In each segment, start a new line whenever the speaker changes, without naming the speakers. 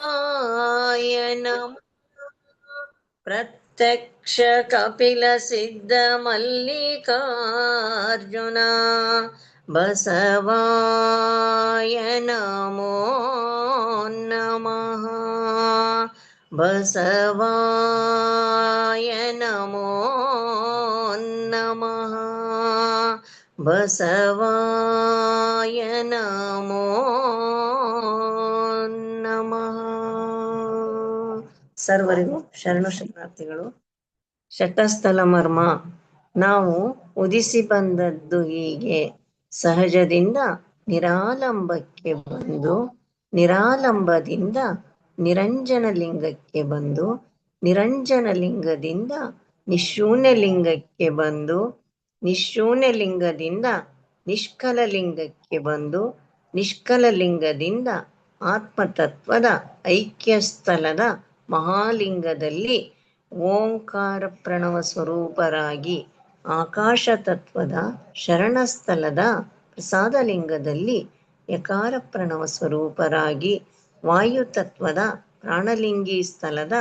ನಮಃ ಪ್ರತ್ಯಕ್ಷ ಕಪಿಲ ಸಿದ್ಧ ಮಲ್ಲಿಕಾರ್ಜುನ ಬಸವಾಯ ನಮೋ ನಮಃ ಬಸವಾಯ ನಮೋ ನಮಃ ಬಸವಾಯ ನಮೋ ನಮಃ. ಸರ್ವರಿಗೂ ಶರಣು ಶರಣಾರ್ಥಿಗಳು. ಶತಸ್ಥಲ ಮರ್ಮ. ನಾವು ಉದಿಸಿ ಬಂದದ್ದು ಹೀಗೆ ಸಹಜದಿಂದ ನಿರಾಲಂಬಕ್ಕೆ ಬಂದು, ನಿರಾಲಂಬದಿಂದ ನಿರಂಜನ ಲಿಂಗಕ್ಕೆ ಬಂದು, ನಿರಂಜನ ಲಿಂಗದಿಂದ ನಿಶೂನ್ಯ ಲಿಂಗಕ್ಕೆ ಬಂದು, ನಿಶೂನ್ಯ ಲಿಂಗದಿಂದ ನಿಷ್ಕಲ ಲಿಂಗಕ್ಕೆ ಬಂದು, ನಿಷ್ಕಲ ಲಿಂಗದಿಂದ ಆತ್ಮತತ್ವದ ಐಕ್ಯ ಸ್ಥಳದ ಮಹಾಲಿಂಗದಲ್ಲಿ ಓಂಕಾರ ಪ್ರಣವ ಸ್ವರೂಪರಾಗಿ, ಆಕಾಶ ತತ್ವದ ಶರಣಸ್ಥಳದ ಪ್ರಸಾದಲಿಂಗದಲ್ಲಿ ಯಕಾರ ಪ್ರಣವ ಸ್ವರೂಪರಾಗಿ, ವಾಯುತತ್ವದ ಪ್ರಾಣಲಿಂಗಿ ಸ್ಥಳದ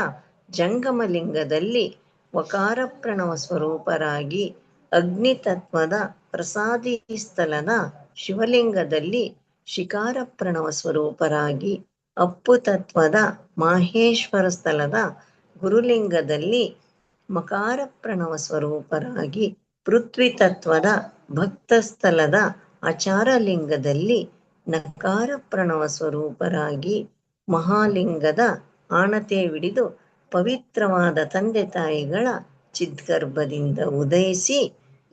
ಜಂಗಮಲಿಂಗದಲ್ಲಿ ವಕಾರ ಪ್ರಣವ ಸ್ವರೂಪರಾಗಿ, ಅಗ್ನಿತತ್ವದ ಪ್ರಸಾದಿ ಸ್ಥಳದ ಶಿವಲಿಂಗದಲ್ಲಿ ಶಿಕಾರ ಪ್ರಣವ ಸ್ವರೂಪರಾಗಿ, ಅಪ್ಪು ತತ್ವದ ಮಾಹೇಶ್ವರ ಸ್ಥಳದ ಗುರುಲಿಂಗದಲ್ಲಿ ಮಕಾರ ಪ್ರಣವ ಸ್ವರೂಪರಾಗಿ, ಪೃಥ್ವಿ ತತ್ವದ ಭಕ್ತ ಸ್ಥಳದ ಆಚಾರಲಿಂಗದಲ್ಲಿ ನಕಾರ ಪ್ರಣವ ಸ್ವರೂಪರಾಗಿ, ಮಹಾಲಿಂಗದ ಆಣತೆ ಹಿಡಿದು ಪವಿತ್ರವಾದ ತಂದೆ ತಾಯಿಗಳ ಚಿದ್ಗರ್ಭದಿಂದ ಉದಯಿಸಿ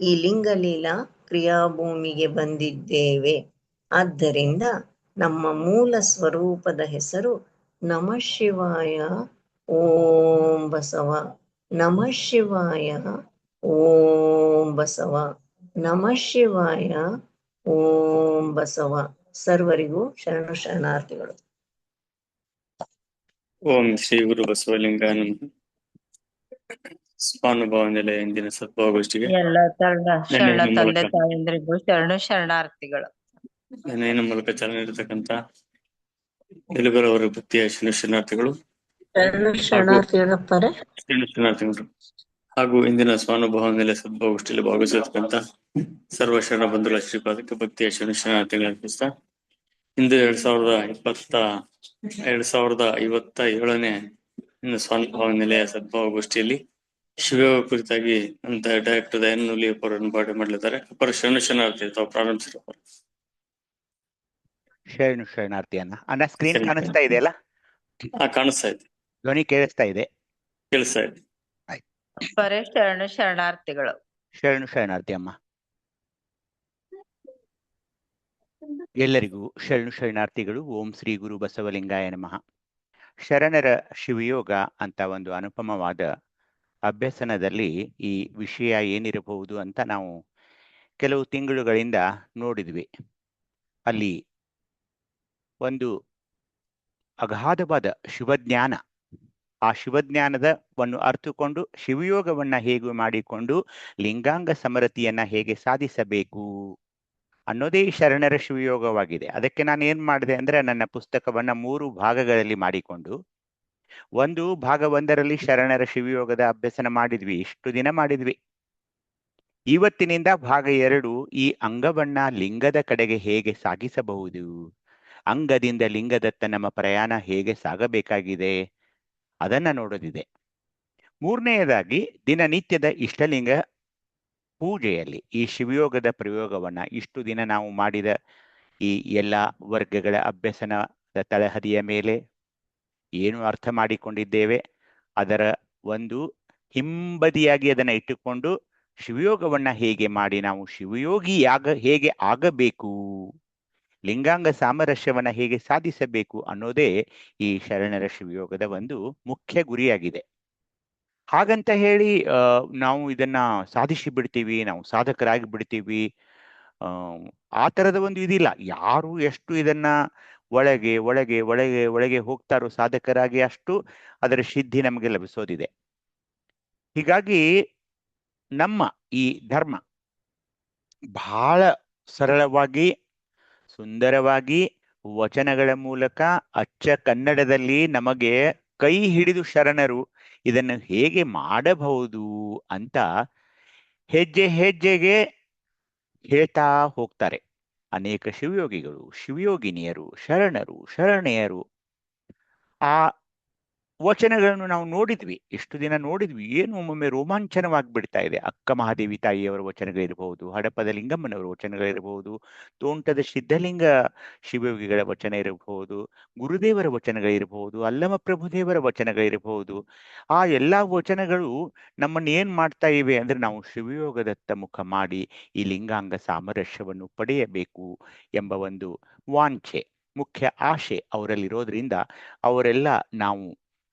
ಈ ಲಿಂಗಲೀಲಾ ಕ್ರಿಯಾಭೂಮಿಗೆ ಬಂದಿದ್ದೇವೆ. ಆದ್ದರಿಂದ ನಮ್ಮ ಮೂಲ ಸ್ವರೂಪದ ಹೆಸರು ನಮಃ ಶಿವಾಯ. ಓಂ ಬಸವ. ನಮಃ ಶಿವಾಯ. ಓಂ ಬಸವ. ನಮಃ ಶಿವಾಯ. ಓಂ ಬಸವ. ಸರ್ವರಿಗೂ ಶರಣು ಶರಣಾರ್ಥಿಗಳು.
ಓಂ ಶ್ರೀ ಗುರು ಬಸವಲಿಂಗಾಯ ನಮಃ. ಸ್ವಾನುಭವ ನೆಲೆ ಇಂದಿನ ಸದ್ಭಾವಗೋಷ್ಠಿಗೆ
ಎಲ್ಲ ಶರಣ ತಂದೆ ತಾಯಂದ್ರಿಗೂ ಶರಣು ಶರಣಾರ್ಥಿಗಳು.
ನೆನೆಯ ಮೂಲಕ ಚಾಲನೆ ಇರತಕ್ಕಂತ ಎಲುಗರವರ ಭಕ್ತಿಯ ಶರಣ ಶರಣಾರ್ಥಿಗಳು ಶರಣಾರ್ಥಿಗಳು ಹಾಗೂ ಇಂದಿನ ಸ್ವಾನುಭವ ನೆಲೆ ಸದ್ಭಾವಗೋಷ್ಠಿಯಲ್ಲಿ ಭಾಗವಹಿಸತಕ್ಕಂತ ಸರ್ವ ಶರಣ ಬಂಧುಗಳ ಶ್ರೀಪಾದಕ್ಕೆ ಭಕ್ತಿಯ ಶರಣ ಶರಣಾರ್ಥಿಗಳು ಅರ್ಪಿಸ್ತಾ, ಇಂದು 2057ನೇ ಸ್ವಾನುಭವ ನೆಲೆಯ ಸದ್ಭಾವಗೋಷ್ಠಿಯಲ್ಲಿ ಶಿವಯೋಗ ಕುರಿತಾಗಿ ಅಂತ ಡೈರೆಕ್ಟರ್ ದಯಾನಂದ ಅವರನ್ನು ಪಾಠ ಮಾಡಲಿದ್ದಾರೆ. ಅಪರ ಶರಣ ಶರಣಾರ್ಥಿ ತಾವು ಪ್ರಾರಂಭಿಸಿರಪ್ಪ.
ಶರಣು ಶರಣಾರ್ಥಿಯನ್ನ ಅನ್ನ ಸ್ಕ್ರೀನ್ ಕಾಣಿಸ್ತಾ ಇದೆ ಅಲ್ಲ?
ಕಾಣಿಸ್ತಾ ಇದೆ.
ಧ್ವನಿ ಕೇಳಿಸ್ತಾ ಇದೆ?
ಕೇಳಿಸ್ತಾ ಇದೆ.
ಶರಣು ಶರಣಾರ್ಥಿಗಳು.
ಶರಣು ಶರಣಾರ್ಥಿ ಅಮ್ಮ. ಎಲ್ಲರಿಗೂ ಶರಣು ಶರಣಾರ್ಥಿಗಳು. ಓಂ ಶ್ರೀ ಗುರು ಬಸವಲಿಂಗಾಯ ನಮಃ. ಶರಣರ ಶಿವಯೋಗ ಅಂತ ಒಂದು ಅನುಪಮವಾದ ಅಭ್ಯಸನದಲ್ಲಿ ಈ ವಿಷಯ ಏನಿರಬಹುದು ಅಂತ ನಾವು ಕೆಲವು ತಿಂಗಳುಗಳಿಂದ ನೋಡಿದ್ವಿ. ಅಲ್ಲಿ ಒಂದು ಅಗಾಧವಾದ ಶಿವಜ್ಞಾನ, ಆ ಶಿವಜ್ಞಾನದವನ್ನು ಅರ್ಥಕೊಂಡು ಶಿವಯೋಗವನ್ನ ಹೇಗೆ ಮಾಡಿಕೊಂಡು ಲಿಂಗಾಂಗ ಸಮರತಿಯನ್ನ ಹೇಗೆ ಸಾಧಿಸಬೇಕು ಅನ್ನೋದೇ ಶರಣರ ಶಿವಯೋಗವಾಗಿದೆ. ಅದಕ್ಕೆ ನಾನು ಏನ್ ಮಾಡಿದೆ ಅಂದ್ರೆ, ನನ್ನ ಪುಸ್ತಕವನ್ನ 3 ಭಾಗಗಳಲ್ಲಿ ಮಾಡಿಕೊಂಡು, ಒಂದು ಭಾಗ 1ರಲ್ಲಿ ಶರಣರ ಶಿವಯೋಗದ ಅಭ್ಯಸನ ಮಾಡಿದ್ವಿ, ಇಷ್ಟು ದಿನ ಮಾಡಿದ್ವಿ. ಇವತ್ತಿನಿಂದ ಭಾಗ 2 ಈ ಅಂಗವನ್ನ ಲಿಂಗದ ಕಡೆಗೆ ಹೇಗೆ ಸಾಗಿಸಬಹುದು, ಅಂಗದಿಂದ ಲಿಂಗದತ್ತ ನಮ್ಮ ಪ್ರಯಾಣ ಹೇಗೆ ಸಾಗಬೇಕಾಗಿದೆ ಅದನ್ನ ನೋಡೋದಿದೆ. 3ನೇದಾಗಿ ದಿನನಿತ್ಯದ ಇಷ್ಟಲಿಂಗ ಪೂಜೆಯಲ್ಲಿ ಈ ಶಿವಯೋಗದ ಪ್ರಯೋಗವನ್ನ ಇಷ್ಟು ದಿನ ನಾವು ಮಾಡಿದ ಈ ಎಲ್ಲ ವರ್ಗಗಳ ಅಭ್ಯಸನದ ತಳಹದಿಯ ಮೇಲೆ ಏನು ಅರ್ಥ ಮಾಡಿಕೊಂಡಿದ್ದೇವೆ ಅದರ ಒಂದು ಹಿಂಬದಿಯಾಗಿ ಅದನ್ನ ಇಟ್ಟುಕೊಂಡು ಶಿವಯೋಗವನ್ನ ಹೇಗೆ ಮಾಡಿ ನಾವು ಹೇಗೆ ಆಗಬೇಕು, ಲಿಂಗಾಂಗ ಸಾಮರಸ್ಯವನ್ನ ಹೇಗೆ ಸಾಧಿಸಬೇಕು ಅನ್ನೋದೇ ಈ ಶರಣರ ಶಿವಯೋಗದ ಒಂದು ಮುಖ್ಯ ಗುರಿಯಾಗಿದೆ. ಹಾಗಂತ ಹೇಳಿ ನಾವು ಇದನ್ನ ಸಾಧಿಸಿ ಬಿಡ್ತೀವಿ, ನಾವು ಸಾಧಕರಾಗಿ ಬಿಡ್ತೀವಿ, ಆ ತರದ ಒಂದು ಇದಿಲ್ಲ. ಯಾರು ಎಷ್ಟು ಇದನ್ನ ಒಳಗೆ ಒಳಗೆ ಒಳಗೆ ಒಳಗೆ ಹೋಗ್ತಾರೋ ಸಾಧಕರಾಗಿ ಅಷ್ಟು ಅದರ ಸಿದ್ಧಿ ನಮಗೆ ಲಭಿಸೋದಿದೆ. ಹೀಗಾಗಿ ನಮ್ಮ ಈ ಧರ್ಮ ಬಹಳ ಸರಳವಾಗಿ, ಸುಂದರವಾಗಿ, ವಚನಗಳ ಮೂಲಕ ಅಚ್ಚ ಕನ್ನಡದಲ್ಲಿ ನಮಗೆ ಕೈ ಹಿಡಿದು ಶರಣರು ಇದನ್ನು ಹೇಗೆ ಮಾಡಬಹುದು ಅಂತ ಹೆಜ್ಜೆ ಹೆಜ್ಜೆಗೆ ಹೇಳ್ತಾ ಹೋಗ್ತಾರೆ. ಅನೇಕ ಶಿವಯೋಗಿಗಳು, ಶಿವಯೋಗಿನಿಯರು, ಶರಣರು, ಶರಣೆಯರು ಆ ವಚನಗಳನ್ನು ನಾವು ನೋಡಿದ್ವಿ, ಎಷ್ಟು ದಿನ ನೋಡಿದ್ವಿ. ಏನು ಒಮ್ಮೊಮ್ಮೆ ರೋಮಾಂಚನವಾಗಿಬಿಡ್ತಾ ಇದೆ. ಅಕ್ಕ ಮಹಾದೇವಿ ತಾಯಿಯವರ ವಚನಗಳಿರಬಹುದು, ಹಡಪದ ಲಿಂಗಮ್ಮನವರ ವಚನಗಳಿರಬಹುದು, ತೋಂಟದ ಸಿದ್ಧಲಿಂಗ ಶಿವಯೋಗಿಗಳ ವಚನ ಇರಬಹುದು, ಗುರುದೇವರ ವಚನಗಳಿರಬಹುದು, ಅಲ್ಲಮ ಪ್ರಭುದೇವರ ವಚನಗಳಿರಬಹುದು. ಆ ಎಲ್ಲಾ ವಚನಗಳು ನಮ್ಮನ್ನು ಏನ್ ಮಾಡ್ತಾ ಇವೆ ಅಂದ್ರೆ, ನಾವು ಶಿವಯೋಗದತ್ತ ಮುಖ ಮಾಡಿ ಈ ಲಿಂಗಾಂಗ ಸಾಮರಸ್ಯವನ್ನು ಪಡೆಯಬೇಕು ಎಂಬ ಒಂದು ವಾಂಛೆ, ಮುಖ್ಯ ಆಶೆ ಅವರಲ್ಲಿರೋದ್ರಿಂದ ಅವರೆಲ್ಲ ನಾವು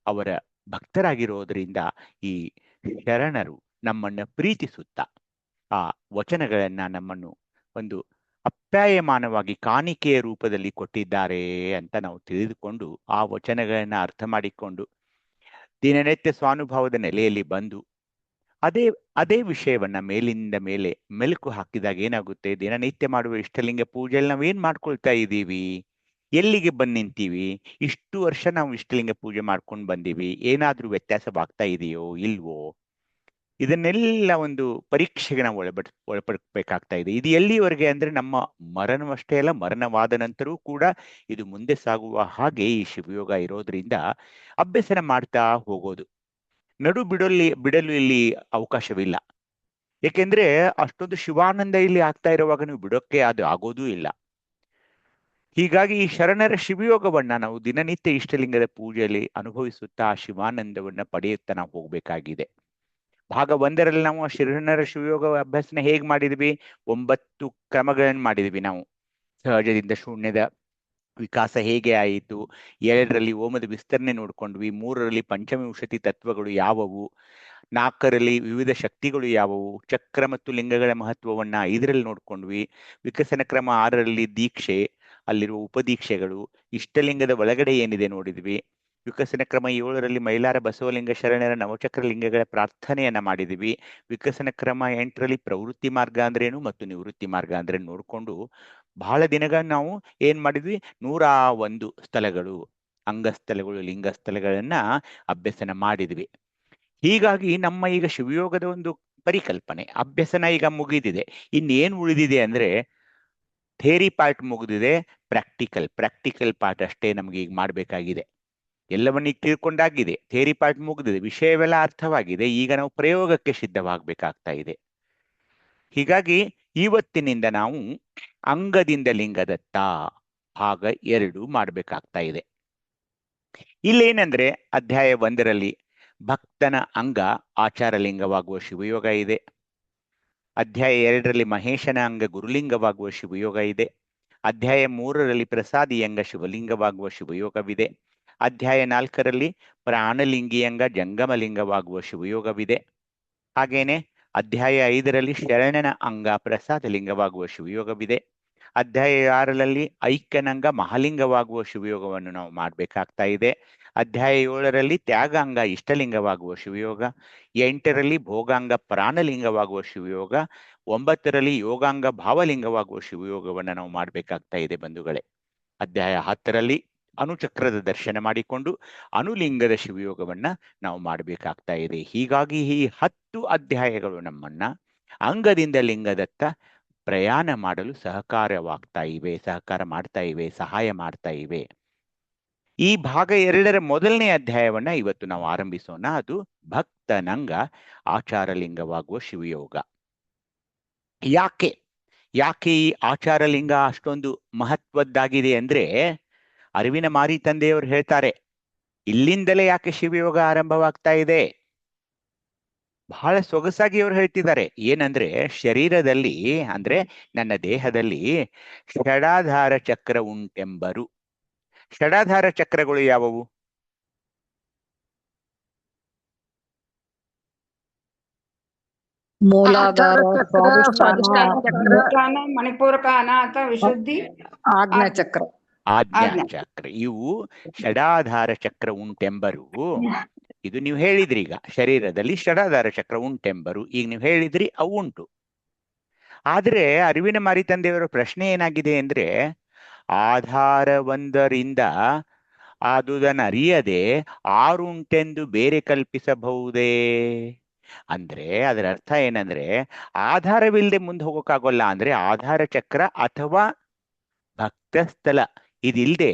ಅವರ ಭಕ್ತರಾಗಿರೋದ್ರಿಂದ ಈ ಶರಣರು ನಮ್ಮನ್ನ ಪ್ರೀತಿಸುತ್ತಾ ಆ ವಚನಗಳನ್ನ ನಮ್ಮನ್ನು ಒಂದು ಅಪ್ಯಾಯಮಾನವಾಗಿ ಕಾಣಿಕೆಯ ರೂಪದಲ್ಲಿ ಕೊಟ್ಟಿದ್ದಾರೆ ಅಂತ ನಾವು ತಿಳಿದುಕೊಂಡು ಆ ವಚನಗಳನ್ನ ಅರ್ಥ ಮಾಡಿಕೊಂಡು ದಿನನಿತ್ಯ ಸ್ವಾನುಭಾವದ ನೆಲೆಯಲ್ಲಿ ಬಂದು ಅದೇ ವಿಷಯವನ್ನ ಮೇಲಿಂದ ಮೇಲೆ ಮೆಲುಕು ಹಾಕಿದಾಗ ಏನಾಗುತ್ತೆ, ದಿನನಿತ್ಯ ಮಾಡುವ ಇಷ್ಟಲಿಂಗ ಪೂಜೆಯಲ್ಲಿ ನಾವೇನ್ ಮಾಡ್ಕೊಳ್ತಾ ಇದ್ದೀವಿ, ಎಲ್ಲಿಗೆ ಬಂದು ನಿಂತೀವಿ, ಇಷ್ಟು ವರ್ಷ ನಾವು ಇಷ್ಟಲಿಂಗ ಪೂಜೆ ಮಾಡ್ಕೊಂಡು ಬಂದೀವಿ, ಏನಾದ್ರೂ ವ್ಯತ್ಯಾಸವಾಗ್ತಾ ಇದೆಯೋ ಇಲ್ವೋ, ಇದನ್ನೆಲ್ಲ ಒಂದು ಪರೀಕ್ಷೆಗೆ ನಾವು ಒಳಪಡಬೇಕಾಗ್ತಾ ಇದೆ. ಇದು ಎಲ್ಲಿವರೆಗೆ ಅಂದ್ರೆ ನಮ್ಮ ಮರಣವಷ್ಟೇ ಅಲ್ಲ, ಮರಣವಾದ ನಂತರವೂ ಕೂಡ ಇದು ಮುಂದೆ ಸಾಗುವ ಹಾಗೆ ಈ ಶಿವಯೋಗ ಇರೋದ್ರಿಂದ ಅಭ್ಯಸನ ಮಾಡ್ತಾ ಹೋಗೋದು. ನಡು ಬಿಡಲು ಇಲ್ಲಿ ಅವಕಾಶವಿಲ್ಲ. ಏಕೆಂದ್ರೆ ಅಷ್ಟೊಂದು ಶಿವಾನಂದ ಇಲ್ಲಿ ಆಗ್ತಾ ಇರುವಾಗ ನೀವು ಬಿಡೋಕ್ಕೆ ಅದು ಆಗೋದೂ ಇಲ್ಲ. ಹೀಗಾಗಿ ಈ ಶರಣರ ಶಿವಯೋಗವನ್ನ ನಾವು ದಿನನಿತ್ಯ ಇಷ್ಟಲಿಂಗದ ಪೂಜೆಯಲ್ಲಿ ಅನುಭವಿಸುತ್ತಾ ಆ ಶಿವಾನಂದವನ್ನ ಪಡೆಯುತ್ತಾ ನಾವು ಹೋಗ್ಬೇಕಾಗಿದೆ. ಭಾಗ 1ರಲ್ಲಿ ನಾವು ಆ ಶರಣರ ಶಿವಯೋಗ ಅಭ್ಯಾಸನ ಹೇಗ್ ಮಾಡಿದ್ವಿ, 9 ಕ್ರಮಗಳನ್ನು ಮಾಡಿದ್ವಿ ನಾವು. ಸಹಜದಿಂದ ಶೂನ್ಯದ ವಿಕಾಸ ಹೇಗೆ ಆಯಿತು, 2ರಲ್ಲಿ ಓಮದ ವಿಸ್ತರಣೆ ನೋಡ್ಕೊಂಡ್ವಿ, 3ರಲ್ಲಿ ಪಂಚವಿಂಶತಿ ತತ್ವಗಳು ಯಾವುವು, 4ರಲ್ಲಿ ವಿವಿಧ ಶಕ್ತಿಗಳು ಯಾವುವು, ಚಕ್ರ ಮತ್ತು ಲಿಂಗಗಳ ಮಹತ್ವವನ್ನ 5ರಲ್ಲಿ ನೋಡ್ಕೊಂಡ್ವಿ, ವಿಕಸನ ಕ್ರಮ 6ರಲ್ಲಿ ದೀಕ್ಷೆ, ಅಲ್ಲಿರುವ ಉಪದೀಕ್ಷೆಗಳು, ಇಷ್ಟಲಿಂಗದ ಒಳಗಡೆ ಏನಿದೆ ನೋಡಿದ್ವಿ, ವಿಕಸನ ಕ್ರಮ 7ರಲ್ಲಿ ಮೈಲಾರ ಬಸವಲಿಂಗ ಶರಣರ ನವಚಕ್ರ ಲಿಂಗಗಳ ಪ್ರಾರ್ಥನೆಯನ್ನ ಮಾಡಿದ್ವಿ, ವಿಕಸನ ಕ್ರಮ 8ರಲ್ಲಿ ಪ್ರವೃತ್ತಿ ಮಾರ್ಗ ಅಂದ್ರೇನು ಮತ್ತು ನಿವೃತ್ತಿ ಮಾರ್ಗ ಅಂದ್ರೆ ನೋಡ್ಕೊಂಡು ಬಹಳ ದಿನಗಳ ನಾವು ಏನ್ ಮಾಡಿದ್ವಿ, 101 ಸ್ಥಳಗಳು, ಅಂಗಸ್ಥಳಗಳು, ಲಿಂಗಸ್ಥಳಗಳನ್ನ ಅಭ್ಯಸನ ಮಾಡಿದ್ವಿ. ಹೀಗಾಗಿ ನಮ್ಮ ಈಗ ಶಿವಯೋಗದ ಒಂದು ಪರಿಕಲ್ಪನೆ ಅಭ್ಯಸನ ಈಗ ಮುಗಿದಿದೆ. ಇನ್ನೇನ್ ಉಳಿದಿದೆ ಅಂದ್ರೆ ಥೇರಿ ಪಾರ್ಟ್ ಮುಗಿದಿದೆ, ಪ್ರಾಕ್ಟಿಕಲ್ ಪಾರ್ಟ್ ಅಷ್ಟೇ ನಮ್ಗೆ ಈಗ ಮಾಡ್ಬೇಕಾಗಿದೆ. ಎಲ್ಲವನ್ನ ಈಗ ತಿಳ್ಕೊಂಡಾಗಿದೆ, ಥೇರಿ ಪಾರ್ಟ್ ಮುಗಿದಿದೆ, ವಿಷಯವೆಲ್ಲ ಅರ್ಥವಾಗಿದೆ. ಈಗ ನಾವು ಪ್ರಯೋಗಕ್ಕೆ ಸಿದ್ಧವಾಗಬೇಕಾಗ್ತಾ ಇದೆ. ಹೀಗಾಗಿ ಇವತ್ತಿನಿಂದ ನಾವು ಅಂಗದಿಂದ ಲಿಂಗದತ್ತ ಭಾಗ 2 ಮಾಡ್ಬೇಕಾಗ್ತಾ ಇದೆ. ಇಲ್ಲೇನಂದ್ರೆ ಅಧ್ಯಾಯ 1ರಲ್ಲಿ ಭಕ್ತನ ಅಂಗ ಆಚಾರ ಲಿಂಗವಾಗುವ ಶಿವಯೋಗ ಇದೆ. ಅಧ್ಯಾಯ 2ರಲ್ಲಿ ಮಹೇಶನ ಅಂಗ ಗುರುಲಿಂಗವಾಗುವ ಶಿವಯೋಗ ಇದೆ. ಅಧ್ಯಾಯ 3ರಲ್ಲಿ ಪ್ರಸಾದಿ ಅಂಗ ಶಿವಲಿಂಗವಾಗುವ ಶಿವಯೋಗವಿದೆ. ಅಧ್ಯಾಯ 4ರಲ್ಲಿ ಪ್ರಾಣಲಿಂಗಿ ಅಂಗ ಜಂಗಮಲಿಂಗವಾಗುವ ಶಿವಯೋಗವಿದೆ. ಹಾಗೇನೆ ಅಧ್ಯಾಯ 5ರಲ್ಲಿ ಶರಣನ ಅಂಗ ಪ್ರಸಾದ ಲಿಂಗವಾಗುವ ಶಿವಯೋಗವಿದೆ. ಅಧ್ಯಾಯ 6ರಲ್ಲಿ ಐಕ್ಯನಂಗ ಮಹಾಲಿಂಗವಾಗುವ ಶಿವಯೋಗವನ್ನು ನಾವು ಮಾಡ್ಬೇಕಾಗ್ತಾ ಇದೆ. ಅಧ್ಯಾಯ 7ರಲ್ಲಿ ತ್ಯಾಗಾಂಗ ಇಷ್ಟಲಿಂಗವಾಗುವ ಶಿವಯೋಗ, 8ರಲ್ಲಿ ಭೋಗಾಂಗ ಪ್ರಾಣಲಿಂಗವಾಗುವ ಶಿವಯೋಗ, 9ರಲ್ಲಿ ಯೋಗಾಂಗ ಭಾವಲಿಂಗವಾಗುವ ಶಿವಯೋಗವನ್ನು ನಾವು ಮಾಡ್ಬೇಕಾಗ್ತಾ ಇದೆ ಬಂಧುಗಳೇ. ಅಧ್ಯಾಯ 10ರಲ್ಲಿ ಅನುಚಕ್ರದ ದರ್ಶನ ಮಾಡಿಕೊಂಡು ಅನುಲಿಂಗದ ಶಿವಯೋಗವನ್ನ ನಾವು ಮಾಡಬೇಕಾಗ್ತಾ ಇದೆ. ಹೀಗಾಗಿ ಈ 10 ಅಧ್ಯಾಯಗಳು ನಮ್ಮನ್ನ ಅಂಗದಿಂದ ಲಿಂಗದತ್ತ ಪ್ರಯಾಣ ಮಾಡಲು ಸಹಕಾರ ಮಾಡ್ತಾ ಇವೆ, ಸಹಾಯ ಮಾಡ್ತಾ ಇವೆ. ಈ ಭಾಗ 2ರ ಮೊದಲನೇ ಅಧ್ಯಾಯವನ್ನ ಇವತ್ತು ನಾವು ಆರಂಭಿಸೋಣ. ಅದು ಭಕ್ತನಂಗ ಆಚಾರಲಿಂಗವಾಗುವ ಶಿವಯೋಗ. ಯಾಕೆ ಈ ಆಚಾರಲಿಂಗ ಅಷ್ಟೊಂದು ಮಹತ್ವದ್ದಾಗಿದೆ ಅಂದ್ರೆ, ಅರಿವಿನ ಮಾರಿ ತಂದೆಯವರು ಹೇಳ್ತಾರೆ, ಇಲ್ಲಿಂದಲೇ ಯಾಕೆ ಶಿವಯೋಗ ಆರಂಭವಾಗ್ತಾ ಇದೆ. ಬಹಳ ಸೊಗಸಾಗಿ ಅವರು ಹೇಳ್ತಿದ್ದಾರೆ. ಏನಂದ್ರೆ, ಶರೀರದಲ್ಲಿ ಅಂದ್ರೆ ನನ್ನ ದೇಹದಲ್ಲಿ ಷಡಾಧಾರ ಚಕ್ರ ಉಂಟೆಂಬರು. ಷಡಾಧಾರ ಚಕ್ರಗಳು ಯಾವುವು?
ಮೂಲಾಧಾರ,
ಸ್ವಾಧಿಷ್ಠಾನ, ಮಣಿಪೂರಕ, ಅನಾಥ, ವಿಶುದ್ಧಿ,
ಆಜ್ಞಾ ಚಕ್ರ.
ಆಜ್ಞಾ ಚಕ್ರ. ಇವು ಷಡಾಧಾರ ಚಕ್ರ ಉಂಟೆಂಬರು. ಇದು ನೀವು ಹೇಳಿದ್ರಿ, ಈಗ ಶರೀರದಲ್ಲಿ ಷಡಾಧಾರ ಚಕ್ರ ಉಂಟೆಂಬರು. ಈಗ ನೀವು ಹೇಳಿದ್ರಿ ಅವು ಉಂಟು. ಆದ್ರೆ ಅರಿವಿನ ಮಾರಿ ತಂದೆಯವರ ಪ್ರಶ್ನೆ ಏನಾಗಿದೆ ಅಂದ್ರೆ, ಆಧಾರವೊಂದರಿಂದ ಆದುದನ್ನರಿಯದೆ ಆರುಂಟೆಂದು ಬೇರೆ ಕಲ್ಪಿಸಬಹುದೇ? ಅಂದ್ರೆ ಅದರ ಅರ್ಥ ಏನಂದ್ರೆ, ಆಧಾರವಿಲ್ಲದೆ ಮುಂದೆ ಹೋಗೋಕ್ಕಾಗೋಲ್ಲ. ಅಂದ್ರೆ ಆಧಾರ ಚಕ್ರ ಅಥವಾ ಭಕ್ತಸ್ಥಲ ಇದಿಲ್ದೆ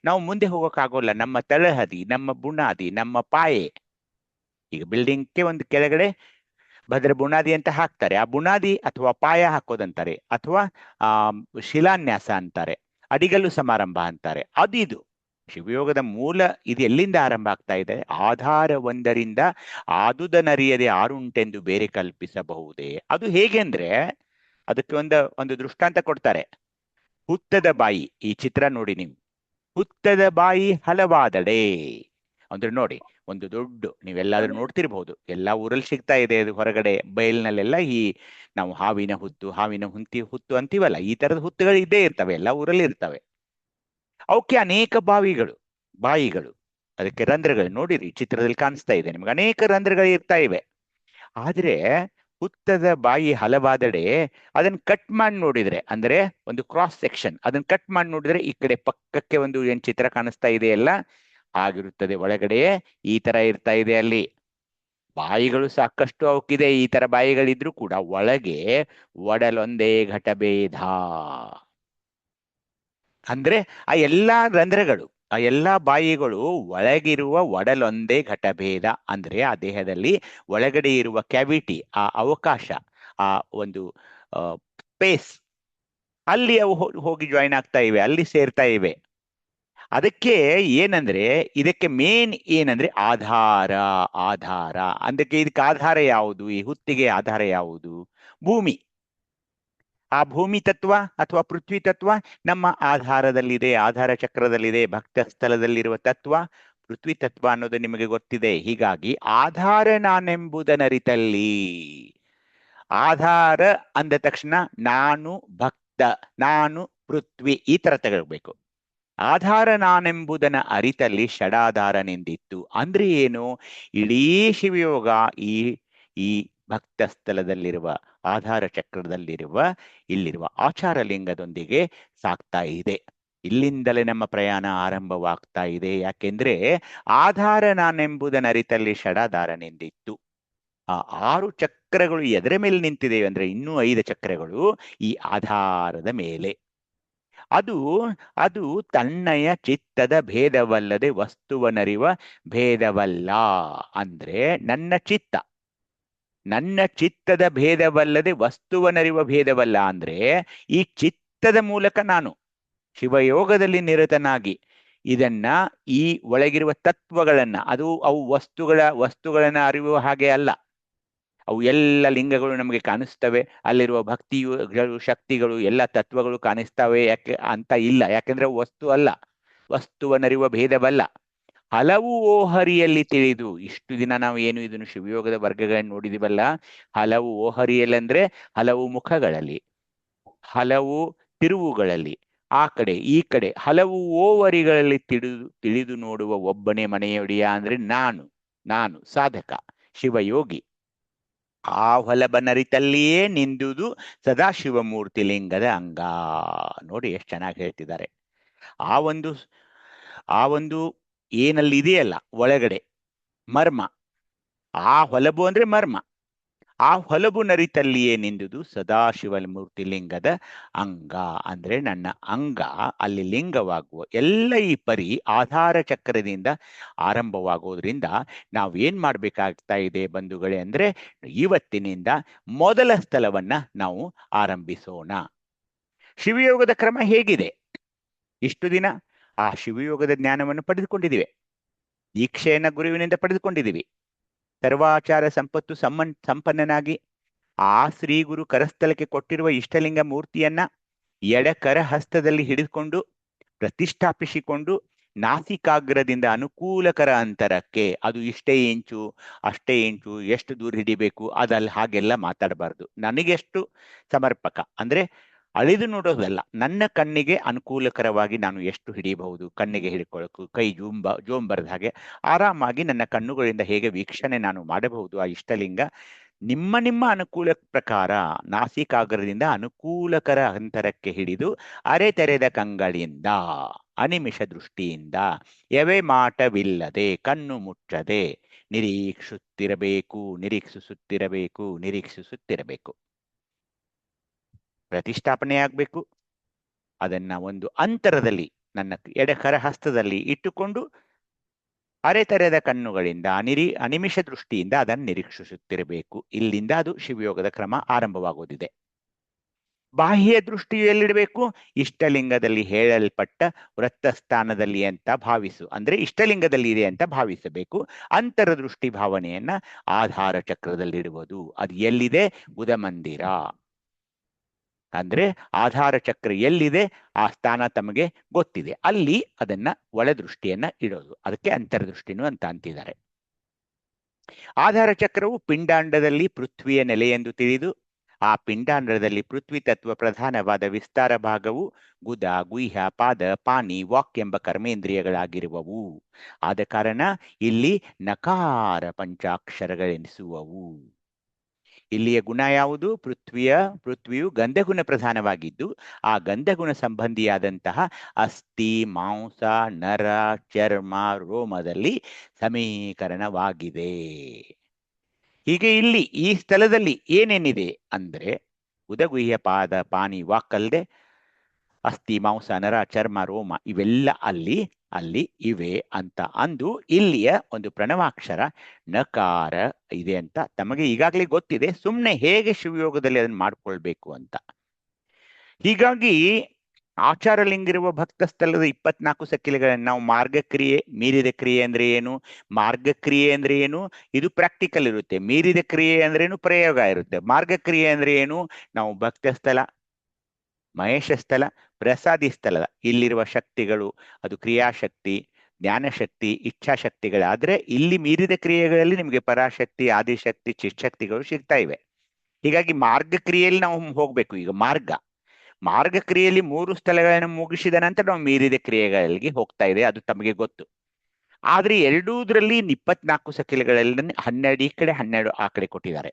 ನಾವು ಮುಂದೆ ಹೋಗೋಕ್ಕಾಗೋಲ್ಲ. ನಮ್ಮ ತಳಹದಿ, ನಮ್ಮ ಬುನಾದಿ, ನಮ್ಮ ಪಾಯೆ. ಈಗ ಬಿಲ್ಡಿಂಗ್ಗೆ ಒಂದು ಕೆಳಗಡೆ ಭದ್ರ ಬುನಾದಿ ಅಂತ ಹಾಕ್ತಾರೆ. ಆ ಬುನಾದಿ ಅಥವಾ ಪಾಯ ಹಾಕೋದಂತಾರೆ, ಅಥವಾ ಆ ಶಿಲಾನ್ಯಾಸ ಅಂತಾರೆ, ಅಡಿಗಲ್ಲು ಸಮಾರಂಭ ಅಂತಾರೆ. ಇದು ಶಿವಯೋಗದ ಮೂಲ. ಇದು ಎಲ್ಲಿಂದ ಆರಂಭ ಆಗ್ತಾ ಇದೆ? ಆಧಾರ ಒಂದರಿಂದ ಆದುದನರಿಯದೆ ಆರುಂಟೆಂದು ಬೇರೆ ಕಲ್ಪಿಸಬಹುದೇ? ಅದು ಹೇಗೆ ಅಂದ್ರೆ, ಅದಕ್ಕೆ ಒಂದು ದೃಷ್ಟಾಂತ ಕೊಡ್ತಾರೆ. ಹುತ್ತದ ಬಾಯಿ, ಈ ಚಿತ್ರ ನೋಡಿ ನೀವು. ಹುತ್ತದ ಬಾಯಿ ಹಲವಾದಡೆ ಅಂದ್ರೆ ನೋಡಿ, ಒಂದು ದೊಡ್ಡ, ನೀವೆಲ್ಲಾದ್ರೂ ನೋಡ್ತಿರ್ಬಹುದು, ಎಲ್ಲಾ ಊರಲ್ಲಿ ಸಿಗ್ತಾ ಇದೆ ಅದು. ಹೊರಗಡೆ ಬಯಲಿನಲ್ಲೆಲ್ಲ ಈ ನಾವು ಹಾವಿನ ಹುತ್ತು ಅಂತೀವಲ್ಲ, ಈ ತರದ ಹುತ್ತುಗಳು ಇದ್ದೇ ಇರ್ತವೆ, ಎಲ್ಲ ಊರಲ್ಲಿ ಇರ್ತವೆ. ಅವಕ್ಕೆ ಅನೇಕ ಬಾಯಿಗಳು, ಅದಕ್ಕೆ ರಂಧ್ರಗಳು. ನೋಡಿರಿ, ಚಿತ್ರದಲ್ಲಿ ಕಾಣಿಸ್ತಾ ಇದೆ ನಿಮ್ಗೆ, ಅನೇಕ ರಂಧ್ರಗಳು ಇರ್ತಾ ಇವೆ. ಆದ್ರೆ ಹುತ್ತದ ಬಾಯಿ ಹಲವಾದಡೆ ಅದನ್ನ ಕಟ್ ಮಾಡಿ ನೋಡಿದ್ರೆ, ಅಂದ್ರೆ ಒಂದು ಕ್ರಾಸ್ ಸೆಕ್ಷನ್, ಅದನ್ನ ಕಟ್ ಮಾಡಿ ನೋಡಿದ್ರೆ ಈ ಕಡೆ ಪಕ್ಕಕ್ಕೆ ಒಂದು ಏನ್ ಚಿತ್ರ ಕಾಣಿಸ್ತಾ ಇದೆ ಎಲ್ಲ ಆಗಿರುತ್ತದೆ. ಒಳಗಡೆ ಈ ತರ ಇರ್ತಾ ಇದೆ. ಅಲ್ಲಿ ಬಾಯಿಗಳು ಸಾಕಷ್ಟು ಅವಕ್ಕಿದೆ. ಈ ತರ ಬಾಯಿಗಳಿದ್ರು ಕೂಡ ಒಳಗೆ ಒಡಲೊಂದೇ ಘಟಭೇದ. ಅಂದ್ರೆ ಆ ಎಲ್ಲಾ ರಂಧ್ರಗಳು, ಆ ಎಲ್ಲಾ ಬಾಯಿಗಳು ಒಳಗಿರುವ ಒಡಲೊಂದೇ ಘಟಭೇದ. ಅಂದ್ರೆ ಆ ದೇಹದಲ್ಲಿ ಒಳಗಡೆ ಇರುವ ಕ್ಯಾವಿಟಿ, ಆ ಅವಕಾಶ, ಆ ಒಂದು ಸ್ಪೇಸ್, ಅಲ್ಲಿ ಅವು ಹೋಗಿ ಜಾಯಿನ್ ಆಗ್ತಾ ಇವೆ, ಅಲ್ಲಿ ಸೇರ್ತಾ ಇವೆ. ಅದಕ್ಕೆ ಏನಂದ್ರೆ, ಇದಕ್ಕೆ ಮೇನ್ ಏನಂದ್ರೆ ಆಧಾರ. ಇದಕ್ಕೆ ಆಧಾರ ಯಾವುದು? ಈ ಹುತ್ತಿಗೆ ಆಧಾರ ಯಾವುದು? ಭೂಮಿ. ಆ ಭೂಮಿ ತತ್ವ ಅಥವಾ ಪೃಥ್ವಿ ತತ್ವ ನಮ್ಮ ಆಧಾರದಲ್ಲಿದೆ, ಆಧಾರ ಚಕ್ರದಲ್ಲಿದೆ. ಭಕ್ತ ಸ್ಥಳದಲ್ಲಿರುವ ತತ್ವ ಪೃಥ್ವಿ ತತ್ವ ಅನ್ನೋದು ನಿಮಗೆ ಗೊತ್ತಿದೆ. ಹೀಗಾಗಿ ಆಧಾರ ನಾನೆಂಬುದನರಿತಲ್ಲಿ, ಆಧಾರ ಅಂದ ತಕ್ಷಣ ನಾನು ಭಕ್ತ, ನಾನು ಪೃಥ್ವಿ, ಈ ತರ ತಗೊಳ್ಬೇಕು. ಆಧಾರ ನಾನೆಂಬುದನ ಅರಿತಲ್ಲಿ ಷಡಾಧಾರನೆಂದಿತ್ತು. ಅಂದ್ರೆ ಏನು? ಇಡೀ ಶಿವಯೋಗ ಈ ಭಕ್ತ ಸ್ಥಳದಲ್ಲಿರುವ ಆಧಾರ ಚಕ್ರದಲ್ಲಿರುವ ಇಲ್ಲಿರುವ ಆಚಾರ ಲಿಂಗದೊಂದಿಗೆ ಸಾಕ್ತಾ ಇದೆ. ಇಲ್ಲಿಂದಲೇ ನಮ್ಮ ಪ್ರಯಾಣ ಆರಂಭವಾಗ್ತಾ ಇದೆ. ಯಾಕೆಂದ್ರೆ ಆಧಾರ ನಾನೆಂಬುದನ ಅರಿತಲ್ಲಿ ಷಡಾಧಾರನೆಂದಿತ್ತು. ಆ 6 ಚಕ್ರಗಳು ಎದರ ಮೇಲೆ ನಿಂತಿದೆ ಅಂದ್ರೆ, ಇನ್ನೂ 5 ಚಕ್ರಗಳು ಈ ಆಧಾರದ ಮೇಲೆ. ಅದು ತನ್ನಯ ಚಿತ್ತದ ಭೇದವಲ್ಲದೆ ವಸ್ತುವನರಿವ ಭೇದವಲ್ಲ. ಅಂದ್ರೆ ನನ್ನ ಚಿತ್ತದ ಭೇದವಲ್ಲದೆ ವಸ್ತುವನರಿವ ಭೇದವಲ್ಲ. ಅಂದ್ರೆ ಈ ಚಿತ್ತದ ಮೂಲಕ ನಾನು ಶಿವಯೋಗದಲ್ಲಿ ನಿರತನಾಗಿ ಇದನ್ನ, ಈ ಒಳಗಿರುವ ತತ್ವಗಳನ್ನ, ಅವು ವಸ್ತುಗಳನ್ನ ಅರಿಯುವ ಹಾಗೆ ಅಲ್ಲ. ಅವು ಎಲ್ಲ ಲಿಂಗಗಳು ನಮಗೆ ಕಾಣಿಸ್ತವೆ, ಅಲ್ಲಿರುವ ಭಕ್ತಿಗಳು, ಶಕ್ತಿಗಳು, ಎಲ್ಲ ತತ್ವಗಳು ಕಾಣಿಸ್ತವೆ ಅಂತ ಇಲ್ಲ. ಯಾಕೆಂದ್ರೆ ವಸ್ತು ಅಲ್ಲ, ವಸ್ತುವನರಿವ ಭೇದವಲ್ಲ. ಹಲವು ಓಹರಿಯಲ್ಲಿ ತಿಳಿದು, ಇಷ್ಟು ದಿನ ನಾವು ಏನು ಇದನ್ನು ಶಿವಯೋಗದ ವರ್ಗಗಳನ್ನು ನೋಡಿದಿವಲ್ಲ, ಹಲವು ಓಹರಿಯಲ್ಲಿ ಅಂದ್ರೆ ಹಲವು ಮುಖಗಳಲ್ಲಿ, ಹಲವು ತಿರುವುಗಳಲ್ಲಿ, ಆ ಕಡೆ ಈ ಕಡೆ ಹಲವು ಓವರಿಗಳಲ್ಲಿ ತಿಳಿದು ನೋಡುವ ಒಬ್ಬನೇ ಮನೆಯೊಡೆಯ ಅಂದ್ರೆ ನಾನು ಸಾಧಕ ಶಿವಯೋಗಿ. ಆ ಹೊಲಬನರಿತಲ್ಲಿಯೇ ನಿಂದುದು ಸದಾಶಿವಮೂರ್ತಿ ಲಿಂಗದ ಅಂಗ. ನೋಡಿ ಎಷ್ಟು ಚೆನ್ನಾಗಿ ಹೇಳ್ತಿದ್ದಾರೆ. ಆ ಒಂದು ಏನಲ್ಲಿ ಇದೆಯಲ್ಲ ಒಳಗಡೆ ಮರ್ಮ, ಆ ಹೊಲಬು ಅಂದ್ರೆ ಮರ್ಮ, ಆ ಹೊಲಬು ನರಿತಲ್ಲಿಯೇ ನಿಂದುದು ಸದಾಶಿವಮೂರ್ತಿ ಲಿಂಗದ ಅಂಗ. ಅಂದ್ರೆ ನನ್ನ ಅಂಗ ಅಲ್ಲಿ ಲಿಂಗವಾಗುವ ಎಲ್ಲ ಈ ಆಧಾರ ಚಕ್ರದಿಂದ ಆರಂಭವಾಗೋದ್ರಿಂದ ನಾವು ಏನ್ ಮಾಡ್ಬೇಕಾಗ್ತಾ ಇದೆ ಬಂಧುಗಳೇ ಅಂದ್ರೆ, ಇವತ್ತಿನಿಂದ ಮೊದಲ ಸ್ಥಳವನ್ನ ನಾವು ಆರಂಭಿಸೋಣ. ಶಿವಯೋಗದ ಕ್ರಮ ಹೇಗಿದೆ? ಇಷ್ಟು ದಿನ ಆ ಶಿವಯೋಗದ ಜ್ಞಾನವನ್ನು ಪಡೆದುಕೊಂಡಿದ್ದೀವಿ, ದೀಕ್ಷೆಯನ್ನ ಗುರುವಿನಿಂದ ಪಡೆದುಕೊಂಡಿದ್ದೀವಿ. ಸರ್ವಾಚಾರ ಸಂಪತ್ತು ಸಂಪನ್ನನಾಗಿ ಆ ಶ್ರೀ ಗುರು ಕರಸ್ಥಲಕ್ಕೆ ಕೊಟ್ಟಿರುವ ಇಷ್ಟಲಿಂಗ ಮೂರ್ತಿಯನ್ನ ಎಡಕರ ಹಸ್ತದಲ್ಲಿ ಹಿಡಿದುಕೊಂಡು ಪ್ರತಿಷ್ಠಾಪಿಸಿಕೊಂಡು ನಾಸಿಕಾಗ್ರದಿಂದ ಅನುಕೂಲಕರ ಅಂತರಕ್ಕೆ, ಅದು ಇಷ್ಟೇ ಇಂಚು ಅಷ್ಟೇ ಇಂಚು, ಎಷ್ಟು ದೂರ ಹಿಡಿಬೇಕು ಅದಲ್ಲ, ಹಾಗೆಲ್ಲ ಮಾತಾಡಬಾರ್ದು. ನನಗೆಷ್ಟು ಸಮರ್ಪಕ ಅಂದ್ರೆ ಅಳಿದು ನೋಡೋದಲ್ಲ, ನನ್ನ ಕಣ್ಣಿಗೆ ಅನುಕೂಲಕರವಾಗಿ ನಾನು ಎಷ್ಟು ಹಿಡಿಯಬಹುದು, ಕಣ್ಣಿಗೆ ಹಿಡ್ಕೊಳ್ಳೋಕು ಕೈ ಜೋಂಬರದ ಹಾಗೆ ಆರಾಮಾಗಿ ನನ್ನ ಕಣ್ಣುಗಳಿಂದ ಹೇಗೆ ವೀಕ್ಷಣೆ ನಾನು ಮಾಡಬಹುದು ಆ ಇಷ್ಟಲಿಂಗ ನಿಮ್ಮ ನಿಮ್ಮ ಅನುಕೂಲ ಪ್ರಕಾರ ನಾಸಿಕಾಗ್ರದಿಂದ ಅನುಕೂಲಕರ ಅಂತರಕ್ಕೆ ಹಿಡಿದು ಅರೆ ತೆರೆದ ಕಂಗಳಿಂದ ಅನಿಮಿಷ ದೃಷ್ಟಿಯಿಂದ ಎವೆ ಮಾಟವಿಲ್ಲದೆ ಕಣ್ಣು ಮುಚ್ಚದೆ ನಿರೀಕ್ಷಿಸುತ್ತಿರಬೇಕು. ಪ್ರತಿಷ್ಠಾಪನೆ ಆಗ್ಬೇಕು. ಅದನ್ನ ಒಂದು ಅಂತರದಲ್ಲಿ ನನ್ನ ಎಡಕರ ಹಸ್ತದಲ್ಲಿ ಇಟ್ಟುಕೊಂಡು ಅರೆ ತೆರೆದ ಕಣ್ಣುಗಳಿಂದ ಅನಿಮಿಷ ದೃಷ್ಟಿಯಿಂದ ಅದನ್ನು ನಿರೀಕ್ಷಿಸುತ್ತಿರಬೇಕು. ಇಲ್ಲಿಂದ ಅದು ಶಿವಯೋಗದ ಕ್ರಮ ಆರಂಭವಾಗುವುದಿದೆ. ಬಾಹ್ಯ ದೃಷ್ಟಿಯು ಎಲ್ಲಿಡಬೇಕು? ಇಷ್ಟಲಿಂಗದಲ್ಲಿ ಹೇಳಲ್ಪಟ್ಟ ವೃತ್ತಸ್ಥಾನದಲ್ಲಿ ಅಂತ ಭಾವಿಸು, ಅಂದ್ರೆ ಇಷ್ಟಲಿಂಗದಲ್ಲಿ ಇದೆ ಅಂತ ಭಾವಿಸಬೇಕು. ಅಂತರದೃಷ್ಟಿ ಭಾವನೆಯನ್ನ ಆಧಾರ ಚಕ್ರದಲ್ಲಿಡುವುದು. ಅದು ಎಲ್ಲಿದೆ? ಬುಧಮಂದಿರ. ಅಂದ್ರೆ ಆಧಾರ ಚಕ್ರ ಎಲ್ಲಿದೆ ಆ ಸ್ಥಾನ ತಮಗೆ ಗೊತ್ತಿದೆ, ಅಲ್ಲಿ ಅದನ್ನ ಒಳದೃಷ್ಟಿಯನ್ನ ಇಡೋದು. ಅದಕ್ಕೆ ಅಂತರ್ದೃಷ್ಟಿನೂ ಅಂತ ಅಂತಿದ್ದಾರೆ. ಆಧಾರ ಚಕ್ರವು ಪಿಂಡಾಂಡದಲ್ಲಿ ಪೃಥ್ವಿಯ ನೆಲೆ ಎಂದು ತಿಳಿದು ಆ ಪಿಂಡಾಂಡದಲ್ಲಿ ಪೃಥ್ವಿ ತತ್ವ ಪ್ರಧಾನವಾದ ವಿಸ್ತಾರ ಭಾಗವು ಗುದ, ಗುಹ್ಯ, ಪಾದ, ಪಾನಿ, ವಾಕ್ ಎಂಬ ಕರ್ಮೇಂದ್ರಿಯಗಳಾಗಿರುವವು. ಆದ ಕಾರಣ ಇಲ್ಲಿ ನಕಾರ ಪಂಚಾಕ್ಷರಗಳೆನಿಸುವವು. ಇಲ್ಲಿಯ ಗುಣ ಯಾವುದು? ಪೃಥ್ವಿಯು ಗಂಧಗುಣ ಪ್ರಧಾನವಾಗಿದ್ದು ಆ ಗಂಧಗುಣ ಸಂಬಂಧಿಯಾದಂತಹ ಅಸ್ಥಿ, ಮಾಂಸ, ನರ, ಚರ್ಮ, ರೋಮದಲ್ಲಿ ಸಮೀಕರಣವಾಗಿದೆ. ಹೀಗೆ ಇಲ್ಲಿ ಈ ಸ್ಥಳದಲ್ಲಿ ಏನೇನಿದೆ ಅಂದ್ರೆ ಉದಗುಹ್ಯ, ಪಾದ, ಪಾನಿ, ವಾಕಲ್ದೆ ಅಸ್ಥಿ, ಮಾಂಸ, ನರ, ಚರ್ಮ, ರೋಮ ಇವೆಲ್ಲ ಅಲ್ಲಿ ಇವೆ ಅಂತ ಅಂದು ಇಲ್ಲಿಯ ಒಂದು ಪ್ರಣವಾಕ್ಷರ ನಕಾರ ಇದೆ ಅಂತ ತಮಗೆ ಈಗಾಗಲೇ ಗೊತ್ತಿದೆ. ಸುಮ್ಮನೆ ಹೇಗೆ ಶಿವಯೋಗದಲ್ಲಿ ಅದನ್ನು ಮಾಡ್ಕೊಳ್ಬೇಕು ಅಂತ. ಹೀಗಾಗಿ ಆಚಾರಲಿಂಗಿರುವ ಭಕ್ತ ಸ್ಥಳದ 24 ಸಕ್ಕಿಲೆಗಳನ್ನು ನಾವು ಮಾರ್ಗಕ್ರಿಯೆ, ಮೀರಿದ ಕ್ರಿಯೆ ಅಂದ್ರೆ ಏನು, ಮಾರ್ಗಕ್ರಿಯೆ ಅಂದ್ರೆ ಏನು, ಇದು ಪ್ರಾಕ್ಟಿಕಲ್ ಇರುತ್ತೆ. ಮೀರಿದ ಕ್ರಿಯೆ ಅಂದ್ರೆ ಏನು, ಪ್ರಯೋಗ ಇರುತ್ತೆ. ಮಾರ್ಗಕ್ರಿಯೆ ಅಂದ್ರೆ ಏನು, ನಾವು ಭಕ್ತ ಸ್ಥಳ, ಮಹೇಶ ಸ್ಥಳ, ಪ್ರಸಾದಿ ಸ್ಥಳದ ಇಲ್ಲಿರುವ ಶಕ್ತಿಗಳು, ಅದು ಕ್ರಿಯಾಶಕ್ತಿ, ಜ್ಞಾನಶಕ್ತಿ, ಇಚ್ಛಾಶಕ್ತಿಗಳಾದ್ರೆ ಇಲ್ಲಿ ಮೀರಿದ ಕ್ರಿಯೆಗಳಲ್ಲಿ ನಿಮಗೆ ಪರಾಶಕ್ತಿ, ಆದಿಶಕ್ತಿ, ಚಿಶಕ್ತಿಗಳು ಸಿಗ್ತಾ ಇವೆ. ಹೀಗಾಗಿ ಮಾರ್ಗಕ್ರಿಯೆಯಲ್ಲಿ ನಾವು ಹೋಗ್ಬೇಕು. ಈಗ ಮಾರ್ಗಕ್ರಿಯೆಯಲ್ಲಿ 3 ಸ್ಥಳಗಳನ್ನು ಮುಗಿಸಿದ ನಂತರ ನಾವು ಮೀರಿದ ಕ್ರಿಯೆಗಳಿಗೆ ಹೋಗ್ತಾ ಇದೆ, ಅದು ತಮಗೆ ಗೊತ್ತು. ಆದ್ರೆ ಎರಡೂದ್ರಲ್ಲಿ 24 ಸಕಿಲೆಗಳಲ್ಲಿ 12 ಈ ಕಡೆ 12 ಆ ಕಡೆ ಕೊಟ್ಟಿದ್ದಾರೆ.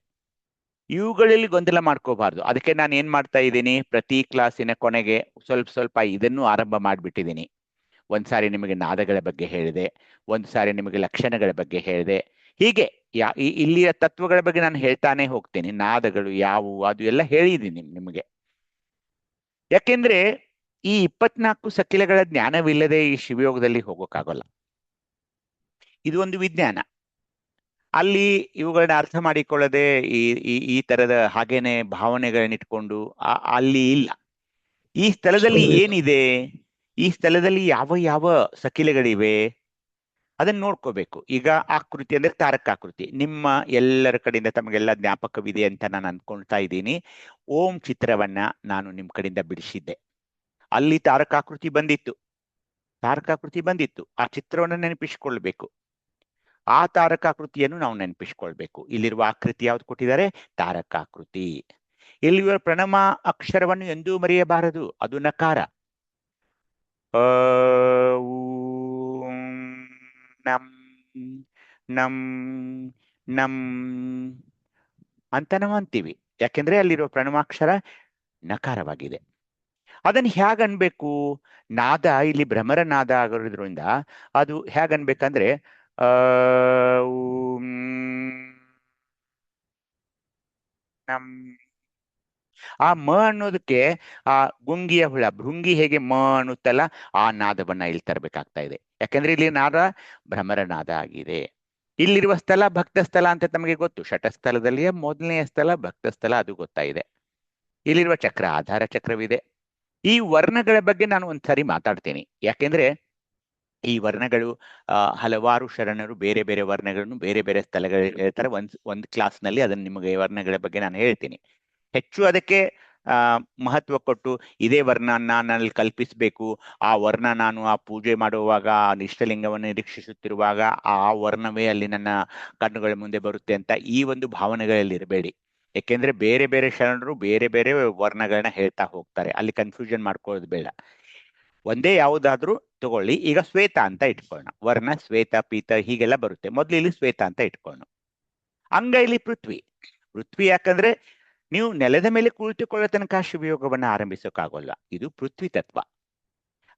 ಇವುಗಳಲ್ಲಿ ಗೊಂದಲ ಮಾಡ್ಕೋಬಾರ್ದು. ಅದಕ್ಕೆ ನಾನು ಏನ್ ಮಾಡ್ತಾ ಇದ್ದೀನಿ, ಪ್ರತಿ ಕ್ಲಾಸಿನ ಕೊನೆಗೆ ಸ್ವಲ್ಪ ಇದನ್ನು ಆರಂಭ ಮಾಡಿಬಿಟ್ಟಿದ್ದೀನಿ. ಒಂದ್ಸಾರಿ ನಿಮಗೆ ನಾದಗಳ ಬಗ್ಗೆ ಹೇಳಿದೆ, ಒಂದ್ಸಾರಿ ನಿಮಗೆ ಲಕ್ಷಣಗಳ ಬಗ್ಗೆ ಹೇಳಿದೆ. ಹೀಗೆ ಇಲ್ಲಿಯ ತತ್ವಗಳ ಬಗ್ಗೆ ನಾನು ಹೇಳ್ತಾನೆ ಹೋಗ್ತೀನಿ. ನಾದಗಳು ಯಾವುವು ಅದು ಎಲ್ಲ ಹೇಳಿದ್ದೀನಿ ನಿಮಗೆ. ಯಾಕೆಂದ್ರೆ ಈ 24 ಸಕಿಲೆಗಳ ಜ್ಞಾನವಿಲ್ಲದೆ ಈ ಶಿವಯೋಗದಲ್ಲಿ ಹೋಗೋಕ್ಕಾಗಲ್ಲ. ಇದು ಒಂದು ವಿಜ್ಞಾನ. ಅಲ್ಲಿ ಇವುಗಳನ್ನ ಅರ್ಥ ಮಾಡಿಕೊಳ್ಳದೆ ಈ ತರದ ಹಾಗೇನೆ ಭಾವನೆಗಳನ್ನಿಟ್ಕೊಂಡು ಅಲ್ಲಿ ಇಲ್ಲ. ಈ ಸ್ಥಳದಲ್ಲಿ ಏನಿದೆ, ಈ ಸ್ಥಳದಲ್ಲಿ ಯಾವ ಸಕಿಲೆಗಳಿವೆ ಅದನ್ನ ನೋಡ್ಕೋಬೇಕು. ಈಗ ಆಕೃತಿ ಅಂದ್ರೆ ತಾರಕಾಕೃತಿ ನಿಮ್ಮ ಎಲ್ಲರ ಕಡೆಯಿಂದ ತಮಗೆಲ್ಲ ಜ್ಞಾಪಕವಿದೆ ಅಂತ ನಾನು ಅನ್ಕೊಳ್ತಾ ಇದ್ದೀನಿ. ಓಂ ಚಿತ್ರವನ್ನ ನಾನು ನಿಮ್ ಕಡೆಯಿಂದ ಬಿಡಿಸಿದ್ದೆ. ಅಲ್ಲಿ ತಾರಕಾಕೃತಿ ಬಂದಿತ್ತು. ಆ ಚಿತ್ರವನ್ನು ನೆನಪಿಸಿಕೊಳ್ಬೇಕು. ಆ ತಾರಕಾಕೃತಿಯನ್ನು ನಾವು ನೆನಪಿಸಿಕೊಳ್ಬೇಕು. ಇಲ್ಲಿರುವ ಆಕೃತಿ ಯಾವ್ದು ಕೊಟ್ಟಿದ್ದಾರೆ? ತಾರಕಾಕೃತಿ. ಇಲ್ಲಿರುವ ಪ್ರಣಮ ಅಕ್ಷರವನ್ನು ಎಂದೂ ಮರೆಯಬಾರದು, ಅದು ನಕಾರ. ನಂ ನಂ ನಂ ಅಂತ ನಾವು ಅಂತೀವಿ. ಯಾಕೆಂದ್ರೆ ಅಲ್ಲಿರುವ ಪ್ರಣವಾಕ್ಷರ ನಕಾರವಾಗಿದೆ. ಅದನ್ನು ಹೇಗನ್ಬೇಕು? ನಾದ ಇಲ್ಲಿ ಭ್ರಮರ ನಾದ ಆಗಿರೋದ್ರಿಂದ ಅದು ಹೇಗನ್ಬೇಕಂದ್ರೆ ಆ ಮ ಅನ್ನೋದಕ್ಕೆ ಆ ಗುಂಗಿಯ ಹುಳ ಭೃಂಗಿ ಹೇಗೆ ಮ ಅನ್ನುತ್ತಲ್ಲ, ಆ ನಾದವನ್ನ ಇಲ್ಲಿ ತರಬೇಕಾಗ್ತಾ ಇದೆ. ಯಾಕಂದ್ರೆ ಇಲ್ಲಿ ನಾದ ಭ್ರಮರ ನಾದ ಆಗಿದೆ. ಇಲ್ಲಿರುವ ಸ್ಥಳ ಭಕ್ತ ಸ್ಥಳ ಅಂತ ತಮಗೆ ಗೊತ್ತು. ಶಟಸ್ಥಳದಲ್ಲಿಯೇ ಮೊದಲನೆಯ ಸ್ಥಳ ಭಕ್ತ ಸ್ಥಳ, ಅದು ಗೊತ್ತಾಯಿದೆ. ಇಲ್ಲಿರುವ ಚಕ್ರ ಆಧಾರ ಚಕ್ರವಿದೆ. ಈ ವರ್ಣಗಳ ಬಗ್ಗೆ ನಾನು ಒಂದ್ಸರಿ ಮಾತಾಡ್ತೀನಿ. ಯಾಕೆಂದ್ರೆ ಈ ವರ್ಣಗಳು ಹಲವಾರು ಶರಣರು ಬೇರೆ ಬೇರೆ ವರ್ಣಗಳನ್ನು ಬೇರೆ ಬೇರೆ ಸ್ಥಳಗಳಲ್ಲಿ ಹೇಳ್ತಾರೆ. ಒಂದ್ ಕ್ಲಾಸ್ನಲ್ಲಿ ಅದನ್ನ ನಿಮಗೆ ವರ್ಣಗಳ ಬಗ್ಗೆ ನಾನು ಹೇಳ್ತೀನಿ. ಹೆಚ್ಚು ಅದಕ್ಕೆ ಮಹತ್ವ ಕೊಟ್ಟು ಇದೇ ವರ್ಣ ನಾನಲ್ಲಿ ಕಲ್ಪಿಸಬೇಕು, ಆ ವರ್ಣ ನಾನು ಆ ಪೂಜೆ ಮಾಡುವಾಗ ಇಷ್ಟಲಿಂಗವನ್ನು ನಿರೀಕ್ಷಿಸುತ್ತಿರುವಾಗ ಆ ವರ್ಣವೇ ಅಲ್ಲಿ ನನ್ನ ಕಣ್ಣುಗಳ ಮುಂದೆ ಬರುತ್ತೆ ಅಂತ ಈ ಒಂದು ಭಾವನೆಗಳಲ್ಲಿ ಇರಬೇಡಿ. ಯಾಕೆಂದ್ರೆ ಬೇರೆ ಬೇರೆ ಶರಣರು ಬೇರೆ ಬೇರೆ ವರ್ಣಗಳನ್ನ ಹೇಳ್ತಾ ಹೋಗ್ತಾರೆ. ಅಲ್ಲಿ ಕನ್ಫ್ಯೂಷನ್ ಮಾಡ್ಕೊಳ್ಳೋದು ಬೇಡ. ಒಂದೇ ಯಾವುದಾದ್ರೂ ತಗೊಳ್ಳಿ. ಈಗ ಶ್ವೇತ ಅಂತ ಇಟ್ಕೊಳ್ಳೋಣ. ವರ್ಣ ಶ್ವೇತ, ಪೀತ ಹೀಗೆಲ್ಲ ಬರುತ್ತೆ. ಮೊದಲು ಇಲ್ಲಿ ಶ್ವೇತ ಅಂತ ಇಟ್ಕೊಳ್ಳೋಣ. ಅಂಗ ಇಲ್ಲಿ ಪೃಥ್ವಿ ಯಾಕಂದ್ರೆ ನೀವು ನೆಲದ ಮೇಲೆ ಕುಳಿತುಕೊಳ್ಳೋ ತನಕ ಶಿವಯೋಗವನ್ನ ಆರಂಭಿಸೋಕ್ಕಾಗೋಲ್ಲ. ಇದು ಪೃಥ್ವಿ ತತ್ವ.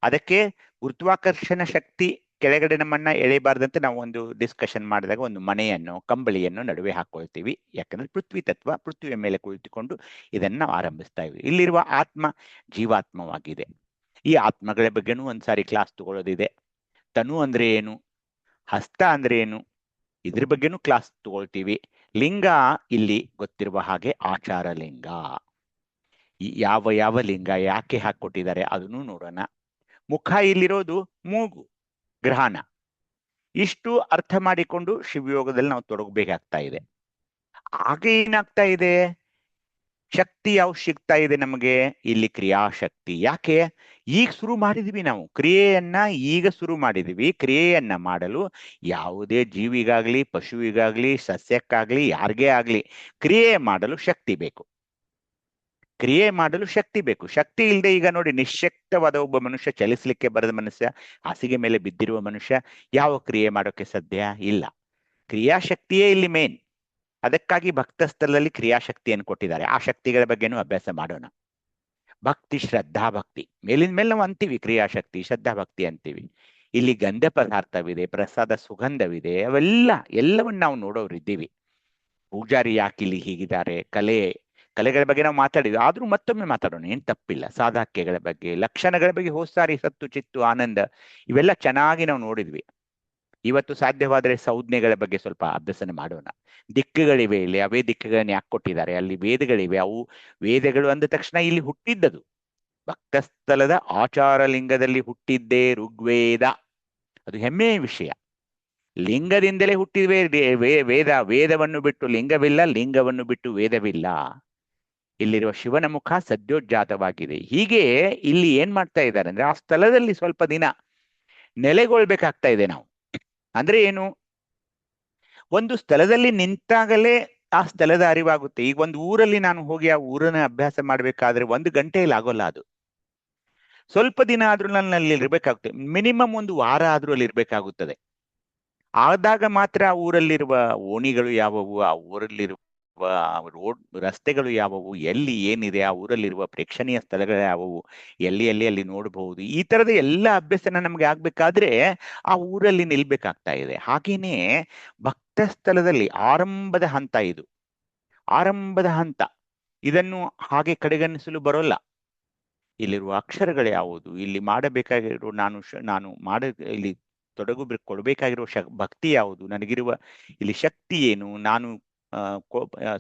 ಅದಕ್ಕೆ ಗುರುತ್ವಾಕರ್ಷಣ ಶಕ್ತಿ ಕೆಳಗಡೆ ನಮ್ಮನ್ನ ಎಳೆಯಬಾರ್ದಂತೆ ನಾವು ಒಂದು ಡಿಸ್ಕಷನ್ ಮಾಡಿದಾಗ ಒಂದು ಮನೆಯನ್ನು ಕಂಬಳಿಯನ್ನು ನಡುವೆ ಹಾಕೊಳ್ತೀವಿ. ಯಾಕಂದ್ರೆ ಪೃಥ್ವಿ ತತ್ವ ಪೃಥ್ವಿಯ ಮೇಲೆ ಕುಳಿತುಕೊಂಡು ಇದನ್ನ ನಾವು ಆರಂಭಿಸ್ತಾ ಇವಿ. ಇಲ್ಲಿರುವ ಆತ್ಮ ಜೀವಾತ್ಮವಾಗಿದೆ. ಈ ಆತ್ಮಗಳ ಬಗ್ಗೆನೂ ಒಂದ್ಸಾರಿ ಕ್ಲಾಸ್ ತಗೊಳ್ಳೋದಿದೆ. ತನು ಅಂದ್ರೆ ಏನು, ಹಸ್ತ ಅಂದ್ರೆ ಏನು, ಇದ್ರ ಬಗ್ಗೆನೂ ಕ್ಲಾಸ್ ತಗೊಳ್ತೀವಿ. ಲಿಂಗ ಇಲ್ಲಿ ಗೊತ್ತಿರುವ ಹಾಗೆ ಆಚಾರ ಲಿಂಗ. ಯಾವ ಯಾವ ಲಿಂಗ ಯಾಕೆ ಹಾಕೊಟ್ಟಿದ್ದಾರೆ ಅದನ್ನು ನೋಡೋಣ. ಮುಖ ಇಲ್ಲಿರೋದು ಮೂಗು, ಗ್ರಹಣ. ಇಷ್ಟು ಅರ್ಥ ಮಾಡಿಕೊಂಡು ಶಿವಯೋಗದಲ್ಲಿ ನಾವು ತೊಡಗಬೇಕಾಗ್ತಾ ಇದೆ. ಆಗ ಏನಾಗ್ತಾ ಇದೆ, ಶಕ್ತಿ ಯಾವ ಸಿಗ್ತಾ ಇದೆ ನಮಗೆ, ಇಲ್ಲಿ ಕ್ರಿಯಾಶಕ್ತಿ. ಯಾಕೆ ಈಗ ಶುರು ಮಾಡಿದೀವಿ ನಾವು ಕ್ರಿಯೆಯನ್ನ, ಈಗ ಶುರು ಮಾಡಿದೀವಿ. ಕ್ರಿಯೆಯನ್ನ ಮಾಡಲು ಯಾವುದೇ ಜೀವಿಗಾಗ್ಲಿ, ಪಶುವಿಗಾಗ್ಲಿ, ಸಸ್ಯಕ್ಕಾಗ್ಲಿ, ಯಾರಿಗೇ ಆಗ್ಲಿ ಕ್ರಿಯೆ ಮಾಡಲು ಶಕ್ತಿ ಬೇಕು. ಕ್ರಿಯೆ ಮಾಡಲು ಶಕ್ತಿ ಬೇಕು. ಶಕ್ತಿ ಇಲ್ಲದೆ ಈಗ ನೋಡಿ, ನಿಶ್ಶಕ್ತವಾದ ಒಬ್ಬ ಮನುಷ್ಯ, ಚಲಿಸ್ಲಿಕ್ಕೆ ಬರದ ಮನುಷ್ಯ, ಹಾಸಿಗೆ ಮೇಲೆ ಬಿದ್ದಿರುವ ಮನುಷ್ಯ ಯಾವ ಕ್ರಿಯೆ ಮಾಡೋಕೆ ಸಾಧ್ಯ ಇಲ್ಲ. ಕ್ರಿಯಾಶಕ್ತಿಯೇ ಇಲ್ಲಿ ಮೇನ್. ಅದಕ್ಕಾಗಿ ಭಕ್ತ ಸ್ಥಳದಲ್ಲಿ ಕ್ರಿಯಾಶಕ್ತಿಯನ್ನು ಕೊಟ್ಟಿದ್ದಾರೆ. ಆ ಶಕ್ತಿಗಳ ಬಗ್ಗೆನೂ ಅಭ್ಯಾಸ ಮಾಡೋಣ. ಭಕ್ತಿ, ಶ್ರದ್ಧಾ ಭಕ್ತಿ ಮೇಲಿನ ಮೇಲೆ ನಾವು ಅಂತೀವಿ, ಕ್ರಿಯಾಶಕ್ತಿ ಶ್ರದ್ಧಾ ಭಕ್ತಿ ಅಂತೀವಿ. ಇಲ್ಲಿ ಗಂಧ ಪದಾರ್ಥವಿದೆ, ಪ್ರಸಾದ ಸುಗಂಧವಿದೆ, ಎಲ್ಲವನ್ನ ನಾವು ನೋಡೋರಿದ್ದೀವಿ. ಪೂಜಾರಿ ಯಾಕೆ ಇಲ್ಲಿ ಹೀಗಿದ್ದಾರೆ, ಕಲೆಗಳ ಬಗ್ಗೆ ನಾವು ಮಾತಾಡಿದ್ವಿ. ಆದ್ರೂ ಮತ್ತೊಮ್ಮೆ ಮಾತಾಡೋಣ, ಏನ್ ತಪ್ಪಿಲ್ಲ. ಸಾಧಕ್ಯಗಳ ಬಗ್ಗೆ, ಲಕ್ಷಣಗಳ ಬಗ್ಗೆ ಹೋದ್ ಸಾರಿ ಸತ್ತು, ಚಿತ್ತು, ಆನಂದ ಇವೆಲ್ಲ ಚೆನ್ನಾಗಿ ನಾವು ನೋಡಿದ್ವಿ. ಇವತ್ತು ಸಾಧ್ಯವಾದರೆ ಸಂಜ್ಞೆಗಳ ಬಗ್ಗೆ ಸ್ವಲ್ಪ ಅಭ್ಯಾಸನ ಮಾಡೋಣ. ದಿಕ್ಕುಗಳಿವೆ ಇಲ್ಲಿ, ಅವೇ ದಿಕ್ಕುಗಳನ್ನ ಯಾಕೆ ಕೊಟ್ಟಿದ್ದಾರೆ, ಅಲ್ಲಿ ವೇದಗಳಿವೆ. ಅವು ವೇದಗಳು ಅಂದ ತಕ್ಷಣ ಇಲ್ಲಿ ಹುಟ್ಟಿದ್ದದು ಭಕ್ತಸ್ಥಲದ ಆಚಾರ ಲಿಂಗದಲ್ಲಿ ಹುಟ್ಟಿದ್ದೇ ಋಗ್ವೇದ. ಅದು ಹೆಮ್ಮೆಯ ವಿಷಯ. ಲಿಂಗದಿಂದಲೇ ಹುಟ್ಟಿದ್ವೇ ವೇದವನ್ನು ಬಿಟ್ಟು ಲಿಂಗವಿಲ್ಲ, ಲಿಂಗವನ್ನು ಬಿಟ್ಟು ವೇದವಿಲ್ಲ. ಇಲ್ಲಿರುವ ಶಿವನ ಮುಖ ಸದ್ಯೋಜಾತವಾಗಿದೆ. ಹೀಗೆ ಇಲ್ಲಿ ಏನ್ ಮಾಡ್ತಾ ಇದ್ದಾರೆ ಅಂದ್ರೆ, ಆ ಸ್ಥಳದಲ್ಲಿ ಸ್ವಲ್ಪ ದಿನ ನೆಲೆಗೊಳ್ಬೇಕಾಗ್ತಾ ಇದೆ ನಾವು. ಅಂದ್ರೆ ಏನು, ಒಂದು ಸ್ಥಳದಲ್ಲಿ ನಿಂತಾಗಲೇ ಆ ಸ್ಥಳದ ಅರಿವಾಗುತ್ತೆ. ಈಗ ಒಂದು ಊರಲ್ಲಿ ನಾನು ಹೋಗಿ ಆ ಊರನ್ನ ಅಭ್ಯಾಸ ಮಾಡ್ಬೇಕಾದ್ರೆ 1 ಗಂಟೆಯಲ್ಲಿ ಆಗೋಲ್ಲ. ಅದು ಸ್ವಲ್ಪ ದಿನ ಆದ್ರೂ ನಾನು ಅಲ್ಲಿ ಇರ್ಬೇಕಾಗುತ್ತೆ. ಮಿನಿಮಮ್ 1 ವಾರ ಆದ್ರೂ ಅಲ್ಲಿ ಇರ್ಬೇಕಾಗುತ್ತದೆ. ಆದಾಗ ಮಾತ್ರ ಆ ಊರಲ್ಲಿರುವ ಓಣಿಗಳು ಯಾವುವು, ಆ ಊರಲ್ಲಿರುವ ರೋಡ್ ರಸ್ತೆಗಳು ಯಾವುವು, ಎಲ್ಲಿ ಏನಿದೆ, ಆ ಊರಲ್ಲಿರುವ ಪ್ರೇಕ್ಷಣೀಯ ಸ್ಥಳಗಳು ಯಾವುವು, ಎಲ್ಲಿ ನೋಡಬಹುದು. ಈ ತರದ ಎಲ್ಲ ಅಭ್ಯಾಸನ ನಮ್ಗೆ ಆಗ್ಬೇಕಾದ್ರೆ ಆ ಊರಲ್ಲಿ ನಿಲ್ಬೇಕಾಗ್ತಾ ಇದೆ. ಹಾಗೇನೆ ಭಕ್ತ ಸ್ಥಳದಲ್ಲಿ ಆರಂಭದ ಹಂತ ಇದು. ಆರಂಭದ ಹಂತ ಇದನ್ನು ಹಾಗೆ ಕಡೆಗಣಿಸಲು ಬರೋಲ್ಲ. ಇಲ್ಲಿರುವ ಅಕ್ಷರಗಳು ಯಾವುದು, ಇಲ್ಲಿ ಮಾಡಬೇಕಾಗಿರೋ ಇಲ್ಲಿ ಕೊಡಬೇಕಾಗಿರುವ ಭಕ್ತಿ ಯಾವುದು, ನನಗಿರುವ ಇಲ್ಲಿ ಶಕ್ತಿ ಏನು, ನಾನು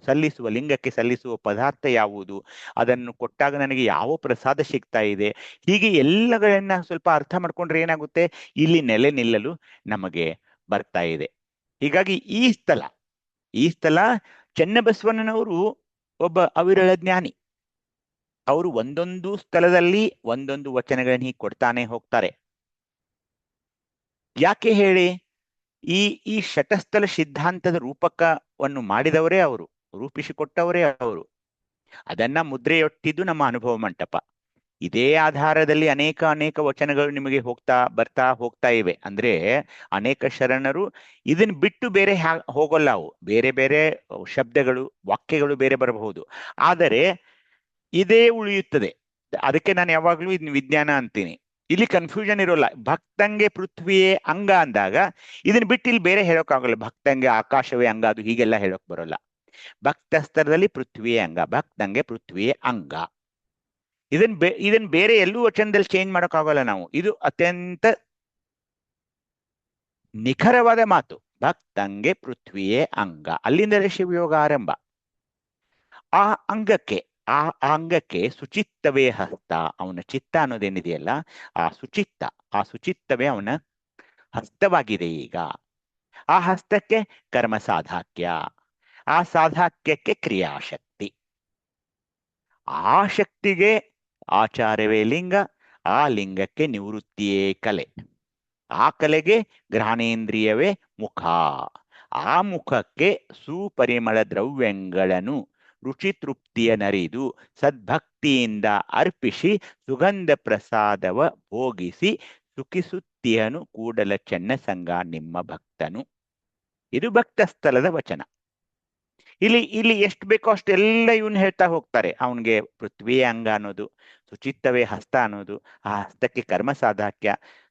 ಸಲ್ಲಿಸುವ ಲಿಂಗಕ್ಕೆ ಸಲ್ಲಿಸುವ ಪದಾರ್ಥ ಯಾವುದು, ಅದನ್ನು ಕೊಟ್ಟಾಗ ನನಗೆ ಯಾವ ಪ್ರಸಾದ ಸಿಗ್ತಾ ಇದೆ, ಹೀಗೆ ಎಲ್ಲಗಳನ್ನ ಸ್ವಲ್ಪ ಅರ್ಥ ಮಾಡ್ಕೊಂಡ್ರೆ ಏನಾಗುತ್ತೆ, ಇಲ್ಲಿ ನೆಲೆ ನಿಲ್ಲಲು ನಮಗೆ ಬರ್ತಾ ಇದೆ. ಹೀಗಾಗಿ ಈ ಸ್ಥಳ ಚೆನ್ನಬಸವಣ್ಣನವರು ಒಬ್ಬ ಅವಿರಳ ಜ್ಞಾನಿ. ಅವರು ಒಂದೊಂದು ಸ್ಥಳದಲ್ಲಿ ಒಂದೊಂದು ವಚನಗಳನ್ನ ಹೀಗೆ ಕೊಡ್ತಾನೆ ಹೋಗ್ತಾರೆ. ಯಾಕೆ ಹೇಳಿ, ಈ ಶತಸ್ಥಲ ಸಿದ್ಧಾಂತದ ರೂಪಕವನ್ನು ಮಾಡಿದವರೇ ಅವರು, ರೂಪಿಸಿಕೊಟ್ಟವರೇ ಅವರು. ಅದನ್ನ ಮುದ್ರೆಯೊಟ್ಟಿದ್ದು ನಮ್ಮ ಅನುಭವ ಮಂಟಪ. ಇದೇ ಆಧಾರದಲ್ಲಿ ಅನೇಕ ವಚನಗಳು ನಿಮಗೆ ಬರ್ತಾ ಹೋಗ್ತಾ ಇವೆ. ಅಂದ್ರೆ ಅನೇಕ ಶರಣರು ಇದನ್ನ ಬಿಟ್ಟು ಬೇರೆ ಹೋಗಲ್ಲ. ಅವು ಬೇರೆ ಬೇರೆ ಶಬ್ದಗಳು, ವಾಕ್ಯಗಳು ಬೇರೆ ಬರಬಹುದು, ಆದರೆ ಇದೇ ಉಳಿಯುತ್ತದೆ. ಅದಕ್ಕೆ ನಾನು ಯಾವಾಗ್ಲೂ ಇದನ್ನ ವಿಜ್ಞಾನ ಅಂತೀನಿ. ಇಲ್ಲಿ ಕನ್ಫ್ಯೂಷನ್ ಇರೋಲ್ಲ. ಭಕ್ತಂಗೆ ಪೃಥ್ವಿಯೇ ಅಂಗ ಅಂದಾಗ ಇದನ್ನ ಬಿಟ್ಟು ಇಲ್ಲಿ ಬೇರೆ ಹೇಳೋಕ್ಕಾಗಲ್ಲ. ಭಕ್ತಂಗೆ ಆಕಾಶವೇ ಅಂಗ, ಅದು ಹೀಗೆಲ್ಲ ಹೇಳೋಕ್ ಬರೋಲ್ಲ. ಭಕ್ತ ಸ್ತರದಲ್ಲಿ ಪೃಥ್ವಿಯೇ ಅಂಗ, ಭಕ್ತಂಗೆ ಪೃಥ್ವಿಯೇ ಅಂಗ. ಇದನ್ ಬೇರೆ ಎಲ್ಲೂ ವಚನದಲ್ಲಿ ಚೇಂಜ್ ಮಾಡೋಕ್ಕಾಗಲ್ಲ ನಾವು. ಇದು ಅತ್ಯಂತ ನಿಖರವಾದ ಮಾತು. ಭಕ್ತಂಗೆ ಪೃಥ್ವಿಯೇ ಅಂಗ, ಅಲ್ಲಿಂದಲೇ ಶಿವಯೋಗ ಆರಂಭ. ಆ ಅಂಗಕ್ಕೆ ಸುಚಿತ್ತವೇ ಹಸ್ತ. ಅವನ ಚಿತ್ತ ಅನ್ನೋದೇನಿದೆಯಲ್ಲ, ಆ ಸುಚಿತ್ತವೇ ಅವನ ಹಸ್ತವಾಗಿದೆ. ಈಗ ಆ ಹಸ್ತಕ್ಕೆ ಕರ್ಮ ಸಾಧಾಕ್ಯ, ಆ ಸಾಧಾಕ್ಯಕ್ಕೆ ಕ್ರಿಯಾಶಕ್ತಿ, ಆ ಶಕ್ತಿಗೆ ಆಚಾರವೇ ಲಿಂಗ, ಆ ಲಿಂಗಕ್ಕೆ ನಿವೃತ್ತಿಯೇ ಕಲೆ, ಆ ಕಲೆಗೆ ಗ್ರಹಣೇಂದ್ರಿಯವೇ ಮುಖ, ಆ ಮುಖಕ್ಕೆ ಸುಪರಿಮಳ ದ್ರವ್ಯಗಳನ್ನು ರುಚಿ ತೃಪ್ತಿಯ ನರಿದು ಸದ್ಭಕ್ತಿಯಿಂದ ಅರ್ಪಿಸಿ ಸುಗಂಧ ಪ್ರಸಾದವ ಭೋಗಿಸಿ ಸುಖಿಸುತ್ತಿಯನು ಕೂಡಲ ಚೆನ್ನ ಸಂಗ ನಿಮ್ಮ ಭಕ್ತನು. ಇದು ಭಕ್ತ ಸ್ಥಳದ ವಚನ. ಇಲ್ಲಿ ಇಲ್ಲಿ ಎಷ್ಟು ಬೇಕೋ ಅಷ್ಟೆಲ್ಲ ಇವನ್ ಹೇಳ್ತಾ ಹೋಗ್ತಾರೆ. ಅವನಿಗೆ ಪೃಥ್ವಿಯೇ ಅಂಗ ಅನ್ನೋದು, ಶುಚಿತ್ವವೇ ಹಸ್ತ ಅನ್ನೋದು, ಆ ಹಸ್ತಕ್ಕೆ ಕರ್ಮ ಸಾಧಾಕ್ಯ,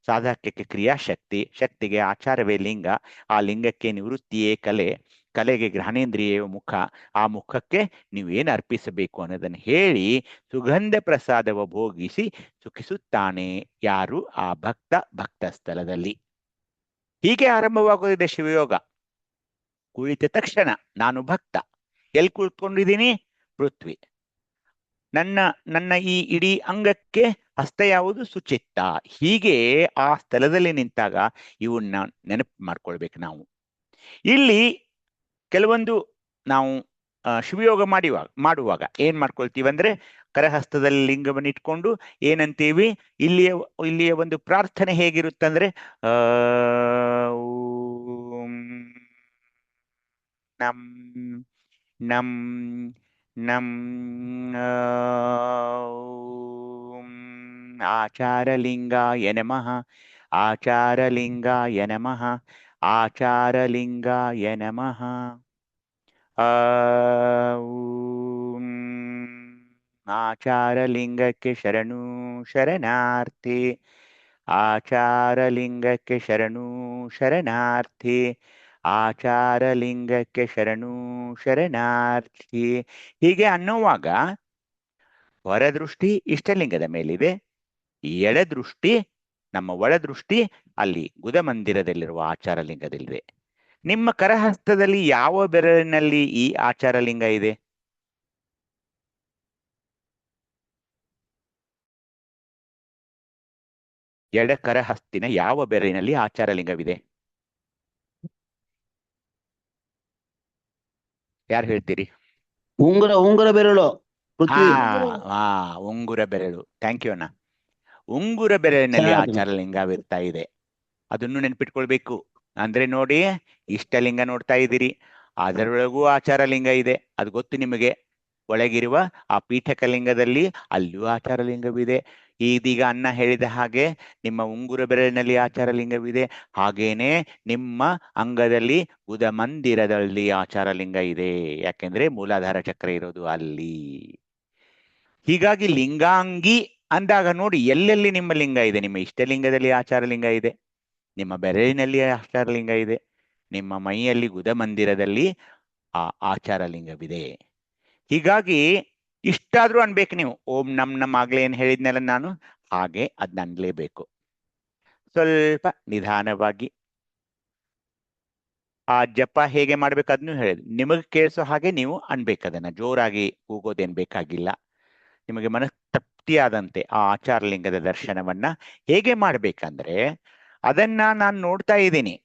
ಸಾಧಾಕ್ಯಕ್ಕೆ ಕ್ರಿಯಾಶಕ್ತಿ, ಶಕ್ತಿಗೆ ಆಚಾರವೇ ಲಿಂಗ, ಆ ಲಿಂಗಕ್ಕೆ ನಿವೃತ್ತಿಯೇ ಕಲೆ, ಕಲೆಗೆ ಘ್ರಾಣೇಂದ್ರಿಯೇ ಮುಖ, ಆ ಮುಖಕ್ಕೆ ನೀವೇನು ಅರ್ಪಿಸಬೇಕು ಅನ್ನೋದನ್ನು ಹೇಳಿ ಸುಗಂಧ ಪ್ರಸಾದವ ಭೋಗಿಸಿ ಸುಖಿಸುತ್ತಾನೆ ಯಾರು? ಆ ಭಕ್ತ ಸ್ಥಳದಲ್ಲಿ. ಹೀಗೆ ಆರಂಭವಾಗುತ್ತಿದೆ ಶಿವಯೋಗ. ಕುಳಿತ ತಕ್ಷಣ ನಾನು ಭಕ್ತ, ಎಲ್ಲಿ ಕುಳಿತುಕೊಂಡಿದ್ದೀನಿ? ಪೃಥ್ವಿ. ನನ್ನ ಈ ಇಡೀ ಅಂಗಕ್ಕೆ ಹಸ್ತ ಯಾವುದು? ಸುಚಿತ್ತ. ಹೀಗೆ ಆ ಸ್ಥಳದಲ್ಲಿ ನಿಂತಾಗ ಇವನ್ನ ನೆನಪು ಮಾಡ್ಕೊಳ್ಬೇಕು ನಾವು. ಇಲ್ಲಿ ಕೆಲವೊಂದು ನಾವು ಶಿವಯೋಗ ಮಾಡುವಾಗ ಏನ್ ಮಾಡ್ಕೊಳ್ತೀವಿ ಅಂದ್ರೆ, ಕರಹಸ್ತದಲ್ಲಿ ಲಿಂಗವನ್ನು ಇಟ್ಕೊಂಡು ಏನಂತೀವಿ? ಇಲ್ಲಿಯ ಒಂದು ಪ್ರಾರ್ಥನೆ ಹೇಗಿರುತ್ತಂದ್ರೆ ನಮ್ ನಮ್ ನಮ್ ಆಚಾರಲಿಂಗಾಯ ನಮಃ, ಆಚಾರಲಿಂಗಾಯ ನಮಃ, ಆಚಾರಲಿಂಗಾಯ ನಮಃ. ಆಚಾರಲಿಂಗಕ್ಕೆ ಶರಣು ಶರಣಾರ್ಥಿ, ಆಚಾರಲಿಂಗಕ್ಕೆ ಶರಣು ಶರಣಾರ್ಥಿ, ಆಚಾರಲಿಂಗಕ್ಕೆ ಶರಣು ಶರಣಾರ್ಥಿ. ಹೀಗೆ ಅನ್ನುವಾಗ ಹೊರದೃಷ್ಟಿ ಇಷ್ಟಲಿಂಗದ ಮೇಲಿದೆ, ಎಡದೃಷ್ಟಿ ನಮ್ಮ ಒಳದೃಷ್ಟಿ ಅಲ್ಲಿ ಗುದಮಂದಿರದಲ್ಲಿರುವ ಆಚಾರಲಿಂಗದಲ್ಲಿದೆ. ನಿಮ್ಮ ಕರಹಸ್ತದಲ್ಲಿ ಯಾವ ಬೆರಳಿನಲ್ಲಿ ಈ ಆಚಾರಲಿಂಗ ಇದೆ? ಎಡ ಕರಹಸ್ತಿನ ಯಾವ ಬೆರಳಿನಲ್ಲಿ ಆಚಾರಲಿಂಗವಿದೆ? ಯಾರು ಹೇಳ್ತೀರಿ?
ಉಂಗುರ ಬೆರಳು.
ಉಂಗುರ ಬೆರಳು. ಥ್ಯಾಂಕ್ ಯು ಅಣ್ಣ. ಉಂಗುರ ಬೆರಳಿನಲ್ಲಿ ಆಚಾರಲಿಂಗವಿರ್ತಾ ಇದೆ. ಅದನ್ನು ನೆನ್ಪಿಟ್ಕೊಳ್ಬೇಕು. ಅಂದ್ರೆ ನೋಡಿ, ಇಷ್ಟಲಿಂಗ ನೋಡ್ತಾ ಇದ್ದೀರಿ, ಅದರೊಳಗೂ ಆಚಾರಲಿಂಗ ಇದೆ, ಅದು ಗೊತ್ತು ನಿಮಗೆ. ಒಳಗಿರುವ ಆ ಪೀಠಕಲಿಂಗದಲ್ಲಿ ಅಲ್ಲೂ ಆಚಾರಲಿಂಗವಿದೆ. ಇದೀಗ ಅನ್ನ ಹೇಳಿದ ಹಾಗೆ ನಿಮ್ಮ ಉಂಗುರ ಬೆರಳಿನಲ್ಲಿ ಆಚಾರಲಿಂಗವಿದೆ. ಹಾಗೇನೆ ನಿಮ್ಮ ಅಂಗದಲ್ಲಿ ಗುದಮಂದಿರದಲ್ಲಿ ಆಚಾರಲಿಂಗ ಇದೆ. ಯಾಕೆಂದ್ರೆ ಮೂಲಾಧಾರ ಚಕ್ರ ಇರೋದು ಅಲ್ಲಿ. ಹೀಗಾಗಿ ಲಿಂಗಾಂಗಿ ಅಂದಾಗ ನೋಡಿ, ಎಲ್ಲೆಲ್ಲಿ ನಿಮ್ಮ ಲಿಂಗ ಇದೆ. ನಿಮ್ಮ ಇಷ್ಟಲಿಂಗದಲ್ಲಿ ಆಚಾರಲಿಂಗ ಇದೆ, ನಿಮ್ಮ ಬೆರಳಿನಲ್ಲಿ ಆಚಾರಲಿಂಗ ಇದೆ, ನಿಮ್ಮ ಮೈಯಲ್ಲಿ ಗುದಮಂದಿರದಲ್ಲಿ ಆ ಆಚಾರಲಿಂಗವಿದೆ. ಹೀಗಾಗಿ ಇಷ್ಟಾದ್ರೂ ಅನ್ಬೇಕು ನೀವು. ಓಂ ನಮ್ ಆಗ್ಲೇ ಏನ್ ಹೇಳಿದ್ನಲ್ಲ ನಾನು, ಹಾಗೆ ಅದನ್ನ ಅನ್ಲೇಬೇಕು. ಸ್ವಲ್ಪ ನಿಧಾನವಾಗಿ ಆ ಜಪ ಹೇಗೆ ಮಾಡ್ಬೇಕು ಅದನ್ನು ಹೇಳಿದ್. ನಿಮಗೆ ಕೇಳಿಸೋ ಹಾಗೆ ನೀವು ಅನ್ಬೇಕದನ್ನ. ಜೋರಾಗಿ ಕೂಗೋದೇನ್ ಬೇಕಾಗಿಲ್ಲ. ನಿಮಗೆ ಮನಸ್ತೃಪ್ತಿಯಾದಂತೆ ಆ ಆಚಾರಲಿಂಗದ ದರ್ಶನವನ್ನ ಹೇಗೆ ಮಾಡ್ಬೇಕಂದ್ರೆ, ಅದನ್ನ ನಾನು ನೋಡ್ತಾ ಇದ್ದೀನಿ,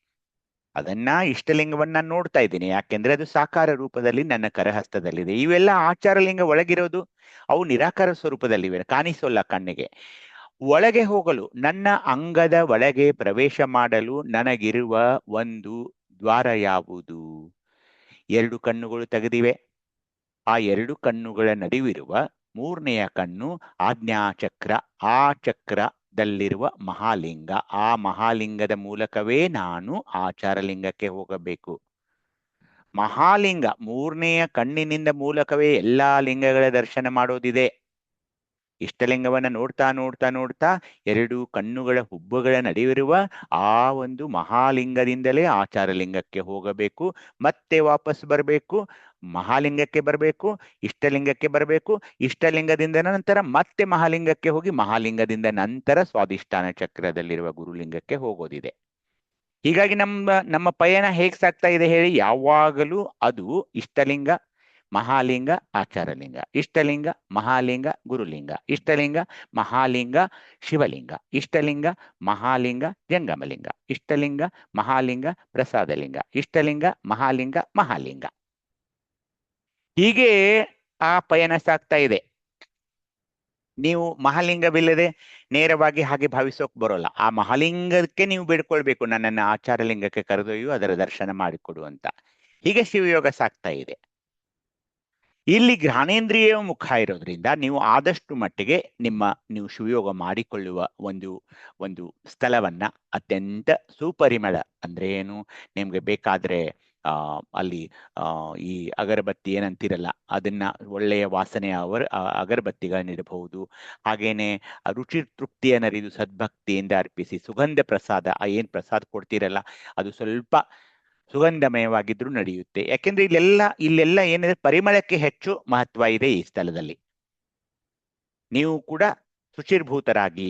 ಅದನ್ನ ಇಷ್ಟಲಿಂಗವನ್ನ ನೋಡ್ತಾ ಇದ್ದೀನಿ. ಯಾಕೆಂದ್ರೆ ಅದು ಸಾಕಾರ ರೂಪದಲ್ಲಿ ನನ್ನ ಕರಹಸ್ತದಲ್ಲಿದೆ. ಇವೆಲ್ಲ ಆಚಾರಲಿಂಗ ಒಳಗಿರೋದು ಅವು ನಿರಾಕಾರ ಸ್ವರೂಪದಲ್ಲಿವೆ, ಕಾಣಿಸೋಲ್ಲ ಕಣ್ಣಿಗೆ. ಒಳಗೆ ಹೋಗಲು, ನನ್ನ ಅಂಗದ ಒಳಗೆ ಪ್ರವೇಶ ಮಾಡಲು ನನಗಿರುವ ಒಂದು ದ್ವಾರ ಯಾವುದು? 2 ಕಣ್ಣುಗಳು ತೆಗೆದಿವೆ. ಆ 2 ಕಣ್ಣುಗಳ ನಡುವಿರುವ 3ನೆಯ ಕಣ್ಣು ಆಜ್ಞಾಚಕ್ರ. ಆ ಚಕ್ರದಲ್ಲಿರುವ ಮಹಾಲಿಂಗ. ಆ ಮಹಾಲಿಂಗದ ಮೂಲಕವೇ ನಾನು ಆಚಾರಲಿಂಗಕ್ಕೆ ಹೋಗಬೇಕು. ಮಹಾಲಿಂಗ 3ನೆಯ ಕಣ್ಣಿನಿಂದ ಮೂಲಕವೇ ಎಲ್ಲಾ ಲಿಂಗಗಳ ದರ್ಶನ ಮಾಡೋದಿದೆ. ಇಷ್ಟಲಿಂಗವನ್ನ ನೋಡ್ತಾ ನೋಡ್ತಾ ನೋಡ್ತಾ 2 ಕಣ್ಣುಗಳ ಹುಬ್ಬುಗಳ ನಡುವಿರುವ ಆ ಒಂದು ಮಹಾಲಿಂಗದಿಂದಲೇ ಆಚಾರಲಿಂಗಕ್ಕೆ ಹೋಗಬೇಕು. ಮತ್ತೆ ವಾಪಸ್ ಬರಬೇಕು, ಮಹಾಲಿಂಗಕ್ಕೆ ಬರಬೇಕು, ಇಷ್ಟಲಿಂಗಕ್ಕೆ ಬರಬೇಕು. ಇಷ್ಟಲಿಂಗದಿಂದ ನಂತರ ಮತ್ತೆ ಮಹಾಲಿಂಗಕ್ಕೆ ಹೋಗಿ, ಮಹಾಲಿಂಗದಿಂದ ನಂತರ ಸ್ವಾಧಿಷ್ಠಾನ ಚಕ್ರದಲ್ಲಿರುವ ಗುರುಲಿಂಗಕ್ಕೆ ಹೋಗೋದಿದೆ. ಹೀಗಾಗಿ ನಮ್ಮ ಪಯಣ ಹೇಗೆ ಸಾಗ್ತಾ ಇದೆ ಹೇಳಿ? ಯಾವಾಗಲೂ ಅದು ಇಷ್ಟಲಿಂಗ, ಮಹಾಲಿಂಗ, ಆಚಾರಲಿಂಗ, ಇಷ್ಟಲಿಂಗ, ಮಹಾಲಿಂಗ, ಗುರುಲಿಂಗ, ಇಷ್ಟಲಿಂಗ, ಮಹಾಲಿಂಗ, ಶಿವಲಿಂಗ, ಇಷ್ಟಲಿಂಗ, ಮಹಾಲಿಂಗ, ಜಂಗಮಲಿಂಗ, ಇಷ್ಟಲಿಂಗ, ಮಹಾಲಿಂಗ, ಪ್ರಸಾದಲಿಂಗ, ಇಷ್ಟಲಿಂಗ, ಮಹಾಲಿಂಗ, ಮಹಾಲಿಂಗ. ಹೀಗೆ ಆ ಪಯಣ ಸಾಗ್ತಾ ಇದೆ. ನೀವು ಮಹಾಲಿಂಗವಿಲ್ಲದೆ ನೇರವಾಗಿ ಹಾಗೆ ಭಾವಿಸೋಕ್ ಬರೋಲ್ಲ. ಆ ಮಹಾಲಿಂಗಕ್ಕೆ ನೀವು ಬೇಡ್ಕೊಳ್ಬೇಕು, ನನ್ನನ್ನು ಆಚಾರಲಿಂಗಕ್ಕೆ ಕರೆದೊಯ್ಯು, ಅದರ ದರ್ಶನ ಮಾಡಿಕೊಡು ಅಂತ. ಹೀಗೆ ಶಿವಯೋಗ ಸಾಗ್ತಾ ಇದೆ. ಇಲ್ಲಿ ಘ್ರಾಣೇಂದ್ರಿಯ ಮುಖ ಇರೋದ್ರಿಂದ ನೀವು ಆದಷ್ಟು ಮಟ್ಟಿಗೆ ನೀವು ಶಿವಯೋಗ ಮಾಡಿಕೊಳ್ಳುವ ಒಂದು ಸ್ಥಳವನ್ನ ಅತ್ಯಂತ ಸುಪರಿಮಳ, ಅಂದ್ರೆ ಏನು, ನಿಮ್ಗೆ ಬೇಕಾದ್ರೆ ಅಲ್ಲಿ ಈ ಅಗರಬತ್ತಿ ಏನಂತಿರಲ್ಲ ಅದನ್ನ ಒಳ್ಳೆಯ ವಾಸನೆಯ ಅಗರಬತ್ತಿಗಳನ್ನಿಡಬಹುದು. ಹಾಗೇನೆ ರುಚಿ ತೃಪ್ತಿಯನ್ನರಿದು ಸದ್ಭಕ್ತಿಯಿಂದ ಅರ್ಪಿಸಿ ಸುಗಂಧ ಪ್ರಸಾದ, ಏನ್ ಪ್ರಸಾದ ಕೊಡ್ತೀರಲ್ಲ ಅದು ಸ್ವಲ್ಪ ಸುಗಂಧಮಯವಾಗಿದ್ರೂ ನಡೆಯುತ್ತೆ. ಯಾಕೆಂದ್ರೆ ಇಲ್ಲೆಲ್ಲ ಏನಿದೆ, ಪರಿಮಳಕ್ಕೆ ಹೆಚ್ಚು ಮಹತ್ವ ಇದೆ ಈ ಸ್ಥಳದಲ್ಲಿ. ನೀವು ಕೂಡ ಶುಚಿರ್ಭೂತರಾಗಿ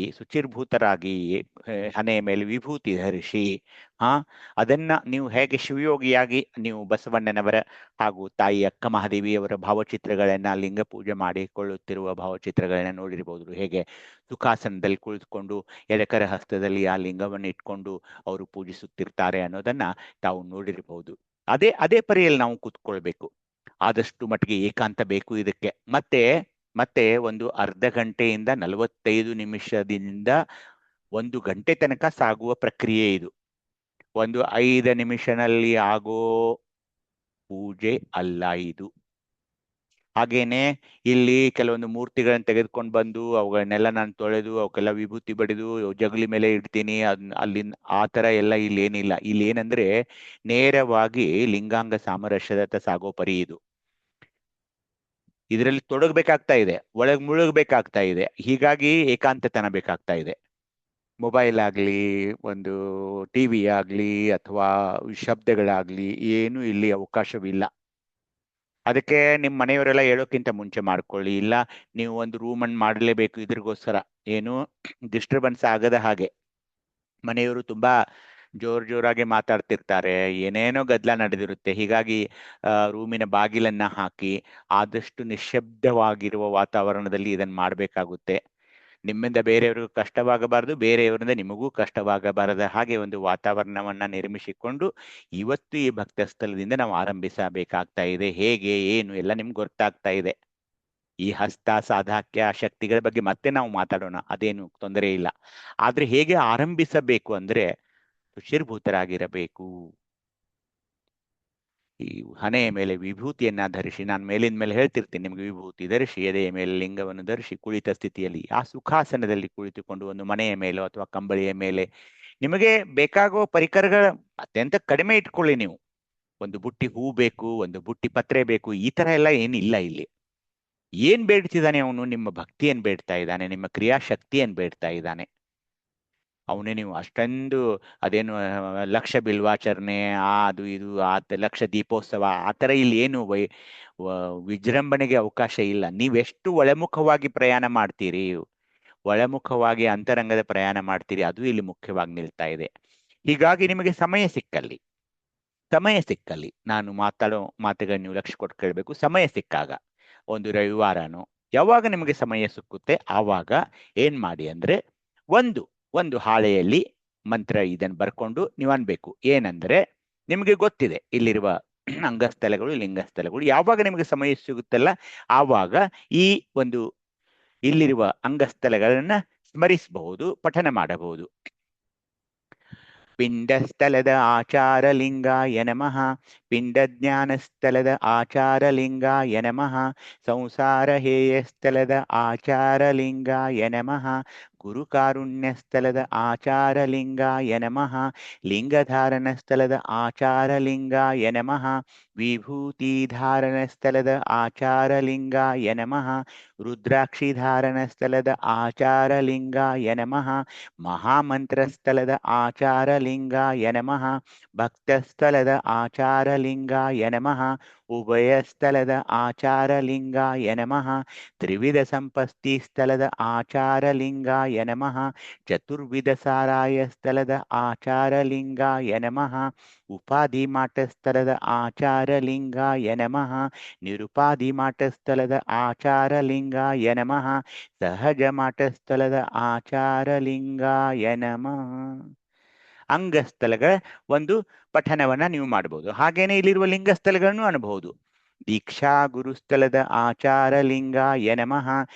ಹಣೆಯ ಮೇಲೆ ವಿಭೂತಿ ಧರಿಸಿ ಅದನ್ನ ನೀವು ಹೇಗೆ ಶಿವಯೋಗಿಯಾಗಿ ನೀವು ಬಸವಣ್ಣನವರ ಹಾಗೂ ತಾಯಿ ಅಕ್ಕ ಮಹಾದೇವಿಯವರ ಭಾವಚಿತ್ರಗಳನ್ನ ಲಿಂಗ ಪೂಜೆ ಮಾಡಿಕೊಳ್ಳುತ್ತಿರುವ ಭಾವಚಿತ್ರಗಳನ್ನ ನೋಡಿರ್ಬೋದು. ಹೇಗೆ ಸುಖಾಸನದಲ್ಲಿ ಕುಳಿತುಕೊಂಡು ಎಡಕರ ಹಸ್ತದಲ್ಲಿ ಆ ಲಿಂಗವನ್ನು ಇಟ್ಕೊಂಡು ಅವರು ಪೂಜಿಸುತ್ತಿರ್ತಾರೆ ಅನ್ನೋದನ್ನ ತಾವು ನೋಡಿರ್ಬಹುದು. ಅದೇ ಪರಿಯಲ್ಲಿ ನಾವು ಕೂತ್ಕೊಳ್ಬೇಕು. ಆದಷ್ಟು ಮಟ್ಟಿಗೆ ಏಕಾಂತ ಬೇಕು ಇದಕ್ಕೆ. ಮತ್ತೆ ಒಂದು ಅರ್ಧ ಗಂಟೆಯಿಂದ 45 ನಿಮಿಷದಿಂದ 1 ಗಂಟೆ ತನಕ ಸಾಗುವ ಪ್ರಕ್ರಿಯೆ ಇದು. ಒಂದು 5 ನಿಮಿಷನಲ್ಲಿ ಆಗೋ ಪೂಜೆ ಅಲ್ಲ ಇದು. ಹಾಗೇನೆ ಇಲ್ಲಿ ಕೆಲವೊಂದು ಮೂರ್ತಿಗಳನ್ನ ತೆಗೆದುಕೊಂಡು ಬಂದು ಅವುಗಳನ್ನೆಲ್ಲ ನಾನು ತೊಳೆದು ಅವಕ್ಕೆಲ್ಲ ವಿಭೂತಿ ಬಡಿದು ಜಗಲಿ ಮೇಲೆ ಇಡ್ತೀನಿ, ಅಲ್ಲಿ ಆ ತರ ಎಲ್ಲ ಇಲ್ಲಿ ಏನಿಲ್ಲ. ಇಲ್ಲಿ ಏನಂದ್ರೆ ನೇರವಾಗಿ ಲಿಂಗಾಂಗ ಸಾಮರಸ್ಯದತ್ತ ಸಾಗೋ ಪರಿ ಇದು. ಇದರಲ್ಲಿ ತೊಡಗಬೇಕಾಗ್ತಾ ಇದೆ, ಒಳಗ್ ಮುಳುಗಬೇಕಾಗ್ತಾ ಇದೆ. ಹೀಗಾಗಿ ಏಕಾಂತತನ ಬೇಕಾಗ್ತಾ ಇದೆ. ಮೊಬೈಲ್ ಆಗ್ಲಿ, ಒಂದು ಟಿವಿ ಆಗ್ಲಿ, ಅಥವಾ ಶಬ್ದಗಳಾಗ್ಲಿ ಏನು ಇಲ್ಲಿ ಅವಕಾಶವಿಲ್ಲ. ಅದಕ್ಕೆ ನಿಮ್ಮ ಮನೆಯವರೆಲ್ಲ ಹೇಳೋಕ್ಕಿಂತ ಮುಂಚೆ ಮಾಡ್ಕೊಳ್ಳಿ. ಇಲ್ಲ ನೀವು ಒಂದು ರೂಮನ್ನು ಮಾಡಲೇಬೇಕು ಇದ್ರಿಗೋಸ್ಕರ, ಏನು ಡಿಸ್ಟರ್ಬೆನ್ಸ್ ಆಗದ ಹಾಗೆ. ಮನೆಯವರು ತುಂಬಾ ಜೋರಾಗಿ ಮಾತಾಡ್ತಿರ್ತಾರೆ, ಏನೇನೋ ಗದ್ದಲ ನಡೆದಿರುತ್ತೆ. ಹೀಗಾಗಿ ರೂಮಿನ ಬಾಗಿಲನ್ನ ಹಾಕಿ ಆದಷ್ಟು ನಿಶ್ಶಬ್ದವಾಗಿರುವ ವಾತಾವರಣದಲ್ಲಿ ಇದನ್ನು ಮಾಡಬೇಕಾಗುತ್ತೆ. ನಿಮ್ಮಿಂದ ಬೇರೆಯವ್ರಿಗೂ ಕಷ್ಟವಾಗಬಾರದು, ಬೇರೆಯವರಿಂದ ನಿಮಗೂ ಕಷ್ಟವಾಗಬಾರದ ಹಾಗೆ ಒಂದು ವಾತಾವರಣವನ್ನ ನಿರ್ಮಿಸಿಕೊಂಡು ಇವತ್ತು ಈ ಭಕ್ತ ಸ್ಥಳದಿಂದ ನಾವು ಆರಂಭಿಸಬೇಕಾಗ್ತಾ ಇದೆ. ಹೇಗೆ ಏನು ಎಲ್ಲ ನಿಮ್ಗೆ ಗೊತ್ತಾಗ್ತಾ ಇದೆ. ಈ ಹಸ್ತ ಸಾಧಾಕ್ಯ ಶಕ್ತಿಗಳ ಬಗ್ಗೆ ಮತ್ತೆ ನಾವು ಮಾತಾಡೋಣ, ಅದೇನು ತೊಂದರೆ ಇಲ್ಲ. ಆದ್ರೆ ಹೇಗೆ ಆರಂಭಿಸಬೇಕು ಅಂದ್ರೆ ಶುಚಿರ್ಭೂತರಾಗಿರಬೇಕು. ಈ ಹಣೆಯ ಮೇಲೆ ವಿಭೂತಿಯನ್ನ ಧರಿಸಿ, ನಾನು ಮೇಲಿನ ಮೇಲೆ ಹೇಳ್ತಿರ್ತೀನಿ ನಿಮ್ಗೆ, ವಿಭೂತಿ ಧರಿಸಿ ಎದೆಯ ಮೇಲೆ ಲಿಂಗವನ್ನು ಧರಿಸಿ ಕುಳಿತ ಸ್ಥಿತಿಯಲ್ಲಿ ಆ ಸುಖಾಸನದಲ್ಲಿ ಕುಳಿತುಕೊಂಡು ಒಂದು ಮನೆಯ ಮೇಲೋ ಅಥವಾ ಕಂಬಳಿಯ ಮೇಲೆ ನಿಮಗೆ ಬೇಕಾಗೋ ಪರಿಕರಗಳ ಅತ್ಯಂತ ಕಡಿಮೆ ಇಟ್ಕೊಳ್ಳಿ. ನೀವು ಒಂದು ಬುಟ್ಟಿ ಹೂ ಬೇಕು, ಒಂದು ಬುಟ್ಟಿ ಪತ್ರೆ ಬೇಕು, ಈ ತರ ಎಲ್ಲ ಏನಿಲ್ಲ ಇಲ್ಲಿ. ಏನ್ ಬೇಡ್ತಿದ್ದಾನೆ ಅವನು? ನಿಮ್ಮ ಭಕ್ತಿಯನ್ನು ಬೇಡ್ತಾ ಇದ್ದಾನೆ, ನಿಮ್ಮ ಕ್ರಿಯಾಶಕ್ತಿಯನ್ನು ಬೇಡ್ತಾ ಇದ್ದಾನೆ. ಅವನೇ ನೀವು ಅಷ್ಟೊಂದು ಅದೇನು ಲಕ್ಷ ಬಿಲ್ವಾಚರಣೆ ಅದು ಇದು ಲಕ್ಷ ದೀಪೋತ್ಸವ ಆ ಥರ ಇಲ್ಲಿ ಏನು ವಿಜೃಂಭಣೆಗೆ ಅವಕಾಶ ಇಲ್ಲ. ನೀವೆಷ್ಟು ಒಳಮುಖವಾಗಿ ಪ್ರಯಾಣ ಮಾಡ್ತೀರಿ, ಒಳಮುಖವಾಗಿ ಅಂತರಂಗದ ಪ್ರಯಾಣ ಮಾಡ್ತೀರಿ, ಅದು ಇಲ್ಲಿ ಮುಖ್ಯವಾಗಿ ನಿಲ್ತಾ ಇದೆ. ಹೀಗಾಗಿ ನಿಮಗೆ ಸಮಯ ಸಿಕ್ಕಲ್ಲಿ ನಾನು ಮಾತಾಡೋ ಮಾತುಗಳನ್ನ ನೀವು ಲಕ್ಷ್ಯ ಕೊಟ್ಟು ಕೇಳಬೇಕು. ಸಮಯ ಸಿಕ್ಕಾಗ ಒಂದು ರವಿವಾರನೋ ಯಾವಾಗ ನಿಮಗೆ ಸಮಯ ಸಿಕ್ಕುತ್ತೆ ಆವಾಗ ಏನ್ ಮಾಡಿ ಅಂದ್ರೆ ಒಂದು ಹಾಳೆಯಲ್ಲಿ ಮಂತ್ರ ಇದನ್ನು ಬರ್ಕೊಂಡು ನೀವು ಅನ್ಬೇಕು. ಏನಂದ್ರೆ ನಿಮಗೆ ಗೊತ್ತಿದೆ ಇಲ್ಲಿರುವ ಅಂಗಸ್ಥಳಗಳು ಲಿಂಗಸ್ಥಳಗಳು. ಯಾವಾಗ ನಿಮಗೆ ಸಮಯ ಸಿಗುತ್ತಲ್ಲ ಆವಾಗ ಈ ಒಂದು ಇಲ್ಲಿರುವ ಅಂಗಸ್ಥಳಗಳನ್ನ ಸ್ಮರಿಸಬಹುದು, ಪಠನ ಮಾಡಬಹುದು. ಪಿಂಡಸ್ಥಳದ ಆಚಾರಲಿಂಗಾಯ ನಮಃ, ಪಿಂಡಜ್ಞಾನಸ್ಥಳದ ಆಚಾರಲಿಂಗಾಯ ನಮಃ, ಸಂಸಾರ ಹೇಯಸ್ಥಳದ ಆಚಾರಲಿಂಗಾಯ ನಮಃ, ಗುರುಕಾರುಣ್ಯಸ್ಥಳದ ಆಚಾರಲಿಂಗಾಯ ನಮಃ, ಲಿಂಗಧಾರಣ ಸ್ಥಳದ ಆಚಾರಲಿಂಗಾಯ ನಮಃ, ವಿಭೂತಿಧಾರಣ ಸ್ಥಳದ ಆಚಾರಲಿಂಗಾಯ ನಮಃ, ರುದ್ರಾಕ್ಷಿಧಾರಣ ಸ್ಥಳದ ಆಚಾರಲಿಂಗಾಯ ನಮಃ, ಮಹಾಮಂತ್ರಸ್ಥಳದ ಆಚಾರಲಿಂಗಾಯ ನಮಃ, ಭಕ್ತಸ್ಥಳದ ಆಚಾರಲಿಂಗಾಯ ನಮಃ, ಉಭಯಸ್ಥಳದ ಆಚಾರಲಿಂಗಾಯ ನಮಃ, ತ್ರಿವಿಧ ಸಂಪತ್ತಿ ಸ್ಥಳದ ಆಚಾರಲಿಂಗಾಯ ನಮಃ, ಚತುರ್ವಿಧ ಸಾರಾಯ ಸ್ಥಳದ ಆಚಾರಲಿಂಗಾಯ ನಮಃ, ಉಪಾಧಿ ಮಾಟ ಸ್ಥಳದ ಆಚಾರಲಿಂಗಾಯ ನಮಃ, ನಿರುಪಾಧಿ ಮಾಟ ಸ್ಥಳದ ಆಚಾರಲಿಂಗಾಯ ನಮಃ, ಸಹಜ ಮಾಟ ಸ್ಥಳದ ಆಚಾರಲಿಂಗಾಯ ನಮಃ. ಅಂಗಸ್ಥಳಗಳ ಒಂದು ಪಠನವನ್ನ ನೀವು ಮಾಡಬಹುದು. ಹಾಗೇನೆ ಇಲ್ಲಿರುವ ಲಿಂಗಸ್ಥಳಗಳನ್ನು ಅನ್ಬಹುದು. ದೀಕ್ಷಾ ಗುರುಸ್ಥಳದ ಆಚಾರಲಿಂಗಾಯ ನಮಃ,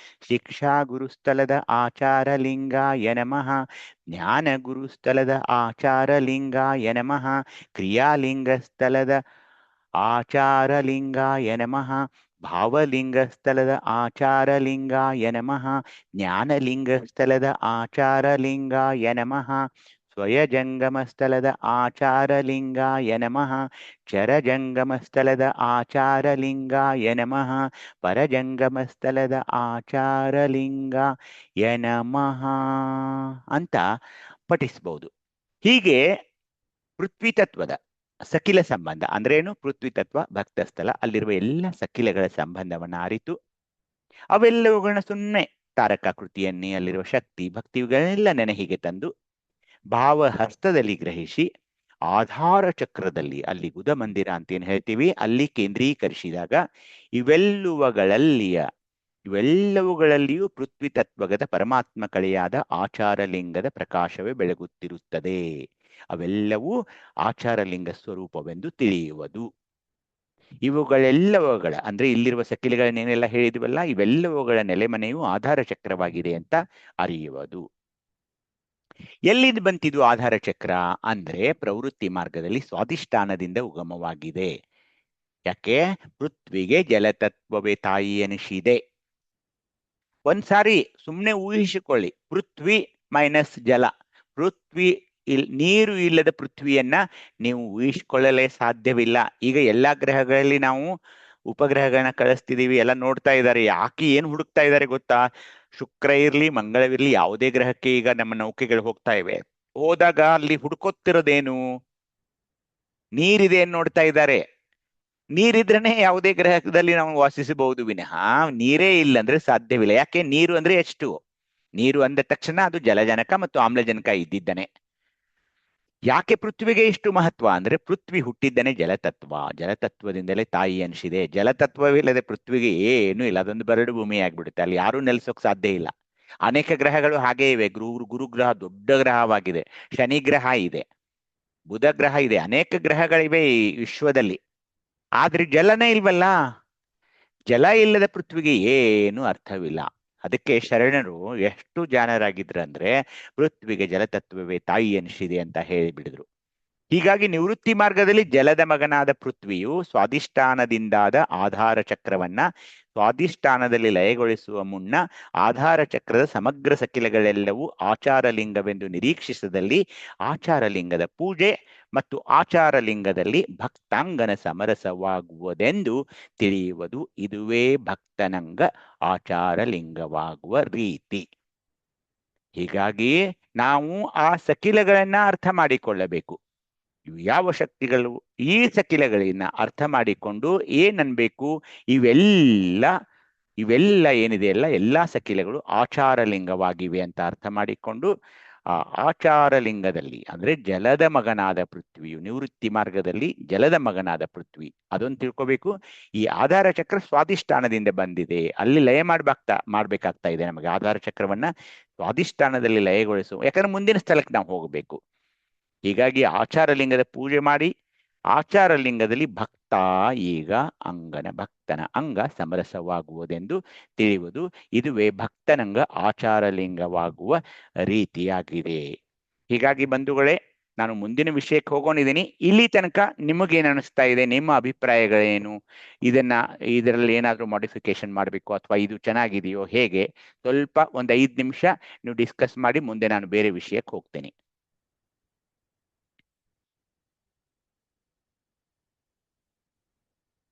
ಶಿಕ್ಷಾ ಗುರುಸ್ಥಳದ ಆಚಾರಲಿಂಗಾಯ ನಮಃ, ಜ್ಞಾನ ಗುರುಸ್ಥಳದ ಆಚಾರಲಿಂಗಾಯ ನಮಃ, ಕ್ರಿಯಾಲಿಂಗಸ್ಥಳದ ಆಚಾರಲಿಂಗಾಯ ನಮಃ, ಭಾವಲಿಂಗಸ್ಥಳದ ಆಚಾರಲಿಂಗಾಯ ನಮಃ, ಜ್ಞಾನಲಿಂಗಸ್ಥಳದ ಆಚಾರಲಿಂಗಾಯ ನಮಃ, ಸ್ವಯಜಂಗಮಸ್ಥಳದ ಆಚಾರಲಿಂಗಾಯ ನಮಃ. ಚರಜಂಗಮಸ್ಥಳದ ಆಚಾರಲಿಂಗಾಯ ನಮಃ. ಪರಜಂಗಮಸ್ಥಳದ ಆಚಾರಲಿಂಗಾಯ ನಮಃ ಅಂತ ಪಠಿಸ್ಬಹುದು. ಹೀಗೆ ಪೃಥ್ವಿ ತತ್ವದ ಸಕಿಲ ಸಂಬಂಧ ಅಂದ್ರೇನು, ಪೃಥ್ವಿ ತತ್ವ, ಭಕ್ತಸ್ಥಳ, ಅಲ್ಲಿರುವ ಎಲ್ಲ ಸಕಿಲಗಳ ಸಂಬಂಧವನ್ನ ಅರಿತು ಅವೆಲ್ಲವುಗಳನ್ನ ಸುಮ್ಮನೆ ತಾರಕಾಕೃತಿಯನ್ನೇ, ಅಲ್ಲಿರುವ ಶಕ್ತಿ ಭಕ್ತಿ ಇವುಗಳನ್ನೆಲ್ಲ ನೆನಹಿಗೆ ತಂದು ಭಾವಹಸ್ತದಲ್ಲಿ ಗ್ರಹಿಸಿ ಆಧಾರ ಚಕ್ರದಲ್ಲಿ, ಅಲ್ಲಿ ಗುದ ಮಂದಿರ ಅಂತ ಏನ್ ಹೇಳ್ತೀವಿ, ಅಲ್ಲಿ ಕೇಂದ್ರೀಕರಿಸಿದಾಗ ಇವೆಲ್ಲವುಗಳಲ್ಲಿಯೂ ಪೃಥ್ವಿ ತತ್ವಗತ ಪರಮಾತ್ಮ ಕಳೆಯಾದ ಆಚಾರಲಿಂಗದ ಪ್ರಕಾಶವೇ ಬೆಳಗುತ್ತಿರುತ್ತದೆ. ಅವೆಲ್ಲವೂ ಆಚಾರಲಿಂಗ ಸ್ವರೂಪವೆಂದು ತಿಳಿಯುವುದು. ಇವುಗಳೆಲ್ಲವುಗಳ ಅಂದ್ರೆ ಇಲ್ಲಿರುವ ಸಕಿಲೆಗಳನ್ನೇನೆಲ್ಲ ಹೇಳಿದ್ವಲ್ಲ, ಇವೆಲ್ಲವುಗಳ ನೆಲೆಮನೆಯು ಆಧಾರ ಚಕ್ರವಾಗಿದೆ ಅಂತ ಅರಿಯುವುದು. ಎಲ್ಲಿಂದ ಬಂತಿದು ಆಧಾರ ಚಕ್ರ ಅಂದ್ರೆ ಪ್ರವೃತ್ತಿ ಮಾರ್ಗದಲ್ಲಿ ಸ್ವಾಧಿಷ್ಠಾನದಿಂದ ಉಗಮವಾಗಿದೆ. ಯಾಕೆ? ಪೃಥ್ವಿಗೆ ಜಲತತ್ವವೇ ತಾಯಿ ಎನಿಸಿದೆ. ಒಂದ್ಸಾರಿ ಸುಮ್ಮನೆ ಊಹಿಸಿಕೊಳ್ಳಿ, ಪೃಥ್ವಿ ಮೈನಸ್ ಜಲ, ನೀರು ಇಲ್ಲದ ಪೃಥ್ವಿಯನ್ನ ನೀವು ಊಹಿಸಿಕೊಳ್ಳಲೇ ಸಾಧ್ಯವಿಲ್ಲ. ಈಗ ಎಲ್ಲಾ ಗ್ರಹಗಳಲ್ಲಿ ನಾವು ಉಪಗ್ರಹಗಳನ್ನ ಕಳಿಸ್ತಿದೀವಿ, ಎಲ್ಲ ನೋಡ್ತಾ ಇದ್ದಾರೆ. ಯಾಕೆ ಏನ್ ಹುಡುಕ್ತಾ ಇದ್ದಾರೆ ಗೊತ್ತಾ? ಶುಕ್ರ ಇರ್ಲಿ ಮಂಗಳವಿರ್ಲಿ ಯಾವುದೇ ಗ್ರಹಕ್ಕೆ ಈಗ ನಮ್ಮ ನೌಕೆಗಳು ಹೋಗ್ತಾ ಇವೆ. ಹೋದಾಗ ಅಲ್ಲಿ ಹುಡುಕೋತಿರೋದೇನು? ನೀರಿದೆ ನೋಡ್ತಾ ಇದ್ದಾರೆ. ನೀರಿದ್ರೇನೆ ಯಾವುದೇ ಗ್ರಹದಲ್ಲಿ ನಾವು ವಾಸಿಸಬಹುದು ವಿನಃ ನೀರೇ ಇಲ್ಲ ಅಂದ್ರೆ ಸಾಧ್ಯವಿಲ್ಲ. ಯಾಕೆ? ನೀರು ಅಂದ್ರೆ ಎಷ್ಟು? ನೀರು ಅಂದ ತಕ್ಷಣ ಅದು ಜಲಜನಕ ಮತ್ತು ಆಮ್ಲಜನಕ ಇದ್ದಿದ್ದಾನೆ. ಯಾಕೆ ಪೃಥ್ವಿಗೆ ಇಷ್ಟು ಮಹತ್ವ ಅಂದ್ರೆ ಪೃಥ್ವಿ ಹುಟ್ಟಿದ್ದನೆ ಜಲತತ್ವ, ಜಲತತ್ವದಿಂದಲೇ ತಾಯಿ ಅನಿಸಿದೆ. ಜಲತತ್ವವಿಲ್ಲದೆ ಪೃಥ್ವಿಗೆ ಏನು ಇಲ್ಲ, ಅದೊಂದು ಬರಡು ಭೂಮಿ ಆಗ್ಬಿಡುತ್ತೆ, ಅಲ್ಲಿ ಯಾರೂ ನೆಲೆಸೋಕ್ ಸಾಧ್ಯ ಇಲ್ಲ. ಅನೇಕ ಗ್ರಹಗಳು ಹಾಗೇ ಇವೆ. ಗುರುಗ್ರಹ ದೊಡ್ಡ ಗ್ರಹವಾಗಿದೆ, ಶನಿ ಗ್ರಹ ಇದೆ, ಬುಧ ಗ್ರಹ ಇದೆ, ಅನೇಕ ಗ್ರಹಗಳಿವೆ ಈ ವಿಶ್ವದಲ್ಲಿ. ಆದ್ರೆ ಜಲನೇ ಇಲ್ವಲ್ಲ. ಜಲ ಇಲ್ಲದ ಪೃಥ್ವಿಗೆ ಏನು ಅರ್ಥವಿಲ್ಲ. ಅದಕ್ಕೆ ಶರಣರು ಎಷ್ಟು ಜಾಣರಾಗಿದ್ರಂದ್ರೆ ಪೃಥ್ವಿಗೆ ಜಲತತ್ವವೇ ತಾಯಿ ಎನಿಸಿದೆ ಅಂತ ಹೇಳಿಬಿಡಿದ್ರು. ಹೀಗಾಗಿ ನಿವೃತ್ತಿ ಮಾರ್ಗದಲ್ಲಿ ಜಲದ ಮಗನಾದ ಪೃಥ್ವಿಯು ಸ್ವಾಧಿಷ್ಠಾನದಿಂದಾದ ಆಧಾರ ಚಕ್ರವನ್ನ ಸ್ವಾಧಿಷ್ಠಾನದಲ್ಲಿ ಲಯಗೊಳಿಸುವ ಮುನ್ನ ಆಧಾರ ಚಕ್ರದ ಸಮಗ್ರ ಸಕಿಲಗಳೆಲ್ಲವೂ ಆಚಾರಲಿಂಗವೆಂದು ನಿರೀಕ್ಷಿಸದಲ್ಲಿ ಆಚಾರಲಿಂಗದ ಪೂಜೆ ಮತ್ತು ಆಚಾರಲಿಂಗದಲ್ಲಿ ಭಕ್ತಾಂಗನ ಸಮರಸವಾಗುವುದೆಂದು ತಿಳಿಯುವುದು. ಇದುವೇ ಭಕ್ತನಂಗ ಆಚಾರಲಿಂಗವಾಗುವ ರೀತಿ. ಹೀಗಾಗಿ ನಾವು ಆ ಸಕಿಲಗಳನ್ನ ಅರ್ಥ ಮಾಡಿಕೊಳ್ಳಬೇಕು. ಇವು ಯಾವ ಶಕ್ತಿಗಳು? ಈ ಸಕಿಲಗಳನ್ನ ಅರ್ಥ ಮಾಡಿಕೊಂಡು ಏನನ್ಬೇಕು? ಇವೆಲ್ಲ ಏನಿದೆ ಅಲ್ಲ, ಎಲ್ಲಾ ಸಕಿಲಗಳು ಆಚಾರಲಿಂಗವಾಗಿವೆ ಅಂತ ಅರ್ಥ ಮಾಡಿಕೊಂಡು ಆ ಆಚಾರಲಿಂಗದಲ್ಲಿ ಅಂದ್ರೆ ಜಲದ ಮಗನಾದ ಪೃಥ್ವಿಯು, ನಿವೃತ್ತಿ ಮಾರ್ಗದಲ್ಲಿ ಜಲದ ಮಗನಾದ ಪೃಥ್ವಿ ಅದೊಂದು ತಿಳ್ಕೋಬೇಕು. ಈ ಆಧಾರ ಚಕ್ರ ಸ್ವಾಧಿಷ್ಠಾನದಿಂದ ಬಂದಿದೆ, ಅಲ್ಲಿ ಲಯ ಮಾಡ್ಬೇಕಾಗ್ತಾ ಇದೆ ನಮಗೆ. ಆಧಾರ ಚಕ್ರವನ್ನ ಸ್ವಾಧಿಷ್ಠಾನದಲ್ಲಿ ಲಯಗೊಳಿಸುವ, ಯಾಕಂದ್ರೆ ಮುಂದಿನ ಸ್ಥಳಕ್ಕೆ ನಾವು ಹೋಗಬೇಕು. ಹೀಗಾಗಿ ಆಚಾರಲಿಂಗದ ಪೂಜೆ ಮಾಡಿ ಆಚಾರಲಿಂಗದಲ್ಲಿ ಈಗ ಭಕ್ತನ ಅಂಗ ಸಮರಸವಾಗುವುದೆಂದು ತಿಳಿಯುವುದು. ಇದುವೇ ಭಕ್ತನಂಗ ಆಚಾರಲಿಂಗವಾಗುವ ರೀತಿಯಾಗಿದೆ. ಹೀಗಾಗಿ ಬಂಧುಗಳೇ, ನಾನು ಮುಂದಿನ ವಿಷಯಕ್ಕೆ ಹೋಗೋಣಿದ್ದೀನಿ. ಇಲ್ಲಿ ತನಕ ನಿಮಗೇನು ಅನಿಸ್ತಾ ಇದೆ? ನಿಮ್ಮ ಅಭಿಪ್ರಾಯಗಳೇನು? ಇದರಲ್ಲಿ ಏನಾದರೂ ಮಾಡಿಫಿಕೇಶನ್ ಮಾಡಬೇಕು ಅಥವಾ ಇದು ಚೆನ್ನಾಗಿದೆಯೋ ಹೇಗೆ? ಸ್ವಲ್ಪ ಒಂದು 5 ನಿಮಿಷ ನೀವು ಡಿಸ್ಕಸ್ ಮಾಡಿ ಮುಂದೆ ನಾನು ಬೇರೆ ವಿಷಯಕ್ಕೆ ಹೋಗ್ತೇನೆ.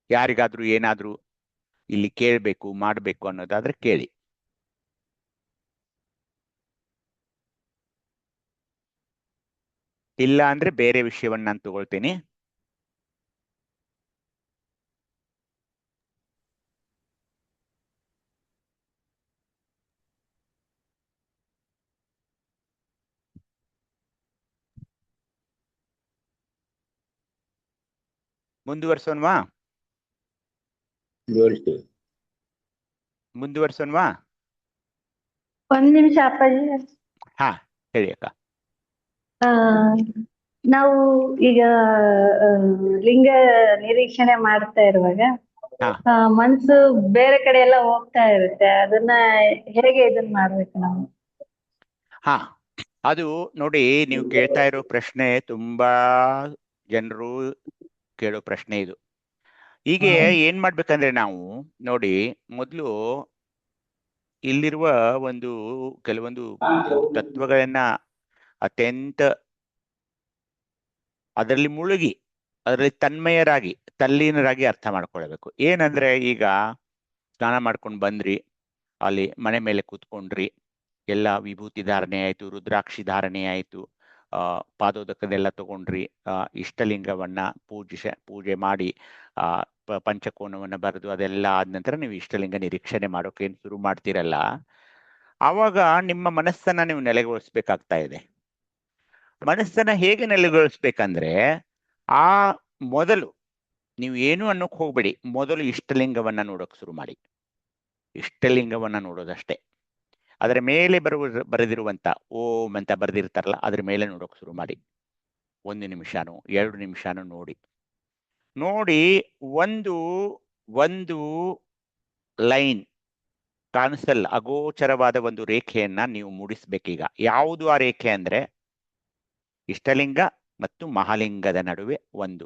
ಯಾರಿಗಾದ್ರೂ ಏನಾದ್ರೂ ಇಲ್ಲಿ ಕೇಳಬೇಕು ಮಾಡಬೇಕು ಅನ್ನೋದಾದ್ರೆ ಕೇಳಿ. ಇಲ್ಲ ಅಂದ್ರೆ ಬೇರೆ ವಿಷಯವನ್ನ ನಾನು ತಗೊಳ್ತೀನಿ. ಮುಂದುವರ್ಸೋನ್ವಾ?
ಒಂದ್ ನಿಮಿಷ ಅಪ್ಪಾಜಿ.
ಹಾ ಹೇಳಿ ಅಕ್ಕ.
ಆ, ನಾವು ಈಗ ಲಿಂಗ ನಿರೀಕ್ಷಣೆ ಮಾಡ್ತಾ ಇರುವಾಗ ಮನ್ಸು ಬೇರೆ ಕಡೆ ಎಲ್ಲ ಹೋಗ್ತಾ ಇರುತ್ತೆ, ಅದನ್ನ ಹೇಗೆ ಇದನ್ನ ಮಾಡ್ಬೇಕು ನಾವು?
ಹಾ, ಅದು ನೋಡಿ, ನೀವು ಕೇಳ್ತಾ ಇರೋ ಪ್ರಶ್ನೆ ತುಂಬಾ ಜನರು ಕೇಳೋ ಪ್ರಶ್ನೆ ಇದು. ಹೀಗೆ ಏನ್ ಮಾಡ್ಬೇಕಂದ್ರೆ ನಾವು ನೋಡಿ, ಮೊದಲು ಇಲ್ಲಿರುವ ಕೆಲವೊಂದು ತತ್ವಗಳನ್ನ ಅತ್ಯಂತ ಅದರಲ್ಲಿ ಮುಳುಗಿ ಅದರಲ್ಲಿ ತನ್ಮಯರಾಗಿ ತಲ್ಲೀನರಾಗಿ ಅರ್ಥ ಮಾಡ್ಕೊಳ್ಬೇಕು. ಏನಂದ್ರೆ ಈಗ ಸ್ನಾನ ಮಾಡ್ಕೊಂಡು ಬಂದ್ರಿ, ಅಲ್ಲಿ ಮನೆ ಮೇಲೆ ಕೂತ್ಕೊಂಡ್ರಿ, ಎಲ್ಲ ವಿಭೂತಿ ಧಾರಣೆ ಆಯ್ತು, ರುದ್ರಾಕ್ಷಿ ಧಾರಣೆ ಆಯ್ತು, ಪಾದೋದಕದೆಲ್ಲ ತಗೊಂಡ್ರಿ, ಇಷ್ಟಲಿಂಗವನ್ನ ಪೂಜೆ ಮಾಡಿ ಪಂಚಕೋನವನ್ನ ಬರೆದು ಅದೆಲ್ಲ ಆದ ನಂತರ ನೀವು ಇಷ್ಟಲಿಂಗ ನಿರೀಕ್ಷಣೆ ಮಾಡೋಕೆ ಏನು ಶುರು ಮಾಡ್ತೀರಲ್ಲ, ಆವಾಗ ನಿಮ್ಮ ಮನಸ್ಸನ್ನ ನೀವು ನೆಲೆಗೊಳಿಸ್ಬೇಕಾಗ್ತಾ ಇದೆ. ಮನಸ್ಸನ್ನ ಹೇಗೆ ನೆಲೆಗೊಳಿಸ್ಬೇಕಂದ್ರೆ, ಆ ಮೊದಲು ನೀವು ಏನು ಅನ್ನೋಕ್ ಹೋಗ್ಬೇಡಿ, ಮೊದಲು ಇಷ್ಟಲಿಂಗವನ್ನ ನೋಡೋಕೆ ಶುರು ಮಾಡಿ. ಇಷ್ಟಲಿಂಗವನ್ನ ನೋಡೋದಷ್ಟೇ. ಅದರ ಮೇಲೆ ಬರೆದಿರುವಂತ ಓಂ ಅಂತ ಬರೆದಿರ್ತಾರಲ್ಲ, ಅದ್ರ ಮೇಲೆ ನೋಡೋಕೆ ಶುರು ಮಾಡಿ. 1 ನಿಮಿಷನೋ 2 ನಿಮಿಷನೋ ನೋಡಿ ಒಂದು ಲೈನ್ ಕಾಣಿಸಲ್ಲ, ಅಗೋಚರವಾದ ಒಂದು ರೇಖೆಯನ್ನ ನೀವು ಮೂಡಿಸ್ಬೇಕೀಗ. ಯಾವುದು ಆ ರೇಖೆ ಅಂದ್ರೆ, ಇಷ್ಟಲಿಂಗ ಮತ್ತು ಮಹಾಲಿಂಗದ ನಡುವೆ ಒಂದು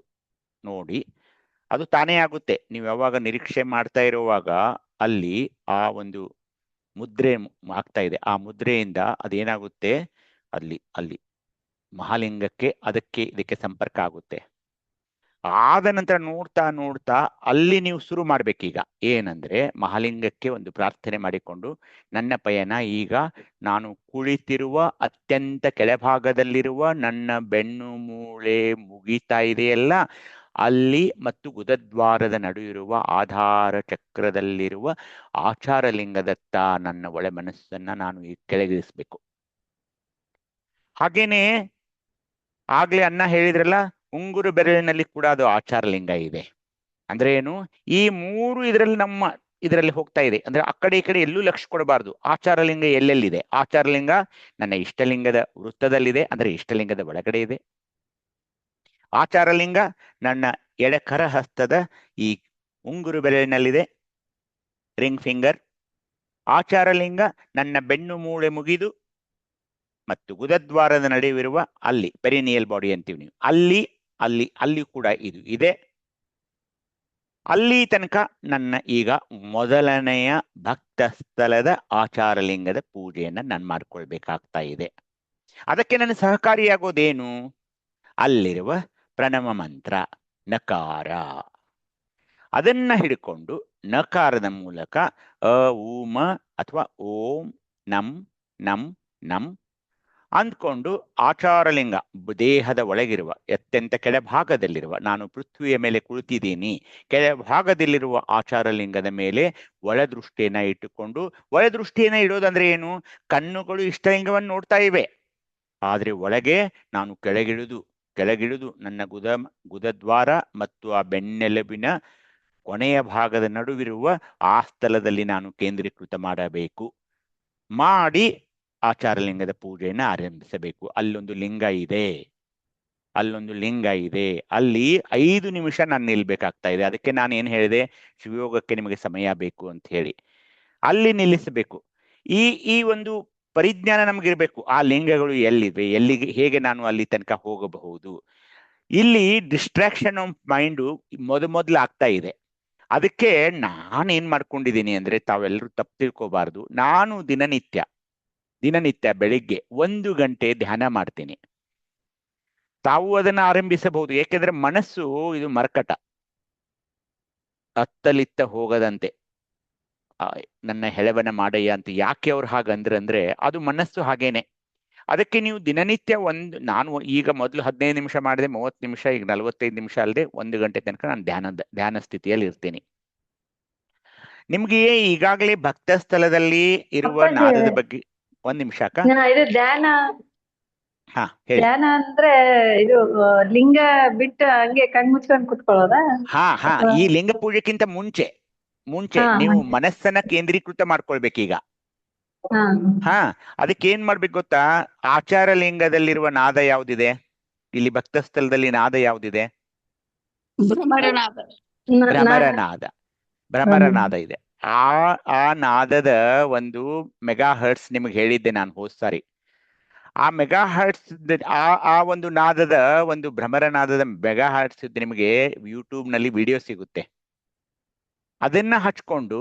ನೋಡಿ. ಅದು ತಾನೇ ಆಗುತ್ತೆ. ನೀವು ಯಾವಾಗ ನಿರೀಕ್ಷೆ ಮಾಡ್ತಾ ಇರುವಾಗ ಅಲ್ಲಿ ಆ ಒಂದು ಮುದ್ರೆ ಆಗ್ತಾ ಇದೆ, ಆ ಮುದ್ರೆಯಿಂದ ಅದೇನಾಗುತ್ತೆ, ಅಲ್ಲಿ ಮಹಾಲಿಂಗಕ್ಕೆ ಇದಕ್ಕೆ ಸಂಪರ್ಕ ಆಗುತ್ತೆ. ಆದ ನಂತರ ನೋಡ್ತಾ ಅಲ್ಲಿ ನೀವು ಶುರು ಮಾಡ್ಬೇಕೀಗ. ಏನಂದ್ರೆ, ಮಹಾಲಿಂಗಕ್ಕೆ ಒಂದು ಪ್ರಾರ್ಥನೆ ಮಾಡಿಕೊಂಡು, ನನ್ನ ಪಯಣ ಈಗ ನಾನು ಕುಳಿತಿರುವ ಅತ್ಯಂತ ಕೆಳಭಾಗದಲ್ಲಿರುವ ನನ್ನ ಬೆನ್ನು ಮೂಳೆ ಮುಗಿತಾ ಇದೆಯಲ್ಲ ಅಲ್ಲಿ ಮತ್ತು ಗುದದ್ವಾರದ ನಡುವಿರುವ ಆಧಾರ ಚಕ್ರದಲ್ಲಿರುವ ಆಚಾರಲಿಂಗದತ್ತ ನನ್ನ ಒಳ ಮನಸ್ಸನ್ನ ನಾನು ಈ ಕೆಳಗಿಳಿಸ್ಬೇಕು. ಹಾಗೇನೆ ಆಗ್ಲೇ ಅನ್ನ ಹೇಳಿದ್ರಲ್ಲ, ಉಂಗುರು ಬೆರಳಿನಲ್ಲಿ ಕೂಡ ಅದು ಆಚಾರಲಿಂಗ ಇದೆ. ಅಂದ್ರೆ ಏನು, ಈ 3 ಇದರಲ್ಲಿ ಹೋಗ್ತಾ ಇದೆ. ಅಂದ್ರೆ ಆ ಕಡೆ ಈ ಕಡೆ ಎಲ್ಲೂ ಲಕ್ಷ್ಯ ಕೊಡಬಾರ್ದು. ಆಚಾರಲಿಂಗ ಎಲ್ಲೆಲ್ಲಿದೆ? ಆಚಾರಲಿಂಗ ನನ್ನ ಇಷ್ಟಲಿಂಗದ ವೃತ್ತದಲ್ಲಿದೆ, ಅಂದ್ರೆ ಇಷ್ಟಲಿಂಗದ ಒಳಗಡೆ ಇದೆ. ಆಚಾರಲಿಂಗ ನನ್ನ ಎಡಕರ ಹಸ್ತದ ಈ ಉಂಗುರು ಬೆರಳಿನಲ್ಲಿದೆ, ರಿಂಗ್ ಫಿಂಗರ್. ಆಚಾರಲಿಂಗ ನನ್ನ ಬೆನ್ನು ಮೂಳೆ ಮುಗಿದು ಮತ್ತು ಗುದದ್ವಾರದ ನಡುವಿರುವ ಅಲ್ಲಿ ಪೆರಿನಿಯಲ್ ಬಾಡಿ ಅಂತೀವಿ ನೀವು, ಅಲ್ಲಿ ಕೂಡ ಇದು ಇದೆ. ಅಲ್ಲಿ ತನಕ ನನ್ನ ಈಗ ಮೊದಲನೆಯ ಭಕ್ತ ಸ್ಥಳದ ಆಚಾರಲಿಂಗದ ಪೂಜೆಯನ್ನ ನಾನು ಮಾಡ್ಕೊಳ್ಬೇಕಾಗ್ತಾ ಇದೆ. ಅದಕ್ಕೆ ನನ್ನ ಸಹಕಾರಿಯಾಗೋದೇನು? ಅಲ್ಲಿರುವ ಪ್ರಣವ ಮಂತ್ರ ನಕಾರ. ಅದನ್ನ ಹಿಡ್ಕೊಂಡು ನಕಾರದ ಮೂಲಕ ಊಮ ಅಥವಾ ಓಂ ನಂ ನಂ ನಂ ಅಂದ್ಕೊಂಡು ಆಚಾರಲಿಂಗ ದೇಹದ ಒಳಗಿರುವ ಅತ್ಯಂತ ಕೆಳಭಾಗದಲ್ಲಿರುವ, ನಾನು ಪೃಥ್ವಿಯ ಮೇಲೆ ಕುಳಿತಿದ್ದೀನಿ, ಕೆಳಭಾಗದಲ್ಲಿರುವ ಆಚಾರಲಿಂಗದ ಮೇಲೆ ಒಳದೃಷ್ಟಿಯನ್ನ ಇಟ್ಟುಕೊಂಡು, ಒಳದೃಷ್ಟಿಯನ್ನ ಇಡೋದಂದ್ರೆ ಏನು? ಕಣ್ಣುಗಳು ಇಷ್ಟಲಿಂಗವನ್ನು ನೋಡ್ತಾ ಇವೆ, ಆದ್ರೆ ಒಳಗೆ ನಾನು ಕೆಳಗಿಳಿದು ನನ್ನ ಗುದದ್ವಾರ ಮತ್ತು ಆ ಬೆನ್ನೆಲುಬಿನ ಕೊನೆಯ ಭಾಗದ ನಡುವಿರುವ ಆ ಸ್ಥಳದಲ್ಲಿ ನಾನು ಕೇಂದ್ರೀಕೃತ ಮಾಡಬೇಕು. ಮಾಡಿ ಆಚಾರಲಿಂಗದ ಪೂಜೆಯನ್ನು ಆರಂಭಿಸಬೇಕು. ಅಲ್ಲೊಂದು ಲಿಂಗ ಇದೆ, ಅಲ್ಲಿ 5 ನಿಮಿಷ ನಾನು ನಿಲ್ಬೇಕಾಗ್ತಾ ಇದೆ. ಅದಕ್ಕೆ ನಾನು ಏನ್ ಹೇಳಿದೆ, ಶಿವಯೋಗಕ್ಕೆ ನಿಮಗೆ ಸಮಯ ಬೇಕು ಅಂತ ಹೇಳಿ ಅಲ್ಲಿ ನಿಲ್ಲಿಸಬೇಕು. ಈ ಒಂದು ಪರಿಜ್ಞಾನ ನಮಗಿರ್ಬೇಕು. ಆ ಲಿಂಗಗಳು ಎಲ್ಲಿವೆ, ಹೇಗೆ ನಾನು ಅಲ್ಲಿ ತನಕ ಹೋಗಬಹುದು. ಇಲ್ಲಿ ಡಿಸ್ಟ್ರಾಕ್ಷನ್ ಆಫ್ ಮೈಂಡು ಮೊದಲು ಆಗ್ತಾ ಇದೆ. ಅದಕ್ಕೆ ನಾನೇನ್ ಮಾಡ್ಕೊಂಡಿದ್ದೀನಿ ಅಂದ್ರೆ, ತಾವೆಲ್ಲರೂ ತಪ್ಪು ತಿಳ್ಕೋಬಾರ್ದು, ನಾನು ದಿನನಿತ್ಯ ಬೆಳಿಗ್ಗೆ 1 ಗಂಟೆ ಧ್ಯಾನ ಮಾಡ್ತೀನಿ. ತಾವು ಅದನ್ನ ಆರಂಭಿಸಬಹುದು. ಏಕೆಂದ್ರೆ ಮನಸ್ಸು ಇದು ಮರ್ಕಟ, ಅತ್ತಲಿತ್ತ ಹೋಗದಂತೆ ನನ್ನ ಹೆಳವನ ಮಾಡಯ್ಯ ಅಂತ. ಯಾಕೆ ಅವ್ರು ಹಾಗಂದ್ರೆ ಅದು ಮನಸ್ಸು ಹಾಗೇನೆ. ಅದಕ್ಕೆ ನೀವು ದಿನನಿತ್ಯ ನಾನು ಈಗ ಮೊದಲು 15 ನಿಮಿಷ ಮಾಡಿದೆ, 30 ನಿಮಿಷ, ಈಗ 45 ನಿಮಿಷ ಅಲ್ಲದೆ 1 ಗಂಟೆ ತನಕ ನಾನು ಧ್ಯಾನ ಸ್ಥಿತಿಯಲ್ಲಿ ಇರ್ತೀನಿ. ನಿಮ್ಗೆ ಈಗಾಗಲೇ ಭಕ್ತ ಸ್ಥಳದಲ್ಲಿ ಇರುವ ನಾದದ ಬಗ್ಗೆ 1 ನಿಮಿಷ ಅಕ್ಕ.
ಇದು ಧ್ಯಾನ
ಹೇಳಿ.
ಧ್ಯಾನ ಅಂದ್ರೆ ಇದು ಲಿಂಗ ಬಿಟ್ಟು ಹಂಗೆ ಕಣ್ಮುಚ್ಕೊಂಡು ಕುತ್ಕೊಳ್ಳೋದಾ?
ಈ ಲಿಂಗ ಪೂಜೆಕ್ಕಿಂತ ಮುಂಚೆ ನೀವು ಮನಸ್ಸನ್ನ ಕೇಂದ್ರೀಕೃತ ಮಾಡ್ಕೊಳ್ಬೇಕೀಗ. ಅದಕ್ಕೆ ಏನ್ ಮಾಡ್ಬೇಕು ಗೊತ್ತಾ? ಆಚಾರ ಲಿಂಗದಲ್ಲಿರುವ ನಾದ ಯಾವ್ದಿದೆ? ಇಲ್ಲಿ ಭಕ್ತ ಸ್ಥಳದಲ್ಲಿ ನಾದ ಯಾವ್ದಿದೆ? ಭ್ರಮರನಾದ ಇದೆ. ಆ ನಾದದ ಒಂದು ಮೆಗಾ ಹರ್ಟ್ಸ್ ನಿಮ್ಗೆ ಹೇಳಿದ್ದೆ ನಾನು ಹೋದ್ ಸಾರಿ. ಆ ಮೆಗಾ ಹರ್ಟ್ಸ್ ಆ ಒಂದು ನಾದದ ಒಂದು ಭ್ರಮರನಾದದ ಮೆಗಾ ಹರ್ಟ್ಸ್ ನಿಮಗೆ ಯೂಟ್ಯೂಬ್ ನಲ್ಲಿ ವಿಡಿಯೋ ಸಿಗುತ್ತೆ. ಅದನ್ನ ಹಾಕೊಂಡು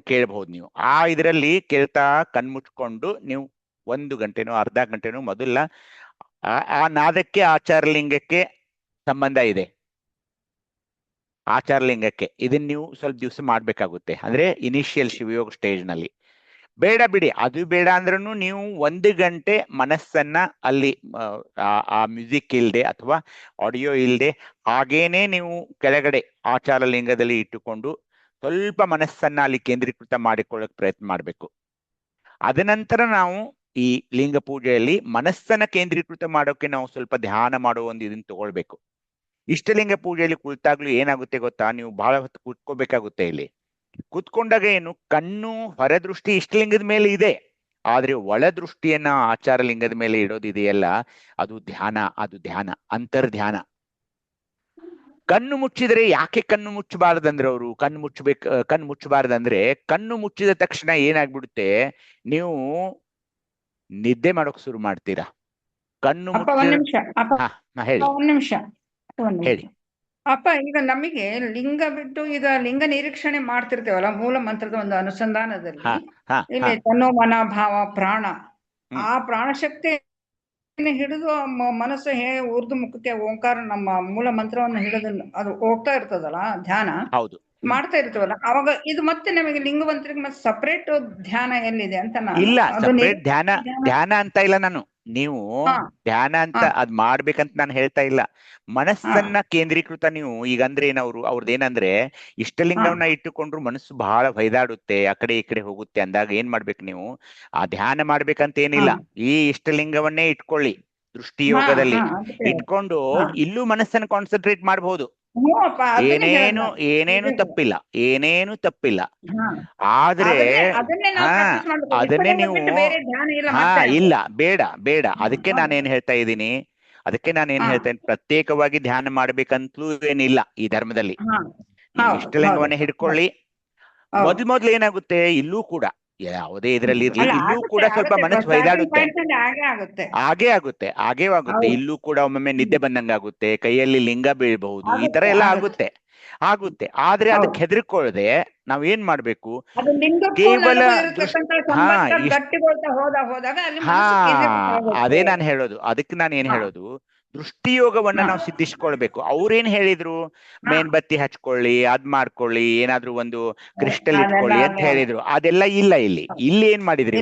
ಕೇಳಬಹುದು ನೀವು. ಇದರಲ್ಲಿ ಕೇಳ್ತಾ ಕಣ್ಮುಚ್ಕೊಂಡು ನೀವು 1 ಗಂಟೆನೋ ಅರ್ಧ ಗಂಟೆನೋ ಮೊದಲ ಆ ನಾದಕ್ಕೆ ಆಚಾರಲಿಂಗಕ್ಕೆ ಸಂಬಂಧ ಇದೆ. ಆಚಾರಲಿಂಗಕ್ಕೆ ಇದನ್ನ ನೀವು ಸ್ವಲ್ಪ ದಿವಸ ಮಾಡ್ಬೇಕಾಗುತ್ತೆ, ಅಂದ್ರೆ ಇನಿಷಿಯಲ್ ಶಿವಯೋಗ ಸ್ಟೇಜ್ ನಲ್ಲಿ. ಬೇಡ ಬಿಡಿ, ಅದು ಬೇಡ ಅಂದ್ರೂ ನೀವು 1 ಗಂಟೆ ಮನಸ್ಸನ್ನ ಅಲ್ಲಿ ಆ ಮ್ಯೂಸಿಕ್ ಇಲ್ದೆ ಅಥವಾ ಆಡಿಯೋ ಇಲ್ದೆ ಹಾಗೇನೆ ನೀವು ಕೆಳಗಡೆ ಆಚಾರ ಲಿಂಗದಲ್ಲಿ ಇಟ್ಟುಕೊಂಡು ಸ್ವಲ್ಪ ಮನಸ್ಸನ್ನ ಅಲ್ಲಿ ಕೇಂದ್ರೀಕೃತ ಮಾಡಿಕೊಳ್ಳಕ್ ಪ್ರಯತ್ನ ಮಾಡಬೇಕು. ಅದ ನಂತರ ನಾವು ಈ ಲಿಂಗ ಪೂಜೆಯಲ್ಲಿ ಮನಸ್ಸನ್ನ ಕೇಂದ್ರೀಕೃತ ಮಾಡೋಕೆ ನಾವು ಸ್ವಲ್ಪ ಧ್ಯಾನ ಮಾಡೋ ಒಂದು ಇದನ್ನ ತಗೊಳ್ಬೇಕು. ಇಷ್ಟಲಿಂಗ ಪೂಜೆಯಲ್ಲಿ ಕುಳಿತಾಗ್ಲೂ ಏನಾಗುತ್ತೆ ಗೊತ್ತಾ, ನೀವು ಬಹಳ ಹೊತ್ತು ಕೂತ್ಕೋಬೇಕಾಗುತ್ತೆ. ಇಲ್ಲಿ ಕೂತ್ಕೊಂಡಾಗ ಏನು, ಕಣ್ಣು ಹೊರದೃಷ್ಟಿ ಇಷ್ಟಲಿಂಗದ ಮೇಲೆ ಇದೆ, ಆದ್ರೆ ಒಳ ದೃಷ್ಟಿಯನ್ನ ಆಚಾರ ಲಿಂಗದ ಮೇಲೆ ಇಡೋದಿದೆಯಲ್ಲ, ಅದು ಧ್ಯಾನ. ಅದು ಧ್ಯಾನ, ಅಂತರ್ಧ್ಯಾನ. ಕಣ್ಣು ಮುಚ್ಚಿದ್ರೆ ಯಾಕೆ ಕಣ್ಣು ಮುಚ್ಚಬಾರ್ದಂದ್ರೆ ಅವರು ಕಣ್ಣು ಮುಚ್ಚಬಾರ್ದಂದ್ರೆ ಕಣ್ಣು ಮುಚ್ಚಿದ ತಕ್ಷಣ ಏನಾಗ್ಬಿಡುತ್ತೆ, ನೀವು ನಿದ್ದೆ ಮಾಡೋಕ್ ಶುರು ಮಾಡ್ತೀರಾ. ಕಣ್ಣು
ಅಪ್ಪ ಒಂದ್ ನಿಮಿಷ ಅಪ್ಪ
ಹೇಳಿ
ಒಂದ್ ನಿಮಿಷ
ಹೇಳಿ.
ಅಪ್ಪ, ಈಗ ನಮಗೆ ಲಿಂಗ ಬಿಟ್ಟು ಈಗ ಲಿಂಗ ನಿರೀಕ್ಷಣೆ ಮಾಡ್ತಿರ್ತೇವಲ್ಲ ಮೂಲ ಮಂತ್ರದ ಒಂದು ಅನುಸಂಧಾನದಲ್ಲಿ, ಇಲ್ಲಿ ತನ್ನೋ ಮನ ಭಾವ ಪ್ರಾಣ, ಆ ಪ್ರಾಣಶಕ್ತಿ ಹಿಡಿದು ಮನಸ್ಸು ಊರ್ದು ಮುಖಕ್ಕೆ ಓಂಕಾರ ನಮ್ಮ ಮೂಲ ಮಂತ್ರವನ್ನು ಹಿಡಿದು ಅದು ಹೋಗ್ತಾ ಇರ್ತದಲ್ಲ ಧ್ಯಾನ
ಹೌದು
ಮಾಡ್ತಾ ಇರ್ತವಲ್ಲ, ಅವಾಗ ಇದು ಮತ್ತೆ ನಮಗೆ ಲಿಂಗವಂತರಿಗೆ ಮತ್ತೆ ಸಪರೇಟ್ ಧ್ಯಾನ ಎಲ್ಲಿದೆ ಅಂತ
ಇಲ್ಲ. ಸಪರೇಟ್ ಧ್ಯಾನ ಅಂತ ಇಲ್ಲ ನಾನು. ನೀವು ಧ್ಯಾನ ಅಂತ ಅದ್ ಮಾಡ್ಬೇಕಂತ ನಾನು ಹೇಳ್ತಾ ಇಲ್ಲ. ಮನಸ್ಸನ್ನ ಕೇಂದ್ರೀಕೃತ ನೀವು ಈಗ ಅಂದ್ರೆ ಅವ್ರದ್ದೇನಂದ್ರೆ ಇಷ್ಟಲಿಂಗವನ್ನ ಇಟ್ಟುಕೊಂಡ್ರು ಮನಸ್ಸು ಬಹಳ ಹೊಯ್ದಾಡುತ್ತೆ, ಆ ಕಡೆ ಈ ಕಡೆ ಹೋಗುತ್ತೆ ಅಂದಾಗ ಏನ್ ಮಾಡ್ಬೇಕು ನೀವು, ಆ ಧ್ಯಾನ ಮಾಡ್ಬೇಕಂತ ಏನಿಲ್ಲ. ಈ ಇಷ್ಟಲಿಂಗವನ್ನೇ ಇಟ್ಕೊಳ್ಳಿ, ದೃಷ್ಟಿಯೋಗದಲ್ಲಿ ಇಟ್ಕೊಂಡು ಇಲ್ಲೂ ಮನಸ್ಸನ್ನ ಕಾನ್ಸಂಟ್ರೇಟ್ ಮಾಡಬಹುದು. ಏನೇನು ತಪ್ಪಿಲ್ಲ, ಏನೇನು ತಪ್ಪಿಲ್ಲ. ಆದ್ರೆ ಅದನ್ನೇ ನೀವು ಇಲ್ಲ, ಬೇಡ ಬೇಡ. ಅದಕ್ಕೆ ನಾನೇನ್ ಹೇಳ್ತಾ ಇದ್ದೀನಿ, ಪ್ರತ್ಯೇಕವಾಗಿ ಧ್ಯಾನ ಮಾಡ್ಬೇಕಂತಲೂ ಏನಿಲ್ಲ ಈ ಧರ್ಮದಲ್ಲಿ. ನೀವು ಇಷ್ಟಲಿಂಗವನ್ನೇ ಹಿಡ್ಕೊಳ್ಳಿ. ಮೊದ್ಲು ಏನಾಗುತ್ತೆ, ಇಲ್ಲೂ ಕೂಡ ಯಾವುದೇ ಇದ್ರಲ್ಲಿ ಇರ್ಲಿ, ಇಲ್ಲೂ ಕೂಡ ಸ್ವಲ್ಪ ಮನಸ್ಸು ಹೊಯ್ದಾಡುತ್ತೆ. ಹಾಗೇ ಆಗುತ್ತೆ. ಇಲ್ಲೂ ಕೂಡ ಒಮ್ಮೊಮ್ಮೆ ನಿದ್ದೆ ಬಂದಂಗಾಗುತ್ತೆ, ಕೈಯಲ್ಲಿ ಲಿಂಗ ಬೀಳ್ಬಹುದು, ಈ ತರ ಎಲ್ಲ ಆಗುತ್ತೆ. ಆದ್ರೆ ಅದಕ್ಕೆ ಹೆದರ್ಕೊಳ್ಳದೆ ನಾವ್ ಏನ್ ಮಾಡ್ಬೇಕು, ಕೇವಲ ಅದೇ ನಾನು ಹೇಳೋದು. ಅದಕ್ಕೆ ನಾನು ಏನ್ ಹೇಳೋದು, ದೃಷ್ಟಿಯೋಗವನ್ನ ನಾವು ಸಿದ್ಧಿಸ್ಕೊಳ್ಬೇಕು. ಅವ್ರೇನ್ ಹೇಳಿದ್ರು, ಮೇನ್ಬತ್ತಿ ಹಚ್ಕೊಳ್ಳಿ, ಅದ್ ಮಾಡ್ಕೊಳ್ಳಿ, ಏನಾದ್ರು ಒಂದು ಕ್ರಿಸ್ಟಲ್ ಇಟ್ಕೊಳ್ಳಿ ಅಂತ ಹೇಳಿದ್ರು. ಅದೆಲ್ಲ ಇಲ್ಲ. ಇಲ್ಲಿ ಏನ್ ಮಾಡಿದ್ರಿ,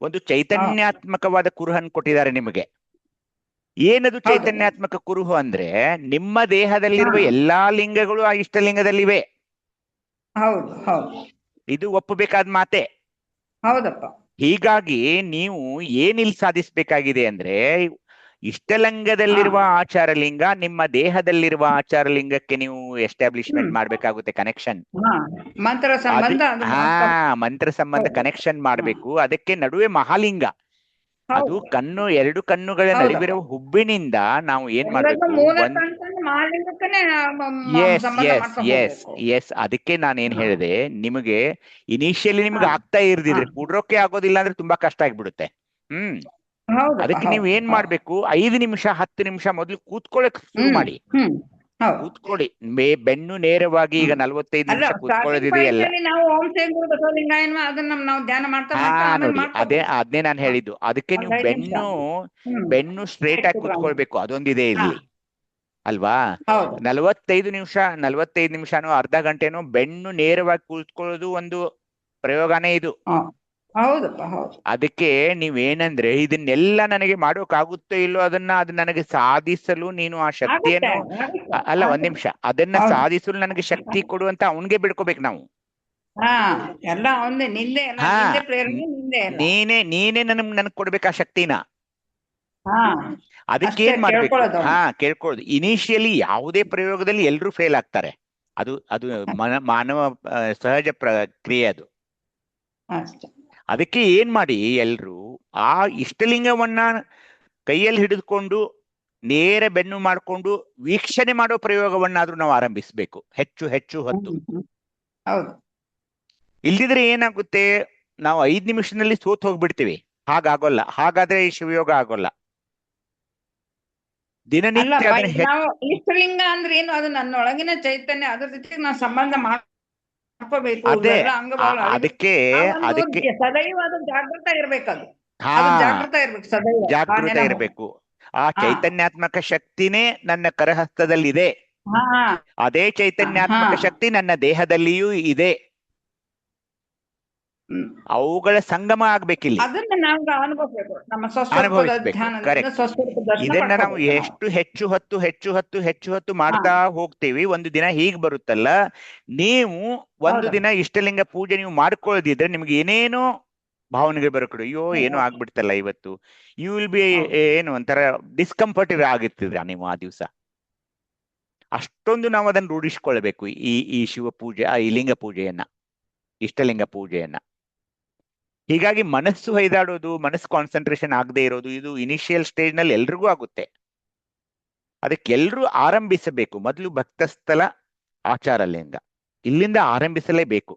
ಒಂದು ಚೈತನ್ಯಾತ್ಮಕವಾದ ಕುರುಹನ್ ಕೊಟ್ಟಿದ್ದಾರೆ ನಿಮಗೆ. ಏನದು ಚೈತನ್ಯಾತ್ಮಕ ಕುರುಹು ಅಂದ್ರೆ, ನಿಮ್ಮ ದೇಹದಲ್ಲಿರುವ ಎಲ್ಲಾ ಲಿಂಗಗಳು ಆ ಇಷ್ಟಲಿಂಗದಲ್ಲಿವೆ. ಇದು ಒಪ್ಪಬೇಕಾದ ಮಾತೆ. ಹೀಗಾಗಿ ನೀವು ಏನಿಲ್ಲಿ ಸಾಧಿಸ್ಬೇಕಾಗಿದೆ ಅಂದ್ರೆ, ಇಷ್ಟಲಿಂಗದಲ್ಲಿರುವ ಆಚಾರ ಲಿಂಗ ನಿಮ್ಮ ದೇಹದಲ್ಲಿರುವ ಆಚಾರ ಲಿಂಗಕ್ಕೆ ನೀವು ಎಸ್ಟಾಬ್ಲಿಷ್ಮೆಂಟ್ ಮಾಡ್ಬೇಕಾಗುತ್ತೆ, ಕನೆಕ್ಷನ್. ಮಂತ್ರ ಸಂಬಂಧ ಕನೆಕ್ಷನ್ ಮಾಡ್ಬೇಕು. ಅದಕ್ಕೆ ನಡುವೆ ಮಹಾಲಿಂಗ, ಅದು ಎರಡು ಕಣ್ಣುಗಳ ನಡುವಿರುವ ಹುಬ್ಬಿನಿಂದ ನಾವು ಏನ್ ಮಾಡ್ಬೇಕು, ಎಸ್. ಅದಕ್ಕೆ ನಾನು ಏನ್ ಹೇಳಿದೆ ನಿಮಗೆ, ಇನಿಷಿಯಲಿ ನಿಮ್ಗೆ ಆಗ್ತಾ ಇರ್ದಿದ್ರೆ ಕೂಡ್ರೋಕೆ ಆಗೋದಿಲ್ಲ ಅಂದ್ರೆ ತುಂಬಾ ಕಷ್ಟ ಆಗ್ಬಿಡುತ್ತೆ. ಅದಕ್ಕೆ ನೀವು ಏನ್ ಮಾಡ್ಬೇಕು, 5 ನಿಮಿಷ 10 ನಿಮಿಷ ಮೊದಲು ಕೂತ್ಕೊಳ್ಳಕ್ ಶುರು ಮಾಡಿ. ಕೂತ್ಕೊಳ್ಳಿ, ಬೆನ್ನು ನೇರವಾಗಿ. ಈಗ 45 ನಿಮಿಷ ಕೂತ್ಕೊಳ್ಳೋದಿದೆಯಲ್ಲ, ನೋಡಿ ಅದೇ ನಾನು ಹೇಳಿದ್ದು. ಅದಕ್ಕೆ ನೀವು ಬೆನ್ನು ಸ್ಟ್ರೇಟ್ ಆಗಿ ಕೂತ್ಕೊಳ್ಬೇಕು, ಅದೊಂದಿದೆ ಇಲ್ಲಿ ಅಲ್ವಾ. 45 ನಿಮಿಷನೋ ಅರ್ಧ ಗಂಟೆನೋ ಬೆನ್ನು ನೇರವಾಗಿ ಕೂತ್ಕೊಳ್ಳೋದು ಒಂದು ಪ್ರಯೋಗನೇ ಇದು. ಅದಕ್ಕೆ ನೀವೇನಂದ್ರೆ, ಇದನ್ನೆಲ್ಲ ನನಗೆ ಮಾಡೋಕ್ಕಾಗುತ್ತೋ ಇಲ್ಲೋ ಅದು ನನಗೆ ಸಾಧಿಸಲು ನೀನು ಆ ಶಕ್ತಿಯನ್ನು ಅಲ್ಲ, ಒಂದ್ ನಿಮಿಷ, ಅದನ್ನ ಸಾಧಿಸಲು ನನಗೆ ಶಕ್ತಿ ಕೊಡುವಂತ ಅವನ್ಗೆ ಬಿಡ್ಕೋಬೇಕು ನಾವು. ನೀನೇ ನನಗ್ ಕೊಡ್ಬೇಕು ಆ ಶಕ್ತಿನ. ಅದಕ್ಕೆ ಏನ್ ಮಾಡ್ಬೇಕು, ಕೇಳ್ಕೊಳ್ಳೋದು. ಇನಿಷಿಯಲಿ ಯಾವುದೇ ಪ್ರಯೋಗದಲ್ಲಿ ಎಲ್ರೂ ಫೇಲ್ ಆಗ್ತಾರೆ. ಅದು ಮಾನವ ಸಹಜ ಕ್ರಿಯೆ ಅದು. ಅದಕ್ಕೆ ಏನ್ ಮಾಡಿ, ಎಲ್ರು ಆ ಇಷ್ಟಲಿಂಗವನ್ನ ಕೈಯಲ್ಲಿ ಹಿಡಿದುಕೊಂಡು ನೇರ ಬೆನ್ನು ಮಾಡಿಕೊಂಡು ವೀಕ್ಷಣೆ ಮಾಡೋ ಪ್ರಯೋಗವನ್ನಾದ್ರೂ ನಾವು ಆರಂಭಿಸ್ಬೇಕು, ಹೆಚ್ಚು ಹೊತ್ತು. ಇಲ್ದಿದ್ರೆ ಏನಾಗುತ್ತೆ, ನಾವು 5 ನಿಮಿಷದಲ್ಲಿ ಸೋತ್ ಹೋಗ್ಬಿಡ್ತೀವಿ. ಹಾಗಾಗೋಲ್ಲ. ಹಾಗಾದ್ರೆ ಈ ಶಿವಯೋಗ ಆಗೋಲ್ಲ. ದಿನನಿತ್ಯ
ಇಷ್ಟಲಿಂಗ ಅಂದ್ರೆ ಏನು, ಅದು ನನ್ನೊಳಗಿನ ಚೈತನ್ಯ, ಅದ್ರ ಜೊತೆಗೆ ನಾವು ಸಂಬಂಧ
ಅದೇ ಅದಕ್ಕೆ
ಸದೈವ ಅದು ಜಾಗೃತ ಇರ್ಬೇಕದು.
ಜಾಗೃತ ಇರ್ಬೇಕು. ಆ ಚೈತನ್ಯಾತ್ಮಕ ಶಕ್ತಿನೇ ನನ್ನ ಕರಹಸ್ತದಲ್ಲಿದೆ,
ಹಾ
ಅದೇ ಚೈತನ್ಯಾತ್ಮಕ ಶಕ್ತಿ ನನ್ನ ದೇಹದಲ್ಲಿಯೂ ಇದೆ. ಅವುಗಳ ಸಂಗಮ ಆಗ್ಬೇಕಿಲ್ಲಿ,
ಅದನ್ನ ನಾವು ಅನುಭವಿಸ್ಬೇಕು. ನಮ್ಮ ಸ್ವಸ್ವರೂಪದ
ಅನುಭವಿಸ್ಬೇಕು.
ಧ್ಯಾನದಿಂದ
ಕರೆಕ್ಟ್.
ಸ್ವಸ್ವರೂಪ ದರ್ಶನ
ಇದನ್ನ ನಾವು
ಪಡ್ಕೋಬೇಕು ನಾವು.
ಎಷ್ಟು ಹೆಚ್ಚು ಹೊತ್ತು ಮಾಡ್ತಾ ಹೋಗ್ತೀವಿ, ಒಂದು ದಿನ ಹೀಗ್ ಬರುತ್ತಲ್ಲ. ನೀವು ಒಂದು
ಹೌದು.
ದಿನ ಇಷ್ಟಲಿಂಗ ಪೂಜೆ ನೀವು ಮಾಡ್ಕೊಳ್ಳದಿದ್ರೆ ನಿಮ್ಗೆ ಏನೇನೋ ಭಾವನೆಗಳು ಬರಕೂಡ, ಅಯ್ಯೋ ಏನೋ ಆಗ್ಬಿಡ್ತಲ್ಲ ಇವತ್ತು, ಯು ವಿಲ್ ಬಿ ಏನು ಒಂಥರ ಡಿಸ್ಕಂಫರ್ಟ್ ಆಗಿರ್ತಿದ್ರ ನೀವು ಆ ದಿವಸ. ಅಷ್ಟೊಂದು ನಾವು ಅದನ್ನ ರೂಢಿಸ್ಕೊಳ್ಬೇಕು, ಈ ಶಿವ ಪೂಜೆ, ಈ ಲಿಂಗ ಪೂಜೆಯನ್ನ, ಇಷ್ಟಲಿಂಗ ಪೂಜೆಯನ್ನ. ಹೀಗಾಗಿ ಮನಸ್ಸು ಹೈದಾಡೋದು, ಮನಸ್ಸು ಕಾನ್ಸಂಟ್ರೇಷನ್ ಆಗದೆ ಇರೋದು, ಇದು ಇನಿಷಿಯಲ್ ಸ್ಟೇಜ್ ನಲ್ಲಿ ಎಲ್ರಿಗೂ ಆಗುತ್ತೆ. ಅದಕ್ಕೆ ಎಲ್ರೂ ಆರಂಭಿಸಬೇಕು. ಮೊದಲು ಭಕ್ತಸ್ಥಲ ಆಚಾರ ಲಿಂಗ, ಇಲ್ಲಿಂದ ಆರಂಭಿಸಲೇಬೇಕು.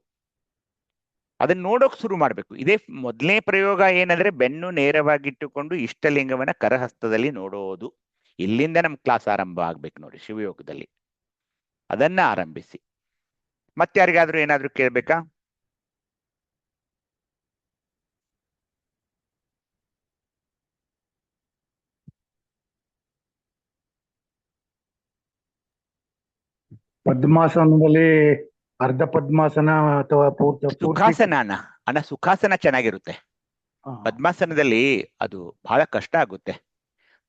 ಅದನ್ನ ನೋಡೋಕ್ ಶುರು ಮಾಡ್ಬೇಕು. ಇದೇ ಮೊದಲನೇ ಪ್ರಯೋಗ ಏನಂದ್ರೆ, ಬೆನ್ನು ನೇರವಾಗಿಟ್ಟುಕೊಂಡು ಇಷ್ಟಲಿಂಗವನ್ನ ಕರಹಸ್ತದಲ್ಲಿ ನೋಡೋದು. ಇಲ್ಲಿಂದ ನಮ್ ಕ್ಲಾಸ್ ಆರಂಭ ಆಗ್ಬೇಕು ನೋಡಿ ಶಿವಯೋಗದಲ್ಲಿ. ಅದನ್ನ ಆರಂಭಿಸಿ. ಮತ್ತೆ ಯಾರಿಗಾದ್ರೂ ಏನಾದ್ರೂ ಕೇಳ್ಬೇಕಾ?
ಪದ್ಮಾಸನದಲ್ಲಿ ಅರ್ಧ ಪದ್ಮಾಸನ ಅಥವಾ
ಸುಖಾಸನ ಸುಖಾಸನ ಚೆನ್ನಾಗಿರುತ್ತೆ. ಪದ್ಮಾಸನದಲ್ಲಿ ಅದು ಬಹಳ ಕಷ್ಟ ಆಗುತ್ತೆ.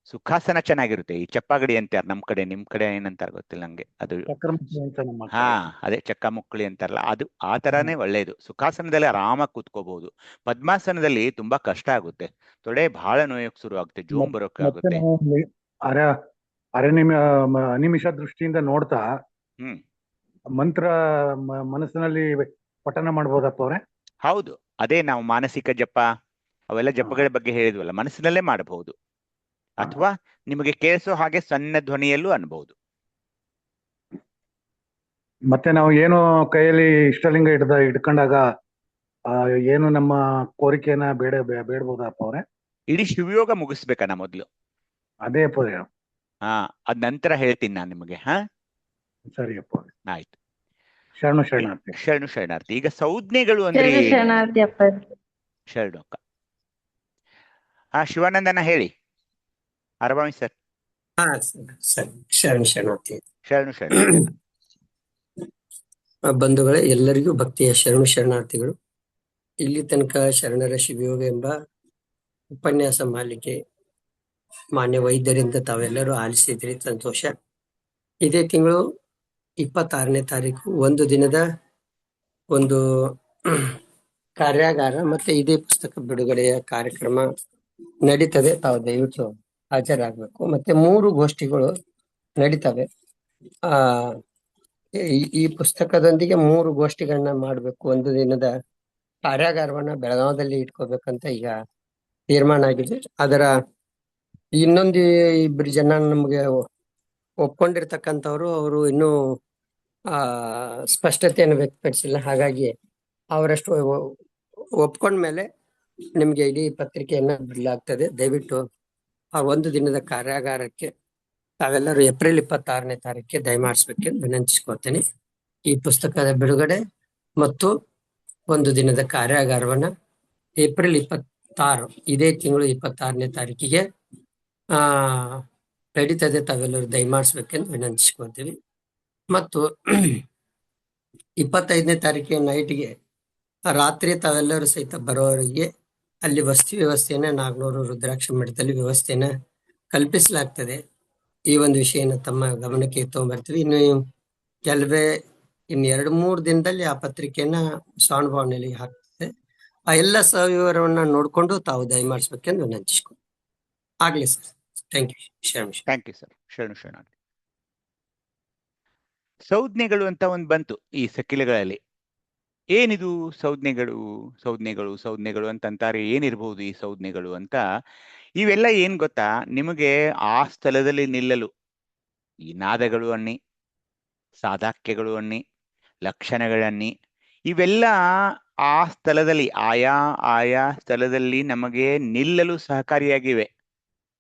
ಸುಖಾಸನ ಚೆನ್ನಾಗಿರುತ್ತೆ. ಈ ಚಪ್ಪಾಗಡಿ ಅಂತಾರ ನಮ್ ಕಡೆ, ನಿಮ್ ಕಡೆ ಏನಂತಾರ ಗೊತ್ತಿಲ್ಲ ನಂಗೆ. ಅದು ಅದೇ ಚಕ್ಕಮುಕ್ಕಳಿ ಅಂತಾರಲ್ಲ, ಅದು ಆ ತರಾನೇ ಒಳ್ಳೇದು. ಸುಖಾಸನದಲ್ಲಿ ಆರಾಮಾಗಿ ಕೂತ್ಕೋಬಹುದು. ಪದ್ಮಾಸನದಲ್ಲಿ ತುಂಬಾ ಕಷ್ಟ ಆಗುತ್ತೆ. ತೊಡೆ ಬಹಳ ನೋಯಕ್ ಶುರು ಆಗುತ್ತೆ, ಜೋಮ್ ಬರೋಕೆ ಆಗುತ್ತೆ.
ಅನಿಮಿಷ ದೃಷ್ಟಿಯಿಂದ ನೋಡ್ತಾ ಮಂತ್ರ ಮನಸ್ಸಿನಲ್ಲಿ ಪಠನ ಮಾಡ್ಬೋದಪ್ಪ ಅವ್ರೆ?
ಹೌದು, ಅದೇ ನಾವು ಮಾನಸಿಕ ಜಪ ಅವೆಲ್ಲ ಜಪಗಳ ಬಗ್ಗೆ ಹೇಳಿದ್ವಲ್ಲ, ಮನಸ್ಸಿನಲ್ಲೇ ಮಾಡಬಹುದು. ಅಥವಾ ನಿಮಗೆ ಕೇಳಿಸೋ ಹಾಗೆ ಸಣ್ಣ ಧ್ವನಿಯಲ್ಲೂ ಅನ್ಬಹುದು.
ಮತ್ತೆ ನಾವು ಏನು ಕೈಯಲ್ಲಿ ಇಷ್ಟಲಿಂಗ ಇಟ್ಕೊಂಡಾಗ ಏನು ನಮ್ಮ ಕೋರಿಕೆನ ಬೇಡಬಹುದಪ್ಪ ಅವ್ರೆ?
ಇಡೀ ಶಿವಯೋಗ ಮುಗಿಸ್ಬೇಕಣ್ಣ ಮೊದ್ಲು.
ಅದೇ
ಅದ್ ನಂತರ ಹೇಳ್ತೀನಿ ನಾನು ನಿಮಗೆ.
ಸರಿಯಪ್ಪ,
ಆಯ್ತು.
ಶರಣಾರ್ಥಿ.
ಶರಣಾರ್ಥಿ. ಈಗ ಸಂಜ್ಞೆಗಳು ಅಂದ್ರೆ ಶರಣಕ್ಕ. ಶಿವಾನಂದನ ಹೇಳಿ. ಅರಬಾವಿ ಸರ್.
ಶರಣಾರ್ಥಿ.
ಶರಣಾರ್ಥಿ.
ಬಂಧುಗಳೇ, ಎಲ್ಲರಿಗೂ ಭಕ್ತಿಯ ಶರಣಾರ್ಥಿಗಳು. ಇಲ್ಲಿ ತನಕ ಶರಣರ ಶಿವಯೋಗ ಎಂಬ ಉಪನ್ಯಾಸ ಮಾಲಿಕೆ ಮಾನ್ಯ ವೈದ್ಯರಿಂದ ತಾವೆಲ್ಲರೂ ಆಲಿಸಿದ್ರಿ, ಸಂತೋಷ. ಇದೇ ತಿಂಗಳು 26ನೇ ತಾರೀಕು ಒಂದು ದಿನದ ಒಂದು ಕಾರ್ಯಾಗಾರ ಮತ್ತೆ ಇದೇ ಪುಸ್ತಕ ಬಿಡುಗಡೆಯ ಕಾರ್ಯಕ್ರಮ ನಡೀತದೆ. ತಾವು ದಯವಿಟ್ಟು ಹಾಜರಾಗಬೇಕು. ಮತ್ತೆ 3 ಗೋಷ್ಠಿಗಳು ನಡೀತವೆ. ಈ ಪುಸ್ತಕದೊಂದಿಗೆ 3 ಗೋಷ್ಠಿಗಳನ್ನ ಮಾಡಬೇಕು. ಒಂದು ದಿನದ ಕಾರ್ಯಾಗಾರವನ್ನ ಬೆಳಗಾವದಲ್ಲಿ ಇಟ್ಕೋಬೇಕಂತ ಈಗ ತೀರ್ಮಾನ ಆಗಿದೆ. ಅದರ ಇನ್ನೊಂದು 2 ಜನ ನಮ್ಗೆ ಒಪ್ಕೊಂಡಿರ್ತಕ್ಕಂಥವ್ರು, ಅವರು ಇನ್ನೂ ಸ್ಪಷ್ಟತೆಯನ್ನು ವ್ಯಕ್ತಪಡಿಸಿಲ್ಲ. ಹಾಗಾಗಿ ಅವರಷ್ಟು ಒಪ್ಕೊಂಡ್ಮೇಲೆ ನಿಮ್ಗೆ ಇಡೀ ಪತ್ರಿಕೆಯನ್ನ ಬಿಡಲಾಗ್ತದೆ. ದಯವಿಟ್ಟು ಆ ಒಂದು ದಿನದ ಕಾರ್ಯಾಗಾರಕ್ಕೆ ತಾವೆಲ್ಲರೂ ಏಪ್ರಿಲ್ 26ನೇ ತಾರೀಕಿಗೆ ದಯಮಾಡಿಸ್ಬೇಕೆಂದು ವಿನಂತಿಸ್ಕೊಳ್ತೇನೆ. ಈ ಪುಸ್ತಕದ ಬಿಡುಗಡೆ ಮತ್ತು ಒಂದು ದಿನದ ಕಾರ್ಯಾಗಾರವನ್ನ ಏಪ್ರಿಲ್ 26 ಇದೇ ತಿಂಗಳು 26ನೇ ತಾರೀಕಿಗೆ ನಡೀತದೆ. ತಾವೆಲ್ಲರೂ ದಯಮಾಡಿಸ್ಬೇಕೆಂದು ವಿನಂತಿಸ್ಕೊಳ್ತೀವಿ. ಮತ್ತು 25ನೇ ತಾರೀಕಿಗೆ ನೈಟ್ಗೆ ರಾತ್ರಿ ತಾವೆಲ್ಲರೂ ಸಹಿತ ಬರೋವರಿಗೆ ಅಲ್ಲಿ ವಸತಿ ವ್ಯವಸ್ಥೆಯನ್ನ ನಾಗನೂರು ರುದ್ರಾಕ್ಷ ಮಠದಲ್ಲಿ ವ್ಯವಸ್ಥೆಯನ್ನ ಕಲ್ಪಿಸಲಾಗ್ತದೆ. ಈ ಒಂದು ವಿಷಯನ ತಮ್ಮ ಗಮನಕ್ಕೆ ತಗೊಂಡ್ಬರ್ತೀವಿ. ಇನ್ನು 2-3 ದಿನದಲ್ಲಿ ಆ ಪತ್ರಿಕೆಯನ್ನ ಸಾಣಭವನಲ್ಲಿ ಹಾಕ್ತದೆ. ಆ ಎಲ್ಲ ಸವಿವರವನ್ನ ನೋಡ್ಕೊಂಡು ತಾವು ದಯಮಾಡಿಸ್ಬೇಕೆಂದು ವಿನಂತಿಸ್ಕೊ. ಆಗ್ಲಿ sir. Thank you.
Thank you sir. ಶರಣಾರ್ಥಿ. ಸಂಜ್ಞೆಗಳು ಅಂತ ಒಂದು ಬಂತು ಈ ಸಕಿಲೆಗಳಲ್ಲಿ. ಏನಿದು ಸಂಜ್ಞೆಗಳು ಅಂತಂತಾರೆ. ಏನಿರ್ಬಹುದು ಈ ಸಂಜ್ಞೆಗಳು ಅಂತ? ಇವೆಲ್ಲ ಏನ್ ಗೊತ್ತಾ, ನಿಮಗೆ ಆ ಸ್ಥಳದಲ್ಲಿ ನಿಲ್ಲಲು ಈ ನಾದಗಳು ಅನ್ನಿ, ಸಾಧಾಕ್ಯಗಳು ಅನ್ನಿ, ಲಕ್ಷಣಗಳನ್ನಿ, ಇವೆಲ್ಲ ಆ ಸ್ಥಳದಲ್ಲಿ ಆಯಾ ಸ್ಥಳದಲ್ಲಿ ನಮಗೆ ನಿಲ್ಲಲು ಸಹಕಾರಿಯಾಗಿವೆ.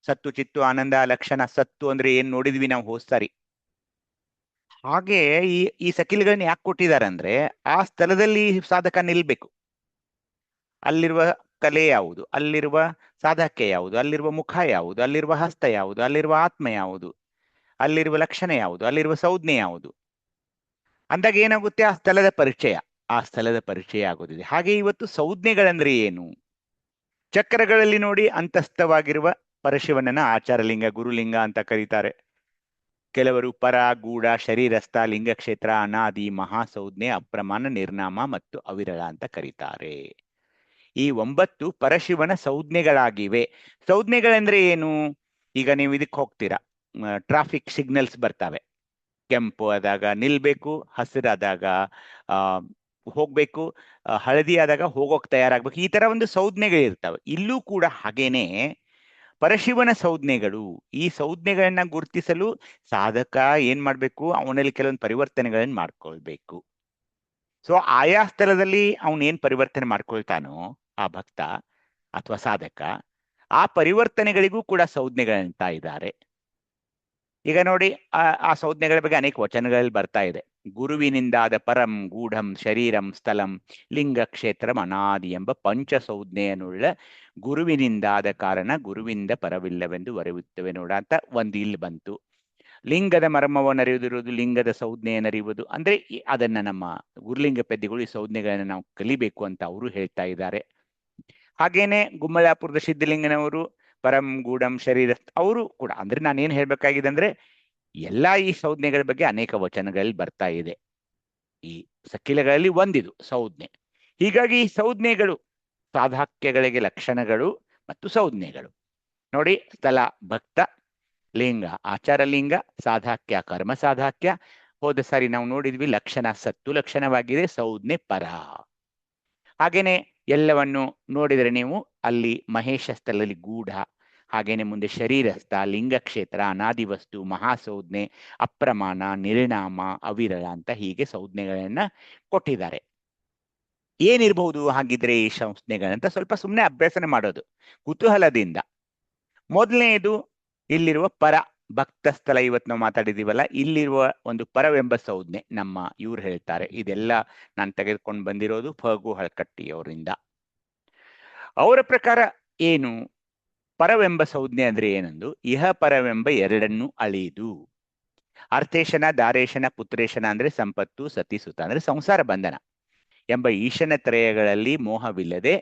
ಸತ್ತು, ಚಿತ್ತು, ಆನಂದ, ಲಕ್ಷಣ. ಸತ್ತು ಅಂದ್ರೆ ಏನ್ ನೋಡಿದ್ವಿ ನಾವು ಹೋದ್ಸಾರಿ. ಹಾಗೆ ಈ ಸಕಿಲ್ಗಳನ್ನ ಯಾಕೆ ಕೊಟ್ಟಿದ್ದಾರೆ ಅಂದ್ರೆ, ಆ ಸ್ಥಳದಲ್ಲಿ ಸಾಧಕ ನಿಲ್ಬೇಕು. ಅಲ್ಲಿರುವ ತಲೆ ಯಾವುದು, ಅಲ್ಲಿರುವ ಸಾಧಕ್ಯ ಯಾವುದು, ಅಲ್ಲಿರುವ ಮುಖ ಯಾವುದು, ಅಲ್ಲಿರುವ ಹಸ್ತ ಯಾವುದು, ಅಲ್ಲಿರುವ ಆತ್ಮ ಯಾವುದು, ಅಲ್ಲಿರುವ ಲಕ್ಷಣ ಯಾವುದು, ಅಲ್ಲಿರುವ ಸಂಜ್ಞೆ ಯಾವುದು ಅಂದಾಗ ಏನಾಗುತ್ತೆ, ಆ ಸ್ಥಳದ ಪರಿಚಯ ಆಗೋದಿದೆ. ಹಾಗೆ ಇವತ್ತು ಸಂಜ್ಞೆಗಳಂದ್ರೆ ಏನು? ಚಕ್ರಗಳಲ್ಲಿ ನೋಡಿ ಅಂತಸ್ಥವಾಗಿರುವ ಪರಶಿವನನ್ನ ಆಚಾರಲಿಂಗ, ಗುರುಲಿಂಗ ಅಂತ ಕರೀತಾರೆ. ಕೆಲವರು ಪರ, ಗೂಢ, ಶರೀರಸ್ಥ, ಲಿಂಗಕ್ಷೇತ್ರ, ಅನಾದಿ, ಮಹಾಸಂಜ್ಞೆ, ಅಪ್ರಮಾಣ, ನಿರ್ನಾಮ ಮತ್ತು ಅವಿರಳ ಅಂತ ಕರೀತಾರೆ. ಈ 9 ಪರಶಿವನ ಸಂಜ್ಞೆಗಳಾಗಿವೆ. ಸಂಜ್ಞೆಗಳಂದ್ರೆ ಏನು? ಈಗ ನೀವು ಇದಕ್ಕೆ ಹೋಗ್ತೀರಾ, ಟ್ರಾಫಿಕ್ ಸಿಗ್ನಲ್ಸ್ ಬರ್ತವೆ. ಕೆಂಪು ಆದಾಗ ನಿಲ್ಬೇಕು, ಹಸಿರಾದಾಗ ಹೋಗ್ಬೇಕು, ಹಳದಿ ಆದಾಗ ಹೋಗೋಕ್ ತಯಾರಾಗ್ಬೇಕು. ಈ ತರ ಒಂದು ಸಂಜ್ಞೆಗಳಿರ್ತವೆ. ಇಲ್ಲೂ ಕೂಡ ಹಾಗೇನೆ ಪರಶಿವನ ಸಂಜ್ಞೆಗಳು. ಈ ಸಂಜ್ಞೆಗಳನ್ನ ಗುರುತಿಸಲು ಸಾಧಕ ಏನ್ ಮಾಡ್ಬೇಕು, ಅವನಲ್ಲಿ ಕೆಲವೊಂದು ಪರಿವರ್ತನೆಗಳನ್ನ ಮಾಡ್ಕೊಳ್ಬೇಕು. ಸೊ ಆಯಾ ಸ್ಥಳದಲ್ಲಿ ಅವನೇನ್ ಪರಿವರ್ತನೆ ಮಾಡ್ಕೊಳ್ತಾನೋ ಆ ಭಕ್ತ ಅಥವಾ ಸಾಧಕ, ಆ ಪರಿವರ್ತನೆಗಳಿಗೂ ಕೂಡ ಸಂಜ್ಞೆಗಳಂತ ಇದ್ದಾರೆ. ಈಗ ನೋಡಿ, ಆ ಸಂಜ್ಞೆಗಳ ಬಗ್ಗೆ ಅನೇಕ ವಚನಗಳಲ್ಲಿ ಬರ್ತಾ ಇದೆ. ಗುರುವಿನಿಂದಾದ ಪರಂ, ಗೂಢಂ, ಶರೀರಂ, ಸ್ಥಳಂ, ಲಿಂಗ, ಕ್ಷೇತ್ರಂ, ಅನಾದಿ ಎಂಬ ಪಂಚ ಸಂಜ್ಞೆಯನ್ನುಳ್ಳ ಗುರುವಿನಿಂದಾದ ಕಾರಣ ಗುರುವಿಂದ ಪರವಿಲ್ಲವೆಂದು ವರೆಯುತ್ತವೆ ನೋಡ ಅಂತ ಒಂದು ಇಲ್ಲಿ ಬಂತು. ಲಿಂಗದ ಮರ್ಮವನ್ನು ಅರಿಯುವುದಿರುವುದು, ಲಿಂಗದ ಸಂಜ್ಞೆಯನ್ನರಿಯುವುದು. ಅಂದ್ರೆ ಅದನ್ನ ನಮ್ಮ ಗುರುಲಿಂಗ ಪೆದ್ದಿಗಳು ಈ ಸಂಜ್ಞೆಗಳನ್ನ ನಾವು ಕಲಿಬೇಕು ಅಂತ ಅವರು ಹೇಳ್ತಾ ಇದ್ದಾರೆ. ಹಾಗೇನೆ ಗುಮ್ಮಲಾಪುರದ ಸಿದ್ಧಲಿಂಗನವರು ಪರಂ, ಗೂಢಂ, ಶರೀರ ಅವರು ಕೂಡ, ಅಂದ್ರೆ ನಾನೇನ್ ಹೇಳ್ಬೇಕಾಗಿದೆ ಅಂದ್ರೆ ಎಲ್ಲಾ ಈ ಸಂಜ್ಞೆಗಳ ಬಗ್ಗೆ ಅನೇಕ ವಚನಗಳಲ್ಲಿ ಬರ್ತಾ ಇದೆ. ಈ ಸಕ್ಕಿಲಗಳಲ್ಲಿ ಒಂದಿದು ಸಂಜ್ಞೆ. ಹೀಗಾಗಿ ಈ ಸಂಜ್ಞೆಗಳು ಸಾಧಾಕ್ಯಗಳಿಗೆ ಲಕ್ಷಣಗಳು ಮತ್ತು ಸಂಜ್ಞೆಗಳು. ನೋಡಿ, ಸ್ಥಳ ಭಕ್ತ, ಲಿಂಗ ಆಚಾರಲಿಂಗ, ಸಾಧಾಕ್ಯ ಕರ್ಮ ಸಾಧಾಕ್ಯ. ಹೋದ ಸಾರಿ ನಾವು ನೋಡಿದ್ವಿ ಲಕ್ಷಣ ಸತ್ತು ಲಕ್ಷಣವಾಗಿದೆ, ಸಂಜ್ಞೆ ಪರ. ಹಾಗೇನೆ ಎಲ್ಲವನ್ನು ನೋಡಿದರೆ ನೀವು ಅಲ್ಲಿ ಮಹೇಶ ಸ್ಥಳದಲ್ಲಿ ಗೂಢ, ಹಾಗೇನೆ ಮುಂದೆ ಶರೀರಸ್ಥ, ಲಿಂಗಕ್ಷೇತ್ರ, ಅನಾದಿ ವಸ್ತು, ಮಹಾಸಂಜ್ಞೆ, ಅಪ್ರಮಾಣ, ನಿರ್ನಾಮ, ಅವಿರಳ ಅಂತ ಹೀಗೆ ಸಂಜ್ಞೆಗಳನ್ನ ಕೊಟ್ಟಿದ್ದಾರೆ. ಏನಿರಬಹುದು ಹಾಗಿದ್ರೆ ಈ ಸಂಜ್ಞೆಗಳಂತ ಸ್ವಲ್ಪ ಸುಮ್ಮನೆ ಅಭ್ಯಾಸನೆ ಮಾಡೋದು ಕುತೂಹಲದಿಂದ. ಮೊದಲನೆಯದು ಇಲ್ಲಿರುವ ಪರ ಭಕ್ತ ಸ್ಥಳ. ಇವತ್ತು ನಾವು ಮಾತಾಡಿದೀವಲ್ಲ, ಇಲ್ಲಿರುವ ಒಂದು ಪರವೆಂಬ ಸಂಜ್ಞೆ ನಮ್ಮ ಇವ್ರು ಹೇಳ್ತಾರೆ. ಇದೆಲ್ಲ ನಾನು ತೆಗೆದುಕೊಂಡು ಬಂದಿರೋದು ಫಗು ಹಳಕಟ್ಟಿಯವರಿಂದ. ಅವರ ಪ್ರಕಾರ ಏನು ಪರವೆಂಬ ಸಂಜ್ಞೆ ಅಂದ್ರೆ ಏನಂದು, ಇಹ ಪರವೆಂಬ ಎರಡನ್ನು ಅಳಿದು, ಅರ್ಥೇಶನ, ದಾರೇಶನ, ಪುತ್ರೇಶನ ಅಂದ್ರೆ ಸಂಪತ್ತು, ಸತಿಸುತ ಅಂದ್ರೆ ಸಂಸಾರ ಬಂಧನ ಎಂಬ ಈಶನ ತ್ರಯಗಳಲ್ಲಿ ಮೋಹವಿಲ್ಲದೆ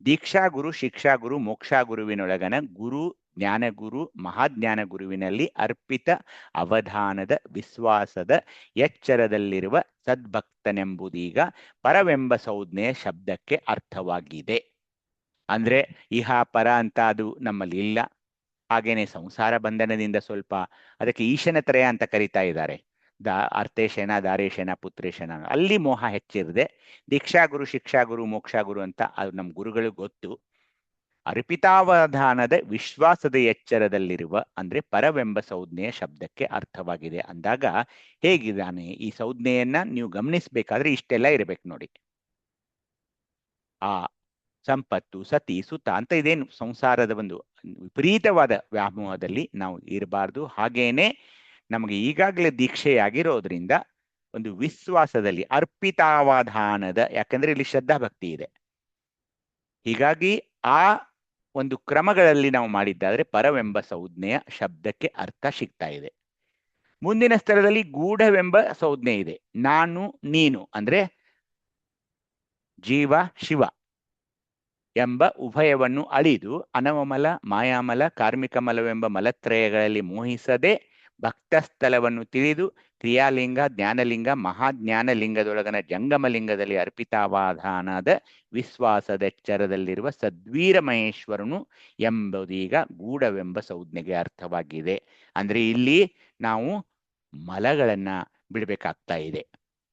ದೀಕ್ಷಾ ಗುರು, ಶಿಕ್ಷಾ ಗುರು, ಮೋಕ್ಷಾ ಗುರುವಿನೊಳಗನ ಗುರು, ಜ್ಞಾನಗುರು, ಮಹಾಜ್ಞಾನ ಗುರುವಿನಲ್ಲಿ ಅರ್ಪಿತ ಅವಧಾನದ ವಿಶ್ವಾಸದ ಎಚ್ಚರದಲ್ಲಿರುವ ಸದ್ಭಕ್ತನೆಂಬುದೀಗ ಪರವೆಂಬ ಸಂಜ್ಞೆಯ ಶಬ್ದಕ್ಕೆ ಅರ್ಥವಾಗಿದೆ. ಅಂದ್ರೆ ಇಹ ಪರ ಅಂತ ಅದು ನಮ್ಮಲ್ಲಿ ಇಲ್ಲ. ಹಾಗೇನೆ ಸಂಸಾರ ಬಂಧನದಿಂದ ಸ್ವಲ್ಪ ಅದಕ್ಕೆ ಈಶನ ತ್ರಯ ಅಂತ ಕರಿತಾ ಇದ್ದಾರೆ. ಅರ್ಥೇಶನ, ದಾರೇಶನ, ಪುತ್ರೇಶನ, ಅಲ್ಲಿ ಮೋಹ ಹೆಚ್ಚಿರದೆ ದೀಕ್ಷಾಗುರು, ಶಿಕ್ಷಾಗುರು, ಮೋಕ್ಷಾಗುರು ಅಂತ ಅದು ನಮ್ಮ ಗುರುಗಳಿಗೆ ಗೊತ್ತು. ಅರ್ಪಿತಾವಧಾನದ ವಿಶ್ವಾಸದ ಎಚ್ಚರದಲ್ಲಿರುವ ಅಂದ್ರೆ ಪರವೆಂಬ ಸಂಜ್ಞೆಯ ಶಬ್ದಕ್ಕೆ ಅರ್ಥವಾಗಿದೆ ಅಂದಾಗ ಹೇಗಿದ್ದಾನೆ ಈ ಸಂಜ್ಞೆಯನ್ನ ನೀವು ಗಮನಿಸ್ಬೇಕಾದ್ರೆ ಇಷ್ಟೆಲ್ಲ ಇರ್ಬೇಕು ನೋಡಿ. ಆ ಸಂಪತ್ತು, ಸತಿ, ಸುತ ಅಂತ ಇದೇನು ಸಂಸಾರದ ಒಂದು ವಿಪರೀತವಾದ ವ್ಯಾಮೋಹದಲ್ಲಿ ನಾವು ಇರಬಾರ್ದು. ಹಾಗೇನೆ ನಮಗೆ ಈಗಾಗಲೇ ದೀಕ್ಷೆಯಾಗಿರೋದ್ರಿಂದ ಒಂದು ವಿಶ್ವಾಸದಲ್ಲಿ ಅರ್ಪಿತಾವಧಾನದ, ಯಾಕಂದ್ರೆ ಇಲ್ಲಿ ಶ್ರದ್ಧಾ ಭಕ್ತಿ ಇದೆ, ಹೀಗಾಗಿ ಆ ಒಂದು ಕ್ರಮಗಳಲ್ಲಿ ನಾವು ಮಾಡಿದ್ದಾದ್ರೆ ಪರವೆಂಬ ಸಂಜ್ಞೆಯ ಶಬ್ದಕ್ಕೆ ಅರ್ಥ ಸಿಗ್ತಾ ಇದೆ. ಮುಂದಿನ ಸ್ಥಳದಲ್ಲಿ ಗೂಢವೆಂಬ ಸಂಜ್ಞೆ ಇದೆ. ನಾನು ನೀನು ಅಂದ್ರೆ ಜೀವ ಶಿವ ಎಂಬ ಉಭಯವನ್ನು ಅಳಿದು ಅನವಮಲ, ಮಾಯಾಮಲ, ಕಾರ್ಮಿಕ ಮಲವೆಂಬ ಮಲತ್ರಯಗಳಲ್ಲಿ ಮೋಹಿಸದೆ ಭಕ್ತಸ್ಥಳವನ್ನು ತಿಳಿದು ಕ್ರಿಯಾಲಿಂಗ, ಜ್ಞಾನಲಿಂಗ, ಮಹಾಜ್ಞಾನಲಿಂಗದೊಳಗನ ಜಂಗಮಲಿಂಗದಲ್ಲಿ ಅರ್ಪಿತಾವಾಧಾನದ ವಿಶ್ವಾಸದೆಚ್ಚರದಲ್ಲಿರುವ ಸದ್ವೀರ ಮಹೇಶ್ವರನು ಎಂಬುದೀಗ ಗೂಢವೆಂಬ ಸಂಜ್ಞೆಗೆ ಅರ್ಥವಾಗಿದೆ. ಅಂದ್ರೆ ಇಲ್ಲಿ ನಾವು ಮಲಗಳನ್ನ ಬಿಡಬೇಕಾಗ್ತಾ ಇದೆ,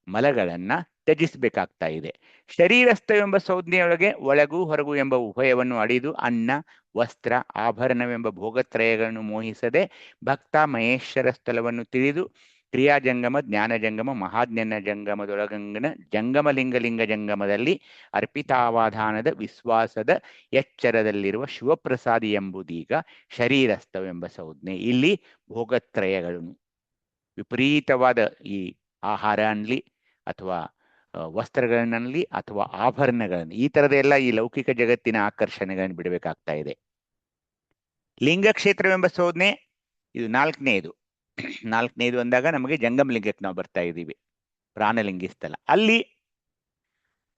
ಮಲಗಳನ್ನ ತ್ಯಜಿಸಬೇಕಾಗ್ತಾ ಇದೆ. ಶರೀರಸ್ಥವೆಂಬ ಸಂಜ್ಞೆಯೊಳಗೆ ಒಳಗು ಹೊರಗು ಎಂಬ ಉಭಯವನ್ನು ಅಡಿದು ಅನ್ನ, ವಸ್ತ್ರ, ಆಭರಣವೆಂಬ ಭೋಗತ್ರಯಗಳನ್ನು ಮೋಹಿಸದೆ ಭಕ್ತ ಮಹೇಶ್ವರ ಸ್ಥಳವನ್ನು ತಿಳಿದು ಕ್ರಿಯಾಜಂಗಮ, ಜ್ಞಾನಜಂಗಮ, ಮಹಾಜ್ಞಾನ ಜಂಗಮದೊಳಗಂಗನ ಜಂಗಮಲಿಂಗಲಿಂಗ ಜಂಗಮದಲ್ಲಿ ಅರ್ಪಿತಾವಾಧಾನದ ವಿಶ್ವಾಸದ ಎಚ್ಚರದಲ್ಲಿರುವ ಶಿವಪ್ರಸಾದಿ ಎಂಬುದೀಗ ಶರೀರಸ್ಥವೆಂಬ ಸಂಜ್ಞೆ. ಇಲ್ಲಿ ಭೋಗತ್ರಯಗಳನ್ನು ವಿಪರೀತವಾದ ಈ ಆಹಾರ ಅನ್ಲಿ ಅಥವಾ ವಸ್ತ್ರಗಳಲ್ಲಿ ಅಥವಾ ಆಭರಣಗಳಲ್ಲಿ ಈ ತರದ ಎಲ್ಲ ಈ ಲೌಕಿಕ ಜಗತ್ತಿನ ಆಕರ್ಷಣೆಗಳನ್ನು ಬಿಡಬೇಕಾಗ್ತಾ ಇದೆ. ಲಿಂಗಕ್ಷೇತ್ರವೆಂಬ ಸಂಜ್ಞೆ ಇದು ನಾಲ್ಕನೇದು ಅಂದಾಗ ನಮಗೆ ಜಂಗಮ ಲಿಂಗಕ್ಕೆ ನಾವು ಬರ್ತಾ ಇದ್ದೀವಿ. ಪ್ರಾಣಲಿಂಗಿ ಸ್ಥಳ ಅಲ್ಲಿ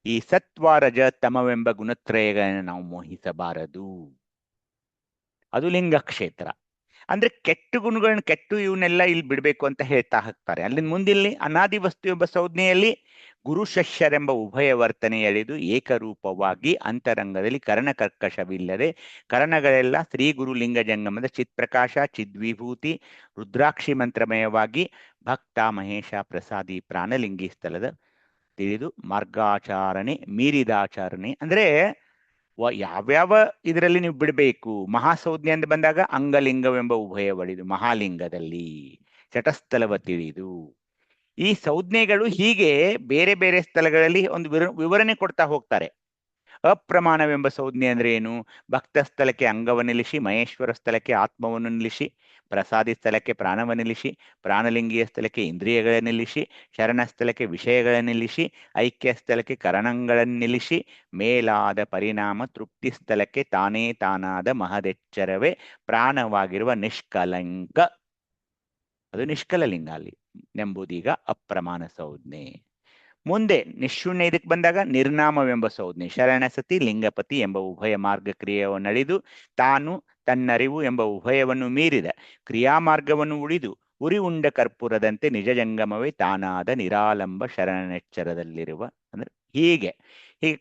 ಈ ಸತ್ವ ರಜ ತಮವೆಂಬ ಗುಣತ್ರಯಗಳನ್ನು ನಾವು ಮೋಹಿಸಬಾರದು. ಅದು ಲಿಂಗಕ್ಷೇತ್ರ. ಅಂದ್ರೆ ಕೆಟ್ಟು ಗುಣಗಳನ್ನ ಇವನ್ನೆಲ್ಲ ಇಲ್ಲಿ ಬಿಡಬೇಕು ಅಂತ ಹೇಳ್ತಾ ಹೋಗ್ತಾರೆ. ಅಲ್ಲಿಂದ ಮುಂದಿಲ್ಲಿ ಅನಾದಿ ವಸ್ತು ಎಂಬ ಸಂಜ್ಞೆಯಲ್ಲಿ ಗುರು ಶಿಷ್ಯರೆಂಬ ಉಭಯ ವರ್ತನೆ ಎಳೆದು ಏಕರೂಪವಾಗಿ ಅಂತರಂಗದಲ್ಲಿ ಕರ್ಣಕರ್ಕಶವಿಲ್ಲದೆ ಕರ್ಣಗಳೆಲ್ಲ ಶ್ರೀ ಗುರು ಲಿಂಗ ಜಂಗಮದ ಚಿತ್ಪ್ರಕಾಶ ಚಿದ್ವಿಭೂತಿ ರುದ್ರಾಕ್ಷಿ ಮಂತ್ರಮಯವಾಗಿ ಭಕ್ತ ಮಹೇಶ ಪ್ರಸಾದಿ ಪ್ರಾಣಲಿಂಗಿ ಸ್ಥಳದ ತಿಳಿದು ಮಾರ್ಗಾಚಾರಣೆ ಮೀರಿದಾಚರಣೆ ಅಂದ್ರೆ ಯಾವ್ಯಾವ ಇದರಲ್ಲಿ ನೀವು ಬಿಡಬೇಕು. ಮಹಾಸಂಜ್ಞೆ ಅಂತ ಬಂದಾಗ ಅಂಗಲಿಂಗವೆಂಬ ಉಭಯ ಒಳಿದು ಮಹಾಲಿಂಗದಲ್ಲಿ ಚಟಸ್ಥಳವ ತಿಳಿದು ಈ ಸಂಜ್ಞೆಗಳು ಹೀಗೆ ಬೇರೆ ಬೇರೆ ಸ್ಥಳಗಳಲ್ಲಿ ಒಂದು ವಿವರಣೆ ಕೊಡ್ತಾ ಹೋಗ್ತಾರೆ. ಅಪ್ರಮಾಣವೆಂಬ ಸಂಜ್ಞೆ ಅಂದ್ರೆ ಏನು? ಭಕ್ತ ಸ್ಥಳಕ್ಕೆ ಅಂಗವನ್ನು ನಿಲ್ಲಿಸಿ, ಮಹೇಶ್ವರ ಸ್ಥಳಕ್ಕೆ ಆತ್ಮವನ್ನು ನಿಲ್ಲಿಸಿ, ಪ್ರಸಾದಿ ಸ್ಥಳಕ್ಕೆ ಪ್ರಾಣವನ್ನು ನಿಲ್ಲಿಸಿ, ಪ್ರಾಣಲಿಂಗಿಯ ಸ್ಥಳಕ್ಕೆ ಇಂದ್ರಿಯಗಳನ್ನು ನಿಲ್ಲಿಸಿ, ಶರಣ ಸ್ಥಳಕ್ಕೆ ವಿಷಯಗಳನ್ನು ನಿಲ್ಲಿಸಿ, ಐಕ್ಯ ಸ್ಥಳಕ್ಕೆ ಕರಣಗಳನ್ನು ನಿಲ್ಲಿಸಿ, ಮೇಲಾದ ಪರಿಣಾಮ ತೃಪ್ತಿ ಸ್ಥಳಕ್ಕೆ ತಾನೇ ತಾನಾದ ಮಹದೆಚ್ಚರವೇ ಪ್ರಾಣವಾಗಿರುವ ನಿಷ್ಕಲಂಕ, ಅದು ನಿಷ್ಕಲ ಲಿಂಗ ಅಲ್ಲಿ ಎಂಬುದೀಗ ಅಪ್ರಮಾಣ ಸಂಜ್ಞೆ. ಮುಂದೆ ನಿಶೂನ್ಯ ಇದಕ್ಕೆ ಬಂದಾಗ ನಿರ್ನಾಮವೆಂಬ ಸಂಜ್ಞೆ ಶರಣಸತಿ ಲಿಂಗಪತಿ ಎಂಬ ಉಭಯ ಮಾರ್ಗ ಕ್ರಿಯೆಯನ್ನು ಅಳಿದು ತಾನು ತನ್ನರಿವು ಎಂಬ ಉಭಯವನ್ನು ಮೀರಿದ ಕ್ರಿಯಾಮಾರ್ಗವನ್ನು ಉಳಿದು ಉರಿ ಉಂಡ ಕರ್ಪೂರದಂತೆ ನಿಜ ಜಂಗಮವೇ ತಾನಾದ ನಿರಾಲಂಬ ಶರಣನೆಚ್ಚರದಲ್ಲಿರುವ ಅಂದ್ರೆ ಹೀಗೆ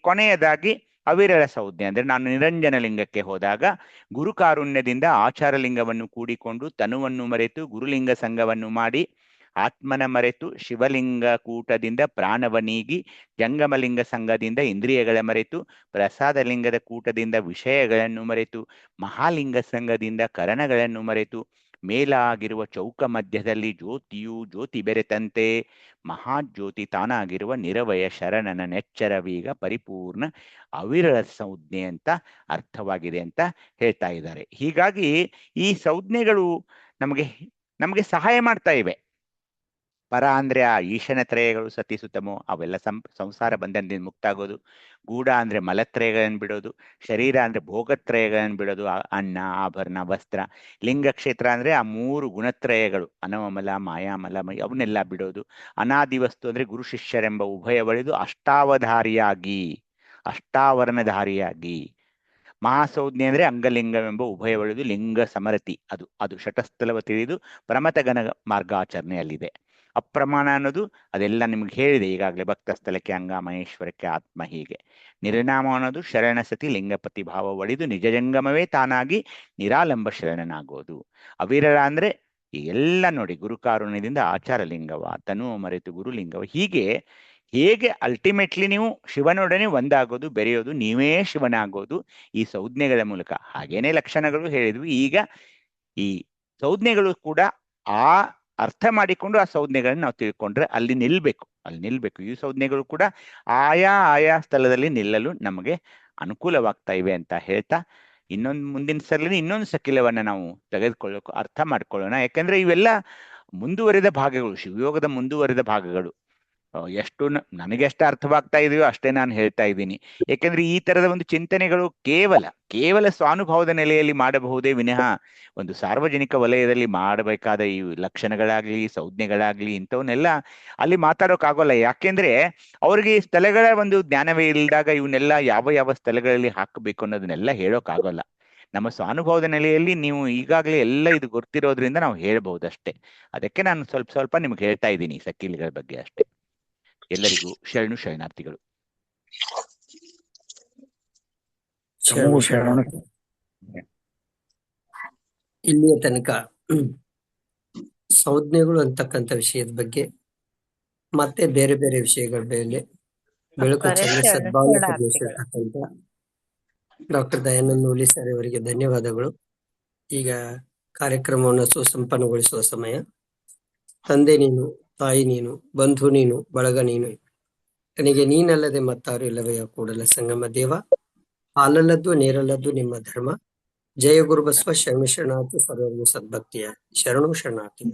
ಕೊನೆಯದಾಗಿ ಅವಿರಳ ಸಂಜ್ಞೆ ಅಂದ್ರೆ ನಾನು ನಿರಂಜನ ಲಿಂಗಕ್ಕೆ ಹೋದಾಗ ಗುರುಕಾರುಣ್ಯದಿಂದ ಆಚಾರ ಲಿಂಗವನ್ನು ಕೂಡಿಕೊಂಡು ತನುವನ್ನು ಮರೆತು ಗುರುಲಿಂಗ ಸಂಘವನ್ನು ಮಾಡಿ ಆತ್ಮನ ಮರೆತು ಶಿವಲಿಂಗ ಕೂಟದಿಂದ ಪ್ರಾಣವನೀಗಿ ಜಂಗಮಲಿಂಗ ಸಂಘದಿಂದ ಇಂದ್ರಿಯಗಳ ಮರೆತು ಪ್ರಸಾದ ಲಿಂಗದ ಕೂಟದಿಂದ ವಿಷಯಗಳನ್ನು ಮರೆತು ಮಹಾಲಿಂಗ ಸಂಘದಿಂದ ಕರಣಗಳನ್ನು ಮರೆತು ಮೇಲಾಗಿರುವ ಚೌಕ ಮಧ್ಯದಲ್ಲಿ ಜ್ಯೋತಿಯು ಜ್ಯೋತಿ ಬೆರೆತಂತೆ ಮಹಾಜ್ಯೋತಿ ತಾನಾಗಿರುವ ನಿರವಯ ಶರಣನ ನೆಚ್ಚರವೀಗ ಪರಿಪೂರ್ಣ ಅವಿರಳ ಸಂಜ್ಞೆ ಅಂತ ಅರ್ಥವಾಗಿದೆ ಅಂತ ಹೇಳ್ತಾ ಇದ್ದಾರೆ. ಹೀಗಾಗಿ ಈ ಸಂಜ್ಞೆಗಳು ನಮಗೆ ಸಹಾಯ ಮಾಡ್ತಾ ಇವೆ. ಪರ ಅಂದ್ರೆ ಆ ಈಶನ ತ್ರಯಗಳು ಸತಿ ಸುತಮೋ ಅವೆಲ್ಲ ಸಂಸಾರ ಬಂಧನದಿಂದ ಮುಕ್ತ ಆಗೋದು. ಗೂಢ ಅಂದ್ರೆ ಮಲತ್ರಯಗಳನ್ನು ಬಿಡೋದು. ಶರೀರ ಅಂದ್ರೆ ಭೋಗತ್ರಯಗಳನ್ನು ಬಿಡೋದು, ಅನ್ನ ಆಭರಣ ವಸ್ತ್ರ. ಲಿಂಗಕ್ಷೇತ್ರ ಅಂದ್ರೆ ಆ 3 ಗುಣತ್ರಯಗಳು ಅನವಮಲ ಮಾಯಾಮಲ ಅವನ್ನೆಲ್ಲ ಬಿಡೋದು. ಅನಾದಿ ವಸ್ತು ಅಂದ್ರೆ ಗುರು ಶಿಷ್ಯರೆಂಬ ಉಭಯ ಒಳೆದು ಅಷ್ಟಾವರಣಧಾರಿಯಾಗಿ. ಮಹಾಸಂಜ್ಞೆ ಅಂದ್ರೆ ಅಂಗಲಿಂಗವೆಂಬ ಉಭಯ ಒಳೆದು ಲಿಂಗ ಸಮರತಿ ಅದು ಶಟಸ್ಥಲವ ತಿಳಿದು ಪ್ರಮತಗನ ಮಾರ್ಗಾಚರಣೆಯಲ್ಲಿದೆ. ಅಪ್ರಮಾಣ ಅನ್ನೋದು ಅದೆಲ್ಲ ನಿಮ್ಗೆ ಹೇಳಿದೆ ಈಗಾಗಲೇ, ಭಕ್ತ ಸ್ಥಳಕ್ಕೆ ಅಂಗ ಮಹೇಶ್ವರಕ್ಕೆ ಆತ್ಮ. ಹೀಗೆ ನಿರ್ನಾಮ ಅನ್ನೋದು ಶರಣಸತಿ ಲಿಂಗಪತಿ ಭಾವ ಒಳಿದು ನಿಜ ಜಂಗಮವೇ ತಾನಾಗಿ ನಿರಾಲಂಬ ಶರಣನಾಗೋದು. ಅವಿರಳ ಅಂದ್ರೆ ಎಲ್ಲ ನೋಡಿ, ಗುರುಕಾರುಣ್ಯದಿಂದ ಆಚಾರ ಲಿಂಗವ ತನು ಮರೆತು ಗುರುಲಿಂಗವ. ಹೇಗೆ ಅಲ್ಟಿಮೇಟ್ಲಿ ನೀವು ಶಿವನೊಡನೆ ಒಂದಾಗೋದು, ಬೆರೆಯೋದು, ನೀವೇ ಶಿವನಾಗೋದು ಈ ಸಂಜ್ಞೆಗಳ ಮೂಲಕ. ಹಾಗೇನೆ ಲಕ್ಷಣಗಳು ಹೇಳಿದ್ವಿ. ಈಗ ಈ ಸಂಜ್ಞೆಗಳು ಕೂಡ ಆ ಅರ್ಥ ಮಾಡಿಕೊಂಡು ಆ ಸಂಜ್ಞೆಗಳನ್ನ ನಾವು ತಿಳ್ಕೊಂಡ್ರೆ ಅಲ್ಲಿ ನಿಲ್ಬೇಕು. ಈ ಸಂಜ್ಞೆಗಳು ಕೂಡ ಆಯಾ ಸ್ಥಳದಲ್ಲಿ ನಿಲ್ಲಲು ನಮಗೆ ಅನುಕೂಲವಾಗ್ತಾ ಇವೆ ಅಂತ ಹೇಳ್ತಾ ಮುಂದಿನ ಸಲ ಇನ್ನೊಂದು ಸಕಿಲವನ್ನ ನಾವು ತೆಗೆದುಕೊಳ್ಳೋಕೆ ಅರ್ಥ ಮಾಡ್ಕೊಳ್ಳೋಣ. ಯಾಕಂದ್ರೆ ಇವೆಲ್ಲ ಮುಂದುವರಿದ ಭಾಗಗಳು, ಶಿವಯೋಗದ ಮುಂದುವರಿದ ಭಾಗಗಳು. ಎಷ್ಟು ನನಗೆ ಎಷ್ಟು ಅರ್ಥವಾಗ್ತಾ ಇದೆಯೋ ಅಷ್ಟೇ ನಾನು ಹೇಳ್ತಾ ಇದ್ದೀನಿ. ಯಾಕೆಂದ್ರೆ ಈ ತರದ ಒಂದು ಚಿಂತನೆಗಳು ಕೇವಲ ಸ್ವಾನುಭವದ ನೆಲೆಯಲ್ಲಿ ಮಾಡಬಹುದೇ ವಿನಃ ಒಂದು ಸಾರ್ವಜನಿಕ ವಲಯದಲ್ಲಿ ಮಾಡಬೇಕಾದ ಈ ಲಕ್ಷಣಗಳಾಗ್ಲಿ ಸಂಜ್ಞೆಗಳಾಗ್ಲಿ ಇಂಥವನ್ನೆಲ್ಲ ಅಲ್ಲಿ ಮಾತಾಡೋಕ್ಕಾಗೋಲ್ಲ. ಯಾಕೆಂದ್ರೆ ಅವ್ರಿಗೆ ಈ ಸ್ಥಳಗಳ ಒಂದು ಜ್ಞಾನವೇ ಇಲ್ದಾಗ ಇವನ್ನೆಲ್ಲ ಯಾವ ಸ್ಥಳಗಳಲ್ಲಿ ಹಾಕಬೇಕು ಅನ್ನೋದನ್ನೆಲ್ಲ ಹೇಳೋಕ್ಕಾಗೋಲ್ಲ. ನಮ್ಮ ಸ್ವಾನುಭವದ ನೆಲೆಯಲ್ಲಿ ನೀವು ಈಗಾಗಲೇ ಎಲ್ಲ ಇದು ಗೊತ್ತಿರೋದ್ರಿಂದ ನಾವು ಹೇಳ್ಬಹುದಷ್ಟೇ. ಅದಕ್ಕೆ ನಾನು ಸ್ವಲ್ಪ ನಿಮ್ಗೆ ಹೇಳ್ತಾ ಇದ್ದೀನಿ ಸಕ್ಕಿಲಿಗಳ ಬಗ್ಗೆ ಅಷ್ಟೇ. ಎಲ್ಲರಿಗೂ ಶರಣಾರ್ಥಿಗಳು.
ಇಲ್ಲಿಯ ತನಕ ಸಂಜ್ಞೆಗಳು ಅಂತಕ್ಕಂಥ ವಿಷಯದ ಬಗ್ಗೆ ಮತ್ತೆ ಬೇರೆ ಬೇರೆ ವಿಷಯಗಳ ಮೇಲೆ ಬೆಳಕು ಚೆಲ್ಲಿ ಸದ್ಭಾವನೆ ಪ್ರದೇಶಿರ್ತಕ್ಕಂಥ ಡಾಕ್ಟರ್ ದಯಾನಂದ ನೂಲಿ ಸರ್ ಅವರಿಗೆ ಧನ್ಯವಾದಗಳು. ಈಗ ಕಾರ್ಯಕ್ರಮವನ್ನು ಸುಸಂಪನ್ನಗೊಳಿಸುವ ಸಮಯ. ತಂದೆ ನೀನು, ತಾಯಿ ನೀನು, ಬಂಧು ನೀನು, ಬಳಗ ನೀನು, ನನಗೆ ನೀನಲ್ಲದೆ ಮತ್ತಾರು ಇಲ್ಲವಯ್ಯ ಕೂಡಲ ಸಂಗಮ ದೇವ. ಹಾಲಲ್ಲದ್ದು ನೀರಲ್ಲದ್ದು ನಿಮ್ಮ ಧರ್ಮ. ಜಯ ಗುರು ಬಸವ ಶರಣಾರ್ಥಿ ಸರ್ವರಿಗೂ ಸದ್ಭಕ್ತಿಯ ಶರಣು ಶರಣಾರ್ಥಿ.